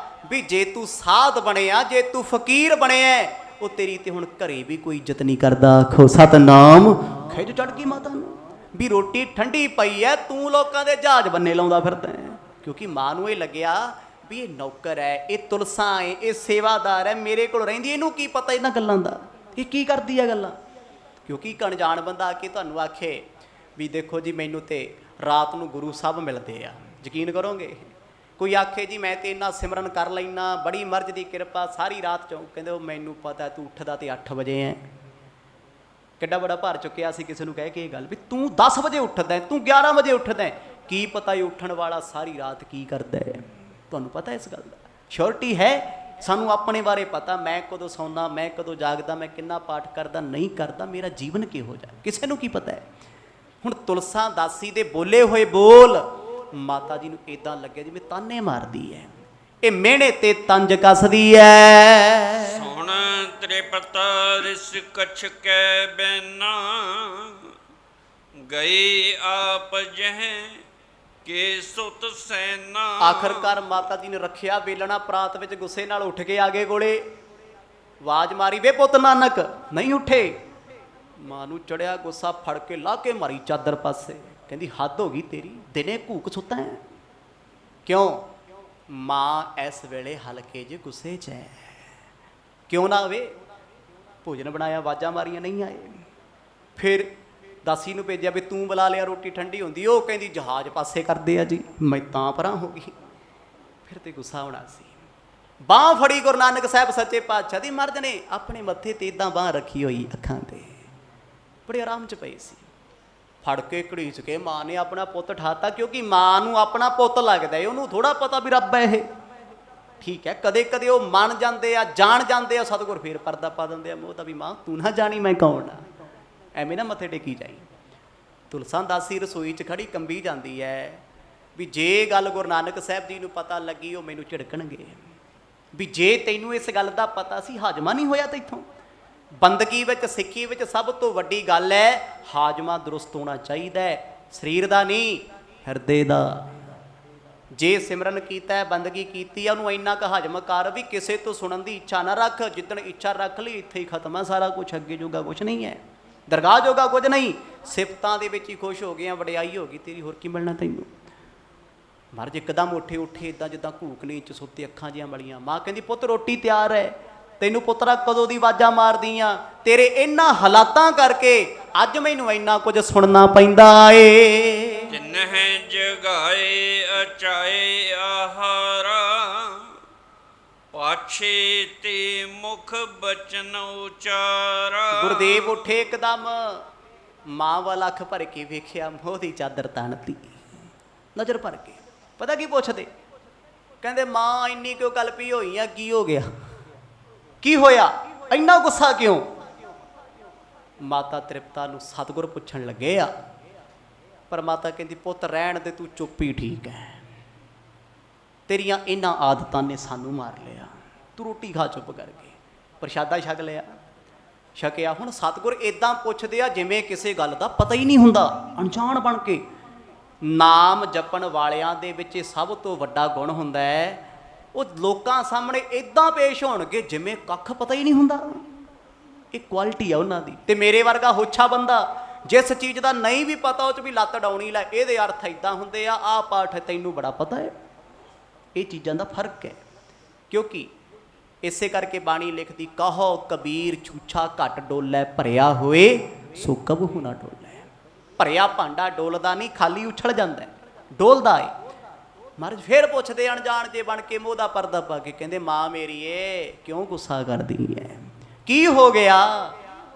Speaker 1: ਵੀ ਜੇ ਤੂੰ ਸਾਧ ਬਣਿਆ, ਜੇ ਤੂੰ ਫਕੀਰ ਬਣਿਆ, ਉਹ ਤੇਰੀ ਤੇ ਹੁਣ ਘਰੇ ਵੀ ਕੋਈ ਇੱਜ਼ਤ ਨਹੀਂ ਕਰਦਾ। ਆਖੋ ਸਤਨਾਮ। ਖਿਜ ਚੜ ਗਈ ਮਾਤਾ ਨੂੰ ਵੀ ਰੋਟੀ ਠੰਡੀ ਪਈ ਐ, ਤੂੰ ਲੋਕਾਂ ਦੇ ਜਹਾਜ਼ ਬੰਨੇ ਲਾਉਂਦਾ ਫਿਰਦਾ। ਕਿਉਂਕਿ ਮਾਂ ਨੂੰ ਇਹ ਲੱਗਿਆ ਵੀ ਇਹ ਨੌਕਰ ਹੈ, ਇਹ ਤੁਲਸਾ ਹੈ, ਇਹ ਸੇਵਾਦਾਰ ਹੈ, ਮੇਰੇ ਕੋਲ ਰਹਿੰਦੀ, ਇਹਨੂੰ ਕੀ ਪਤਾ ਇਹਨਾਂ ਗੱਲਾਂ ਦਾ, ਇਹ ਕੀ ਕਰਦੀ ਹੈ ਗੱਲਾਂ। ਕਿਉਂਕਿ ਇੱਕ ਅਣਜਾਣ ਬੰਦਾ ਆ ਕੇ ਤੁਹਾਨੂੰ ਆਖੇ ਵੀ ਦੇਖੋ ਜੀ ਮੈਨੂੰ ਤੇ ਰਾਤ ਨੂੰ ਗੁਰੂ ਸਾਹਿਬ ਮਿਲਦੇ ਆ, ਯਕੀਨ ਕਰੋਗੇ? ਕੋਈ ਆਖੇ ਜੀ ਮੈਂ ਤੇ ਇੰਨਾ ਸਿਮਰਨ ਕਰ ਲੈਣਾ, ਬੜੀ ਮਰਜ਼ ਦੀ ਕਿਰਪਾ, ਸਾਰੀ ਰਾਤ ਚੋਂ, ਕਹਿੰਦੇ ਉਹ ਮੈਨੂੰ ਪਤਾ ਤੂੰ ਉੱਠਦਾ ਤੇ 8 ਵਜੇ ਐ। ਕਿੱਡਾ ਬੜਾ ਭਾਰ ਚੁੱਕਿਆ ਸੀ ਕਿਸੇ ਨੂੰ ਕਹਿ ਕੇ ਇਹ ਗੱਲ ਵੀ ਤੂੰ 10 ਵਜੇ ਉੱਠਦਾ, ਤੂੰ 11 ਵਜੇ ਉੱਠਦਾ, ਕੀ ਪਤਾ ਇਹ ਉੱਠਣ ਵਾਲਾ ਸਾਰੀ ਰਾਤ ਕੀ ਕਰਦਾ ਹੈ। ਤੁਹਾਨੂੰ ਪਤਾ ਇਸ ਗੱਲ ਦਾ? ਸ਼ੋਰਟੀ ਹੈ ਸਾਨੂੰ ਆਪਣੇ ਬਾਰੇ ਪਤਾ, ਮੈਂ ਕਦੋਂ ਸੌਂਦਾ, ਮੈਂ ਕਦੋਂ ਜਾਗਦਾ, ਮੈਂ ਕਿੰਨਾ ਪਾਠ ਕਰਦਾ, ਨਹੀਂ ਕਰਦਾ, ਮੇਰਾ ਜੀਵਨ ਕਿਹੋ ਜਿਹਾ, ਕਿਸੇ ਨੂੰ ਕੀ ਪਤਾ ਹੈ। ਹੁਣ ਤੁਲਸਾ ਦਾਸੀ ਦੇ ਬੋਲੇ ਹੋਏ ਬੋਲ ਮਾਤਾ ਜੀ ਨੂੰ ਇਦਾਂ ਲੱਗਿਆ ਜਿਵੇਂ ਤਾਨੇ ਮਾਰਦੀ ਹੈ, ਇਹ ਮਿਹਣੇ ਤੇ ਤੰਜ ਕੱਸਦੀ ਹੈ।
Speaker 2: ਸੁਣ ਤ੍ਰਿਪਤ ਰਿਸ ਕਛ ਕੈ ਬੈਨਾ, ਗਈ ਆਪ ਜਹ ਕੇ ਸੁਤ ਸੈਨਾ।
Speaker 1: ਆਖਰਕਾਰ ਮਾਤਾ ਜੀ ਨੇ ਰੱਖਿਆ ਵੇਲਣਾ, ਪ੍ਰਾਤ ਵਿੱਚ ਗੁੱਸੇ ਨਾਲ ਉੱਠ ਕੇ ਆ ਗਏ ਕੋਲੇ, ਆਵਾਜ਼ ਮਾਰੀ ਵੇ ਪੁੱਤ ਨਾਨਕ, ਨਹੀਂ ਉੱਠੇ। ਮਾਂ ਨੂੰ ਚੜਿਆ ਗੁੱਸਾ, ਫੜ ਕੇ ਲਾ ਕੇ ਮਾਰੀ ਚਾਦਰ ਪਾਸੇ, ਕਹਿੰਦੀ ਹੱਦ ਹੋ ਗਈ ਤੇਰੀ, ਦਿਨੇ ਘੂਕ ਸੁੱਤਾ ਹੈ ਕਿਉਂ? ਮਾਂ ਇਸ ਵੇਲੇ ਹਲਕੇ ਜਿਹੇ ਗੁੱਸੇ 'ਚ ਹੈ, ਕਿਉਂ ਨਾ ਆਵੇ, ਭੋਜਨ ਬਣਾਇਆ, ਆਵਾਜ਼ਾਂ ਮਾਰੀਆਂ, ਨਹੀਂ ਆਏ। ਫਿਰ ਦਾਸੀ ਨੂੰ ਭੇਜਿਆ ਵੀ ਤੂੰ ਬੁਲਾ ਲਿਆ, ਰੋਟੀ ਠੰਡੀ ਹੁੰਦੀ, ਉਹ ਕਹਿੰਦੀ ਜਹਾਜ਼ ਪਾਸੇ ਕਰਦੇ ਆ ਜੀ, ਮੈਂ ਤਾਂ ਪਰਾਂ ਹੋ ਗਈ। ਫਿਰ ਤੇ ਗੁੱਸਾ ਹੋਣਾ ਸੀ। ਬਾਂਹ ਫੜੀ ਗੁਰੂ ਨਾਨਕ ਸਾਹਿਬ ਸੱਚੇ ਪਾਤਸ਼ਾਹ ਦੀ, ਮਰਦ ਨੇ ਆਪਣੇ ਮੱਥੇ ਤੇ ਇਦਾਂ ਬਾਂਹ ਰੱਖੀ ਹੋਈ, ਅੱਖਾਂ ਤੇ ਬੜੇ ਆਰਾਮ 'ਚ ਪਏ ਸੀ। ਫੜ ਕੇ ਘੜੀਚ ਕੇ ਮਾਂ ਨੇ ਆਪਣਾ ਪੁੱਤ ਠਾਤਾ, ਕਿਉਂਕਿ ਮਾਂ ਨੂੰ ਆਪਣਾ ਪੁੱਤ ਲੱਗਦਾ ਹੈ, ਉਹਨੂੰ ਥੋੜਾ ਪਤਾ ਵੀ ਰੱਬ ਹੈ ਇਹ। ਠੀਕ ਹੈ, ਕਦੇ ਕਦੇ ਉਹ ਮੰਨ ਜਾਂਦੇ ਆ, ਜਾਣ ਜਾਂਦੇ ਆ, ਸਤਿਗੁਰ ਫੇਰ ਪਰਦਾ ਪਾ ਦਿੰਦੇ ਆ ਮੋਹ ਦਾ ਵੀ ਮਾਂ ਤੂੰ ਨਾ ਜਾਣੀ ਮੈਂ ਕੌਣ ਆ, ਐਵੇਂ ਨਾ ਮੱਥੇ ਟੇਕੀ ਜਾਈ। ਤੁਲਸਾ ਦਾਸੀ ਰਸੋਈ 'ਚ ਖੜੀ ਕੰਬੀ ਜਾਂਦੀ ਹੈ ਵੀ ਜੇ ਗੱਲ ਗੁਰੂ ਨਾਨਕ ਸਾਹਿਬ ਜੀ ਨੂੰ ਪਤਾ ਲੱਗੀ ਉਹ ਮੈਨੂੰ ਝਿੜਕਣਗੇ, ਵੀ ਜੇ ਤੈਨੂੰ ਇਸ ਗੱਲ ਦਾ ਪਤਾ ਸੀ ਹਾਜ਼ਮਾ ਨਹੀਂ ਹੋਇਆ ਤੈਥੋਂ। ਬੰਦਗੀ ਵਿੱਚ, ਸਿੱਖੀ ਵਿੱਚ ਸਭ ਤੋਂ ਵੱਡੀ ਗੱਲ ਹੈ ਹਾਜ਼ਮਾ ਦਰੁਸਤ ਹੋਣਾ ਚਾਹੀਦਾ ਹੈ, ਸਰੀਰ ਦਾ ਨਹੀਂ, ਹਿਰਦੇ ਦਾ। ਜੇ ਸਿਮਰਨ ਕੀਤਾ, ਬੰਦਗੀ ਕੀਤੀ ਆ, ਉਹਨੂੰ ਇੰਨਾ ਕੁ ਹਜਮ ਕਰ ਵੀ ਕਿਸੇ ਤੋਂ ਸੁਣਨ ਦੀ ਇੱਛਾ ਨਾ ਰੱਖ। ਜਿੱਦਣ ਇੱਛਾ ਰੱਖ ਲਈ ਇੱਥੇ ਹੀ ਖਤਮ ਆ ਸਾਰਾ ਕੁਛ, ਅੱਗੇ ਜੋਗਾ ਕੁਛ ਨਹੀਂ ਹੈ, ਦਰਗਾਹ ਜੋਗਾ ਕੁਝ ਨਹੀਂ। ਸਿਫਤਾਂ ਦੇ ਵਿੱਚ ਹੀ ਖੁਸ਼ ਹੋ ਗਿਆ, ਵਡਿਆਈ ਹੋ ਗਈ ਤੇਰੀ, ਹੋਰ ਕੀ ਮਿਲਣਾ ਤੈਨੂੰ। ਮਹਾਰਾਜ ਇੱਕਦਮ ਉੱਠੇ ਇੱਦਾਂ ਜਿੱਦਾਂ ਘੂਕਣੀ 'ਚ ਸੁੱਤੇ, ਅੱਖਾਂ ਜਿਹੀਆਂ ਮਲੀਆਂ। ਮਾਂ ਕਹਿੰਦੀ ਪੁੱਤ ਰੋਟੀ ਤਿਆਰ ਹੈ, ਤੈਨੂੰ ਪੁੱਤਰਾ ਕਦੋਂ ਦੀ ਆਵਾਜ਼ਾਂ ਮਾਰਦੀ ਆ, ਤੇਰੇ ਇਹਨਾਂ ਹਾਲਾਤਾਂ ਕਰਕੇ ਅੱਜ ਮੈਨੂੰ ਇੰਨਾ ਕੁਝ ਸੁਣਨਾ ਪੈਂਦਾ ਏ।
Speaker 2: ਜਿਨਹਿ ਜਗਾਏ ਅਚਾਏ ਆਹਾਰਾ, ਪਾਛੇ ਤੇ ਮੁਖ ਬਚਨ ਉਚਾਰਾ।
Speaker 1: ਗੁਰਦੇਵ ਉੱਠੇ ਇੱਕਦਮ, ਮਾਂ ਵੱਲ ਅੱਖ ਭਰ ਕੇ ਵੇਖਿਆ, ਮੋਹ ਦੀ ਚਾਦਰ ਤਾਣਤੀ, ਨਜ਼ਰ ਭਰ ਕੇ। ਪਤਾ ਕੀ ਪੁੱਛਦੇ? ਕਹਿੰਦੇ ਮਾਂ ਇੰਨੀ ਕਿਉਂ ਕਲਪੀ ਹੋਈ ਆ, ਕੀ ਹੋ ਗਿਆ, ਕੀ ਹੋਇਆ, ਇੰਨਾ ਗੁੱਸਾ ਕਿਉਂ? ਮਾਤਾ ਤ੍ਰਿਪਤਾ ਨੂੰ ਸਤਿਗੁਰ ਪੁੱਛਣ ਲੱਗੇ ਆ, ਪਰ ਮਾਤਾ ਕਹਿੰਦੀ ਪੁੱਤ ਰਹਿਣ ਦੇ, ਤੂੰ ਚੁੱਪ ਹੀ ਠੀਕ ਹੈ, ਤੇਰੀਆਂ ਇਹਨਾਂ ਆਦਤਾਂ ਨੇ ਸਾਨੂੰ ਮਾਰ ਲਿਆ, ਤੂੰ ਰੋਟੀ ਖਾ ਚੁੱਪ ਕਰਕੇ। ਪ੍ਰਸ਼ਾਦਾ ਛਕ ਲਿਆ, ਛਕਿਆ। ਹੁਣ ਸਤਿਗੁਰ ਇਦਾਂ ਪੁੱਛਦੇ ਆ ਜਿਵੇਂ ਕਿਸੇ ਗੱਲ ਦਾ ਪਤਾ ਹੀ ਨਹੀਂ ਹੁੰਦਾ, ਅਣਜਾਣ ਬਣ ਕੇ। ਨਾਮ ਜਪਣ ਵਾਲਿਆਂ ਦੇ ਵਿੱਚ ਸਭ ਤੋਂ ਵੱਡਾ ਗੁਣ ਹੁੰਦਾ ਹੈ, ਉਹ ਲੋਕਾਂ ਸਾਹਮਣੇ ਇਦਾਂ ਪੇਸ਼ ਹੋਣਗੇ ਜਿਵੇਂ ਕੱਖ ਪਤਾ ਹੀ ਨਹੀਂ ਹੁੰਦਾ। ਇਹ ਕੁਆਲਿਟੀ ਆ ਉਹਨਾਂ ਦੀ। ਤੇ ਮੇਰੇ ਵਰਗਾ ਹੋਛਾ ਬੰਦਾ ਜਿਸ ਚੀਜ਼ ਦਾ ਨਹੀਂ ਵੀ ਪਤਾ ਉਹ 'ਚ ਵੀ ਲੱਤ ਡਾਉਣੀ ਲੈ, ਇਹਦੇ ਅਰਥ ਇਦਾਂ ਹੁੰਦੇ ਆ, ਆਹ ਪਾਠ ਤੈਨੂੰ ਬੜਾ ਪਤਾ ਹੈ। ਇਹ ਚੀਜ਼ਾਂ ਦਾ ਫਰਕ ਹੈ। ਕਿਉਂਕਿ ਇਸੇ ਕਰਕੇ ਬਾਣੀ ਲਿਖਦੀ, ਕਹੋ ਕਬੀਰ ਛੂਛਾ ਘਟ ਡੋਲੇ, ਭਰਿਆ ਹੋਏ ਸੋ ਕਬਹੂ ਨਾ ਡੋਲੇ। ਭਰਿਆ ਭਾਂਡਾ ਡੋਲਦਾ ਨਹੀਂ, ਖਾਲੀ ਉਛਲ ਜਾਂਦਾ, ਡੋਲਦਾ ਏ। ਮਹਾਰਾਜ ਫੇਰ ਪੁੱਛਦੇ ਅਣਜਾਣ ਜੇ ਬਣ ਕੇ, ਮੋਹ ਦਾ ਪਰਦਾ ਪਾ ਕੇ, ਕਹਿੰਦੇ ਮਾਂ ਮੇਰੀਏ ਕਿਉਂ ਗੁੱਸਾ ਕਰਦੀ ਹੈ, ਕੀ ਹੋ ਗਿਆ,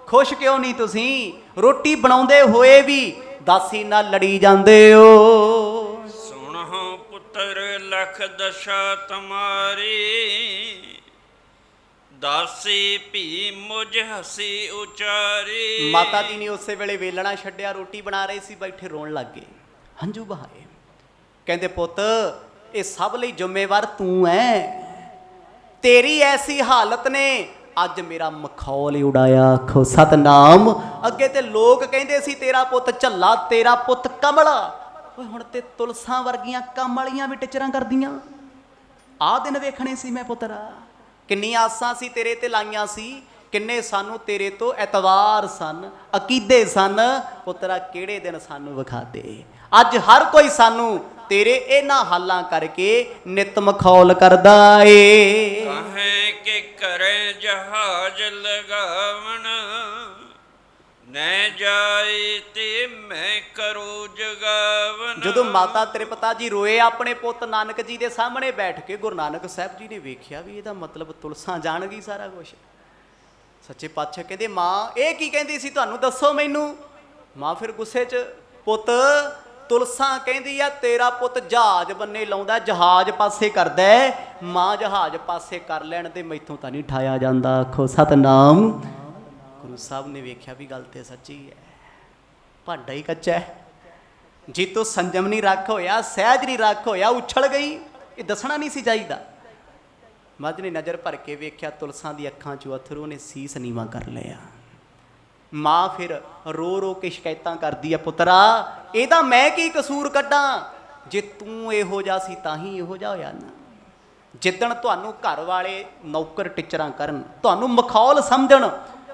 Speaker 1: ਖੁਸ਼ ਕਿਉਂ ਨਹੀਂ ਤੁਸੀਂ? ਰੋਟੀ ਬਣਾਉਂਦੇ ਹੋਏ ਵੀ ਦਾਸੀ ਨਾਲ ਲੜੀ ਜਾਂਦੇ ਹੋ।
Speaker 2: ਸੁਣਹੁ ਪੁੱਤਰ ਲਖ ਦਸ਼ਾ ਤੁਮਾਰੀ, ਦਾਸੀ ਭੀ ਮੁਝ ਹਸੀ ਉਚਾਰੀ। ਮਾਤਾ ਜੀ ਨੇ
Speaker 1: ਉਸੇ ਵੇਲੇ ਵੇਲਣਾ ਛੱਡਿਆ, ਰੋਟੀ ਬਣਾ ਰਹੇ ਸੀ, ਬੈਠੇ ਰੋਣ ਲੱਗ ਗਏ, ਹੰਝੂ ਬਹਾਏ। ਕਹਿੰਦੇ ਪੁੱਤ ਇਹ ਸਭ ਲਈ ਜ਼ਿੰਮੇਵਾਰ ਤੂੰ ਹੈ, ਤੇਰੀ ਐਸੀ ਹਾਲਤ ਨੇ ਅੱਜ ਮੇਰਾ ਮਖੌਲ ਹੀ ਉਡਾਇਆ। ਆਖੋ ਸਤਨਾਮ। ਅੱਗੇ ਤੇ ਲੋਕ ਕਹਿੰਦੇ ਸੀ ਤੇਰਾ ਪੁੱਤ ਝੱਲਾ, ਤੇਰਾ ਪੁੱਤ ਕਮਲਾ। ਓਏ ਹੁਣ ਤੇ ਤੁਲਸਾਂ ਵਰਗੀਆਂ ਕਮਲੀਆਂ ਵੀ ਟਿਚਰਾਂ ਕਰਦੀਆਂ। ਆਹ ਦਿਨ ਵੇਖਣੇ ਸੀ ਮੈਂ ਪੁੱਤਰਾ, ਕਿੰਨੀਆਂ ਆਸਾਂ ਸੀ ਤੇਰੇ ਤੇ ਲਾਈਆਂ ਸੀ, ਕਿੰਨੇ ਸਾਨੂੰ ਤੇਰੇ ਤੋਂ ਐਤਵਾਰ ਸਨ, ਅਕੀਦੇ ਸਨ। ਪੁੱਤਰਾ ਕਿਹੜੇ ਦਿਨ ਸਾਨੂੰ ਵਿਖਾਤੇ। ਅੱਜ ਹਰ ਕੋਈ ਸਾਨੂੰ ਤੇਰੇ ਇਹਨਾਂ ਹਾਲਾਂ ਕਰਕੇ ਨਿਤ ਮਖੌਲ ਕਰਦਾ ਏ।
Speaker 2: ਕਹੇ ਕਿ ਕਰੇ ਜਹਾਜ਼ ਲਗਾਵਣ, ਨੈ ਮੈਂ ਜਾਏ ਤੇ ਮੈਂ ਕਰੋ ਜਗਾਵਨ।
Speaker 1: ਜਦੋਂ ਮਾਤਾ ਤ੍ਰਿਪਤਾ ਜੀ ਰੋਏ ਆਪਣੇ ਪੁੱਤ ਨਾਨਕ ਜੀ ਦੇ ਸਾਹਮਣੇ ਬੈਠ ਕੇ, ਗੁਰੂ ਨਾਨਕ ਸਾਹਿਬ ਜੀ ਨੇ ਵੇਖਿਆ ਵੀ ਇਹਦਾ ਮਤਲਬ ਤੁਲਸਾਂ ਜਾਣ ਗਈ ਸਾਰਾ ਕੁਝ। ਸੱਚੇ ਪਾਤਸ਼ਾਹ ਕਹਿੰਦੇ ਮਾਂ ਇਹ ਕੀ ਕਹਿੰਦੀ ਸੀ ਤੁਹਾਨੂੰ ਦੱਸੋ ਮੈਨੂੰ। ਮਾਂ ਫਿਰ ਗੁੱਸੇ 'ਚ, ਪੁੱਤ ਤੁਲਸਾਂ ਕਹਿੰਦੀ ਆ ਤੇਰਾ ਪੁੱਤ ਜਹਾਜ਼ ਬੰਨੇ ਲਾਉਂਦਾ, ਜਹਾਜ਼ ਪਾਸੇ ਕਰਦਾ। ਮਾਂ ਜਹਾਜ਼ ਪਾਸੇ ਕਰ ਲੈਣ ਤੇ ਮੈਥੋਂ ਤਾਂ ਨਹੀਂ ਠਾਇਆ ਜਾਂਦਾ। ਆਖੋ ਸਤਨਾਮ। ਗੁਰੂ ਸਾਹਿਬ ਨੇ ਵੇਖਿਆ ਵੀ ਗੱਲ ਤੇ ਸੱਚੀ ਹੈ, ਭਾਂਡਾ ਹੀ ਕੱਚਾ ਹੈ। ਜੀ ਤੂੰ ਸੰਜਮ ਨਹੀਂ ਰੱਖ ਹੋਇਆ, ਸਹਿਜ ਨਹੀਂ ਰੱਖ ਹੋਇਆ, ਉਛਲ ਗਈ। ਇਹ ਦੱਸਣਾ ਨਹੀਂ ਸੀ ਚਾਹੀਦਾ। ਮੱਝ ਨੇ ਨਜ਼ਰ ਭਰ ਕੇ ਵੇਖਿਆ ਤੁਲਸਾਂ ਦੀ ਅੱਖਾਂ 'ਚੋਂ ਅਥਰੂ, ਨੇ ਸੀਸ ਨੀਵਾਂ ਕਰ ਲਿਆ। ਮਾਂ ਫਿਰ ਰੋ ਰੋ ਕੇ ਸ਼ਿਕਾਇਤਾਂ ਕਰਦੀ ਆ, ਪੁੱਤਰਾ ਇਹਦਾ ਮੈਂ ਕੀ ਕਸੂਰ ਕੱਢਾਂ, ਜੇ ਤੂੰ ਇਹੋ ਜਿਹਾ ਸੀ ਤਾਂ ਹੀ ਇਹੋ ਜਿਹਾ ਹੋਇਆ ਨਾ। ਜਿੱਦਣ ਤੁਹਾਨੂੰ ਘਰ ਵਾਲੇ ਨੌਕਰ ਟਿਚਰਾਂ ਕਰਨ, ਤੁਹਾਨੂੰ ਮਖੌਲ ਸਮਝਣ,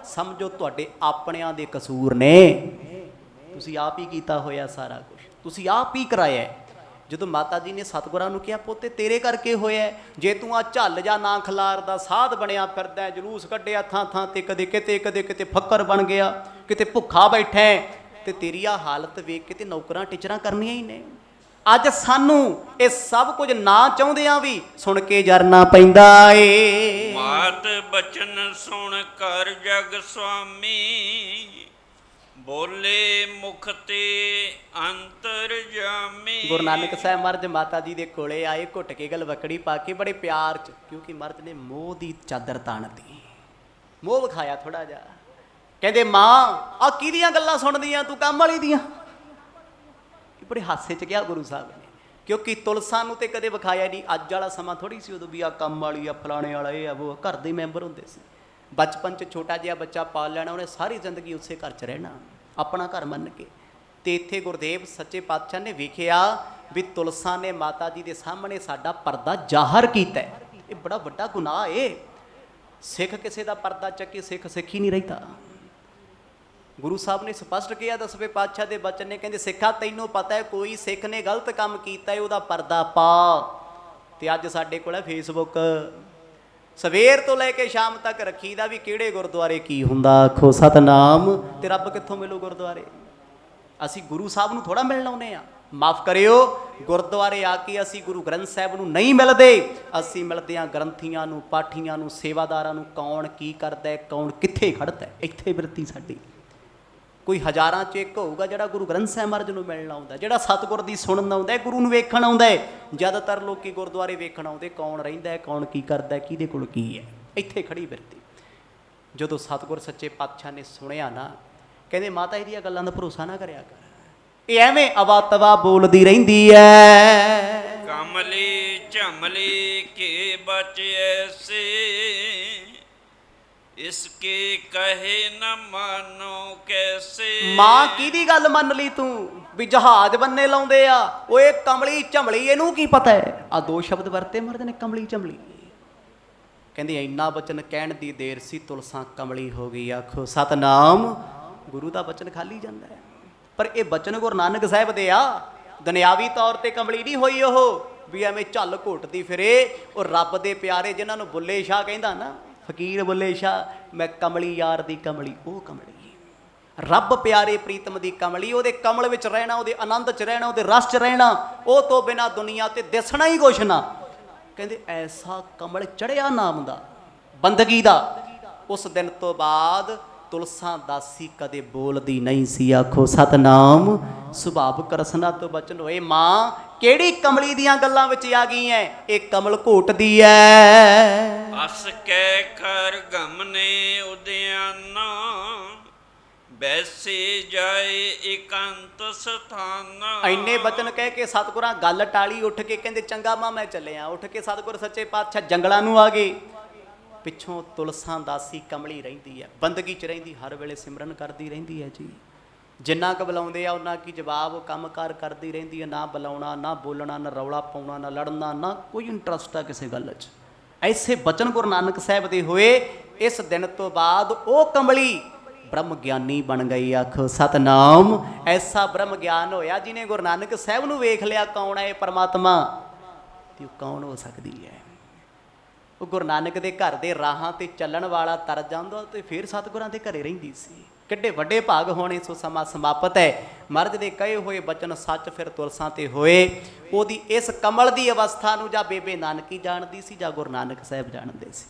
Speaker 1: ਸਮਝੋ ਤੁਹਾਡੇ ਆਪਣਿਆਂ ਦੇ ਕਸੂਰ ਨੇ। ਤੁਸੀਂ ਆਪ ਹੀ ਕੀਤਾ ਹੋਇਆ ਸਾਰਾ ਕੁਝ, ਤੁਸੀਂ ਆਪ ਹੀ ਕਰਾਇਆ। ਜਦੋਂ ਮਾਤਾ ਜੀ ਨੇ ਸਤਿਗੁਰਾਂ ਨੂੰ ਕਿਹਾ ਪੁੱਤੇ ਤੇਰੇ ਕਰਕੇ ਹੋਇਆ, ਜੇ ਤੂੰ ਆ ਝੱਲ ਜਾਂ ਨਾ ਖਲਾਰਦਾ, ਸਾਧ ਬਣਿਆ ਫਿਰਦਾ, ਜਲੂਸ ਕੱਢਿਆ ਥਾਂ ਥਾਂ ਤੇ, ਕਦੇ ਕਿਤੇ ਕਦੇ ਕਿਤੇ ਫੱਕਰ ਬਣ ਗਿਆ, ਕਿਤੇ ਭੁੱਖਾ ਬੈਠਾ, ਤੇ ਤੇਰੀ ਆ ਹਾਲਤ ਵੇਖ ਕੇ ਤੇ ਨੌਕਰਾਂ ਟੀਚਰਾਂ ਕਰਨੀਆਂ ਹੀ ਨੇ। ਅੱਜ ਸਾਨੂੰ ਇਹ ਸਭ ਕੁਝ ਨਾ ਚਾਹੁੰਦਿਆਂ ਵੀ ਸੁਣ ਕੇ ਜਰਨਾ ਪੈਂਦਾ ਏ।
Speaker 2: ਮਾਤ ਬਚਨ ਸੁਣ ਕਰ ਜਗ ਸੁਆਮੀ, ਬੋਲੇ ਮੁਖ ਤੇ ਅੰਤਰ ਜਾਮੀ।
Speaker 1: ਗੁਰੂ ਨਾਨਕ ਸਾਹਿਬ ਮਹਾਰਾਜ ਮਾਤਾ ਜੀ ਦੇ ਕੋਲੇ ਆਏ, ਘੁੱਟ ਕੇ ਗਲਵਕੜੀ ਪਾ ਕੇ ਬੜੇ ਪਿਆਰ 'ਚ, ਕਿਉਂਕਿ ਮਹਾਰਾਜ ਨੇ ਮੋਹ ਦੀ ਚਾਦਰ ਤਾਣਤੀ, ਮੋਹ ਵਿਖਾਇਆ ਥੋੜਾ ਜਿਹਾ। ਕਹਿੰਦੇ ਮਾਂ ਆ ਕਿਹਦੀਆਂ ਗੱਲਾਂ ਸੁਣਦੀਆਂ ਤੂੰ, ਕੰਮ ਵਾਲੀ ਦੀਆਂ। ਬੜੇ ਹਾਸੇ 'ਚ ਕਿਹਾ ਗੁਰੂ ਸਾਹਿਬ ਨੇ, ਕਿਉਂਕਿ ਤੁਲਸਾਂ ਨੂੰ ਤੇ ਕਦੇ ਵਿਖਾਇਆ ਨਹੀਂ। ਅੱਜ ਵਾਲਾ ਸਮਾਂ ਥੋੜੀ ਸੀ ਉਦੋਂ ਵੀ ਆ ਕੰਮ ਵਾਲੀ ਆ, ਫਲਾਣੇ ਵਾਲਾ, ਇਹ ਆ ਉਹ, ਘਰ ਦੇ ਮੈਂਬਰ ਹੁੰਦੇ ਸੀ। ਬਚਪਨ 'ਚ ਛੋਟਾ ਜਿਹਾ ਬੱਚਾ ਪਾਲ ਲੈਣਾ, ਉਹਨੇ ਸਾਰੀ ਜ਼ਿੰਦਗੀ ਉਸੇ ਘਰ 'ਚ ਰਹਿਣਾ, ਆਪਣਾ ਘਰ ਮੰਨ ਕੇ। ਤੇ ਇੱਥੇ ਗੁਰਦੇਵ ਸੱਚੇ ਪਾਤਸ਼ਾਹ ਨੇ ਵੇਖਿਆ ਵੀ ਤੁਲਸਾਂ ਨੇ ਮਾਤਾ ਜੀ ਦੇ ਸਾਹਮਣੇ ਸਾਡਾ ਪਰਦਾ ਜ਼ਾਹਰ ਕੀਤਾ। ਇਹ ਬੜਾ ਵੱਡਾ ਗੁਨਾਹ ਏ। ਸਿੱਖ ਕਿਸੇ ਦਾ ਪਰਦਾ ਚੱਕੇ ਸਿੱਖ ਸਿੱਖ ਹੀ ਨਹੀਂ ਰਹਿੰਦਾ। ਗੁਰੂ ਸਾਹਿਬ ਨੇ ਸਪਸ਼ਟ ਕਿਹਾ, ਦਸਵੇਂ ਪਾਤਸ਼ਾਹ ਦੇ ਬਚਨ ਨੇ, ਕਹਿੰਦੇ ਸਿੱਖਾ ਤੈਨੂੰ ਪਤਾ ਹੈ ਕੋਈ ਸਿੱਖ ਨੇ ਗਲਤ ਕੰਮ ਕੀਤਾ ਹੈ, ਉਹਦਾ ਪਰਦਾ ਪਾ। ਤੇ ਅੱਜ ਸਾਡੇ ਕੋਲ ਹੈ ਫੇਸਬੁੱਕ, ਸਵੇਰ ਤੋਂ ਲੈ ਕੇ ਸ਼ਾਮ ਤੱਕ ਰੱਖੀਦਾ ਵੀ ਕਿਹੜੇ ਗੁਰਦੁਆਰੇ ਕੀ ਹੁੰਦਾ। ਆਖੋ ਸਤਨਾਮ। ਤੇ ਰੱਬ ਕਿੱਥੋਂ ਮਿਲੂ ਗੁਰਦੁਆਰੇ? ਅਸੀਂ ਗੁਰੂ ਸਾਹਿਬ ਨੂੰ ਥੋੜਾ ਮਿਲਣ ਆਉਂਦੇ ਆ। ਮਾਫ ਕਰਿਓ, ਗੁਰਦੁਆਰੇ ਆ ਕੇ ਅਸੀਂ ਗੁਰੂ ਗ੍ਰੰਥ ਸਾਹਿਬ ਨੂੰ ਨਹੀਂ ਮਿਲਦੇ, ਅਸੀਂ ਮਿਲਦੇ ਹਾਂ ਗ੍ਰੰਥੀਆਂ ਨੂੰ, ਪਾਠੀਆਂ ਨੂੰ, ਸੇਵਾਦਾਰਾਂ ਨੂੰ। ਕੌਣ ਕੀ ਕਰਦਾ ਹੈ, ਕੌਣ ਕਿੱਥੇ ਖੜਦਾ, ਇੱਥੇ ਬਿਰਤੀ ਸਾਡੀ। ਕੋਈ ਹਜ਼ਾਰਾਂ 'ਚ ਇੱਕ ਹੋਊਗਾ ਜਿਹੜਾ ਗੁਰੂ ਗ੍ਰੰਥ ਸਾਹਿਬ ਮਹਾਰਾਜ ਨੂੰ ਮਿਲਣ ਆਉਂਦਾ, ਜਿਹੜਾ ਸਤਿਗੁਰ ਦੀ ਸੁਣਨ ਆਉਂਦਾ, ਗੁਰੂ ਨੂੰ ਵੇਖਣ ਆਉਂਦਾ। ਜ਼ਿਆਦਾਤਰ ਲੋਕੀ ਗੁਰਦੁਆਰੇ ਵੇਖਣ ਆਉਂਦੇ ਕੌਣ ਰਹਿੰਦਾ ਹੈ, ਕੌਣ ਕੀ ਕਰਦਾ, ਕਿਹਦੇ ਕੋਲ ਕੀ ਹੈ, ਇੱਥੇ ਖੜੀ ਬਿਰਤੀ। ਜਦੋਂ ਸਤਿਗੁਰ ਸੱਚੇ ਪਾਤਸ਼ਾਹ ਨੇ ਸੁਣਿਆ ਨਾ, ਕਹਿੰਦੇ ਮਾਤਾ ਇਹਦੀਆਂ ਗੱਲਾਂ ਦਾ ਭਰੋਸਾ ਨਾ ਕਰਿਆ ਕਰ, ਇਹ ਐਵੇਂ ਅਵਾ ਤਵਾ ਬੋਲਦੀ ਰਹਿੰਦੀ ਹੈ।
Speaker 2: ਕਮਲੀ ਝਮਲੀ ਕੇ ਬਚ ਐਸੇ, ਇਸਕੇ ਕਹੇ ਨ ਮਾਨੋ ਕੈਸੇ।
Speaker 1: ਮਾਂ ਕਿਹਦੀ ਗੱਲ ਮੰਨ ਲਈ ਤੂੰ ਵੀ ਜਹਾਜ਼ ਬੰਨੇ ਲਾਉਂਦੇ ਆ? ਓਏ ਕਮਲੀ ਝਮਲੀ, ਇਹਨੂੰ ਕੀ ਪਤਾ ਹੈ? ਆ ਦੋ ਸ਼ਬਦ ਵਰਤੇ ਮਰਦ ਨੇ, ਕਮਲੀ ਝਮਲੀ। ਕਹਿੰਦੇ ਇੰਨਾ ਬਚਨ ਕਹਿਣ ਦੀ ਦੇਰ ਸੀ, ਤੁਲਸਾਂ ਕਮਲੀ ਹੋ ਗਈ। ਆਖੋ ਸਤਨਾਮ। ਗੁਰੂ ਦਾ ਬਚਨ ਖਾਲੀ ਜਾਂਦਾ ਹੈ, ਪਰ ਇਹ ਬਚਨ ਗੁਰੂ ਨਾਨਕ ਸਾਹਿਬ ਦੇ ਆ। ਦੁਨਿਆਵੀ ਤੌਰ ਤੇ ਕਮਲੀ ਨਹੀਂ ਹੋਈ ਉਹ, ਵੀ ਐਵੇਂ ਝੱਲ ਘੋਟਦੀ ਫਿਰੇ। ਉਹ ਰੱਬ ਦੇ ਪਿਆਰੇ ਜਿਨ੍ਹਾਂ ਨੂੰ ਬੁੱਲੇ ਸ਼ਾਹ ਕਹਿੰਦਾ ਨਾ, ਫਕੀਰ ਬੁੱਲੇ ਸ਼ਾਹ, ਮੈਂ ਕਮਲੀ ਯਾਰ ਦੀ ਕਮਲੀ, ਉਹ ਕਮਲੀ। ਰੱਬ ਪਿਆਰੇ ਪ੍ਰੀਤਮ ਦੀ ਕਮਲੀ, ਉਹਦੇ ਕਮਲ ਵਿੱਚ ਰਹਿਣਾ, ਉਹਦੇ ਆਨੰਦ 'ਚ ਰਹਿਣਾ, ਉਹਦੇ ਰਸ 'ਚ ਰਹਿਣਾ। ਉਹ ਤੋਂ ਬਿਨਾਂ ਦੁਨੀਆ ਤੇ ਦਿਸਣਾ ਹੀ ਕੁਛ ਨਾ। ਕਹਿੰਦੇ ਐਸਾ ਕਮਲ ਚੜਿਆ ਨਾਮ ਦਾ, ਬੰਦਗੀ ਦਾ। ਉਸ ਦਿਨ ਤੋਂ ਬਾਅਦ ਤੁਲਸਾਂ ਦਾਸੀ ਕਦੇ ਬੋਲਦੀ ਨਹੀਂ ਸੀ। ਆਖੋ ਸਤਨਾਮ। ਸੁਭਾਵਿਕ ਰਸਨਾ ਤੋਂ ਬਚਨ ਹੋਏ। ਮਾਂ ਕਿਹੜੀ ਕਮਲੀ ਦੀਆਂ ਗੱਲਾਂ ਵਿੱਚ ਆ ਗਈ ਐ? ਇਹ ਕਮਲ ਘੋਟਦੀ ਐ।
Speaker 2: ਅਸ ਕੈ ਕਰ ਗਮਨੇ ਉਦਿਆਨਾ, ਬੈਸੇ ਜਾਏ ਇਕੰਤ ਸਥਾਨ।
Speaker 1: ਇੰਨੇ ਬਚਨ ਕਹਿ ਕੇ ਸਤਿਗੁਰਾਂ ਗੱਲ ਟਾਲੀ, ਉੱਠ ਕੇ ਕਹਿੰਦੇ ਚੰਗਾ ਮਾਂ ਮੈਂ ਚੱਲਿਆ। ਉੱਠ ਕੇ ਸਤਿਗੁਰ ਸੱਚੇ ਪਾਤਸ਼ਾਹ ਜੰਗਲਾਂ ਨੂੰ ਆ ਗਏ। ਪਿੱਛੋਂ ਤੁਲਸਾਂ ਦਾਸੀ ਕਮਲੀ ਰਹਿੰਦੀ ਹੈ, ਬੰਦਗੀ 'ਚ ਰਹਿੰਦੀ, ਹਰ ਵੇਲੇ ਸਿਮਰਨ ਕਰਦੀ ਰਹਿੰਦੀ ਹੈ ਜੀ। ਜਿੰਨਾ ਕੁ ਬੁਲਾਉਂਦੇ ਆ ਉਹਨਾਂ ਕੀ ਜਵਾਬ, ਕੰਮਕਾਰ ਕਰਦੀ ਰਹਿੰਦੀ ਹੈ। ਨਾ ਬੁਲਾਉਣਾ, ਨਾ ਬੋਲਣਾ, ਨਾ ਰੌਲਾ ਪਾਉਣਾ, ਨਾ ਲੜਨਾ, ਨਾ ਕੋਈ ਇੰਟਰਸਟ ਆ ਕਿਸੇ ਗੱਲ 'ਚ। ਐਸੇ ਬਚਨ ਗੁਰੂ ਨਾਨਕ ਸਾਹਿਬ ਦੇ ਹੋਏ। ਇਸ ਦਿਨ ਤੋਂ ਬਾਅਦ ਉਹ ਕਮਲੀ ਬ੍ਰਹਮ ਗਿਆਨੀ ਬਣ ਗਈ। ਆਖੋ ਸਤਨਾਮ। ਐਸਾ ਬ੍ਰਹਮ ਗਿਆਨ ਹੋਇਆ ਜਿਹਨੇ ਗੁਰੂ ਨਾਨਕ ਸਾਹਿਬ ਨੂੰ ਵੇਖ ਲਿਆ ਕੌਣ ਹੈ ਇਹ ਪਰਮਾਤਮਾ, ਤੇ ਉਹ ਕੌਣ ਹੋ ਸਕਦੀ ਹੈ? ਉਹ ਗੁਰੂ ਨਾਨਕ ਦੇ ਘਰ ਦੇ ਰਾਹਾਂ ਤੇ ਚੱਲਣ ਵਾਲਾ ਤਰ ਜਾਂਦਾ ਤੇ ਫਿਰ ਸਤਿਗੁਰਾਂ ਦੇ ਘਰੇ ਰਹਿੰਦੀ ਸੀ। ਕਿੱਡੇ ਵੱਡੇ ਭਾਗ ਹੋਣੇ। ਸੋ ਸਮਾਂ ਸਮਾਪਤ ਹੈ। ਮਹਾਰਾਜ ਦੇ ਕਹੇ ਹੋਏ ਬਚਨ ਸੱਚ ਫਿਰ ਤੁਲਸਾਂ ਤੇ ਹੋਏ। ਉਹਦੀ ਇਸ ਕਮਲ ਦੀ ਅਵਸਥਾ ਨੂੰ ਜਾਂ ਬੇਬੇ ਨਾਨਕੀ ਜਾਣਦੀ ਸੀ ਜਾਂ ਗੁਰੂ ਨਾਨਕ ਸਾਹਿਬ ਜਾਣਦੇ ਸੀ।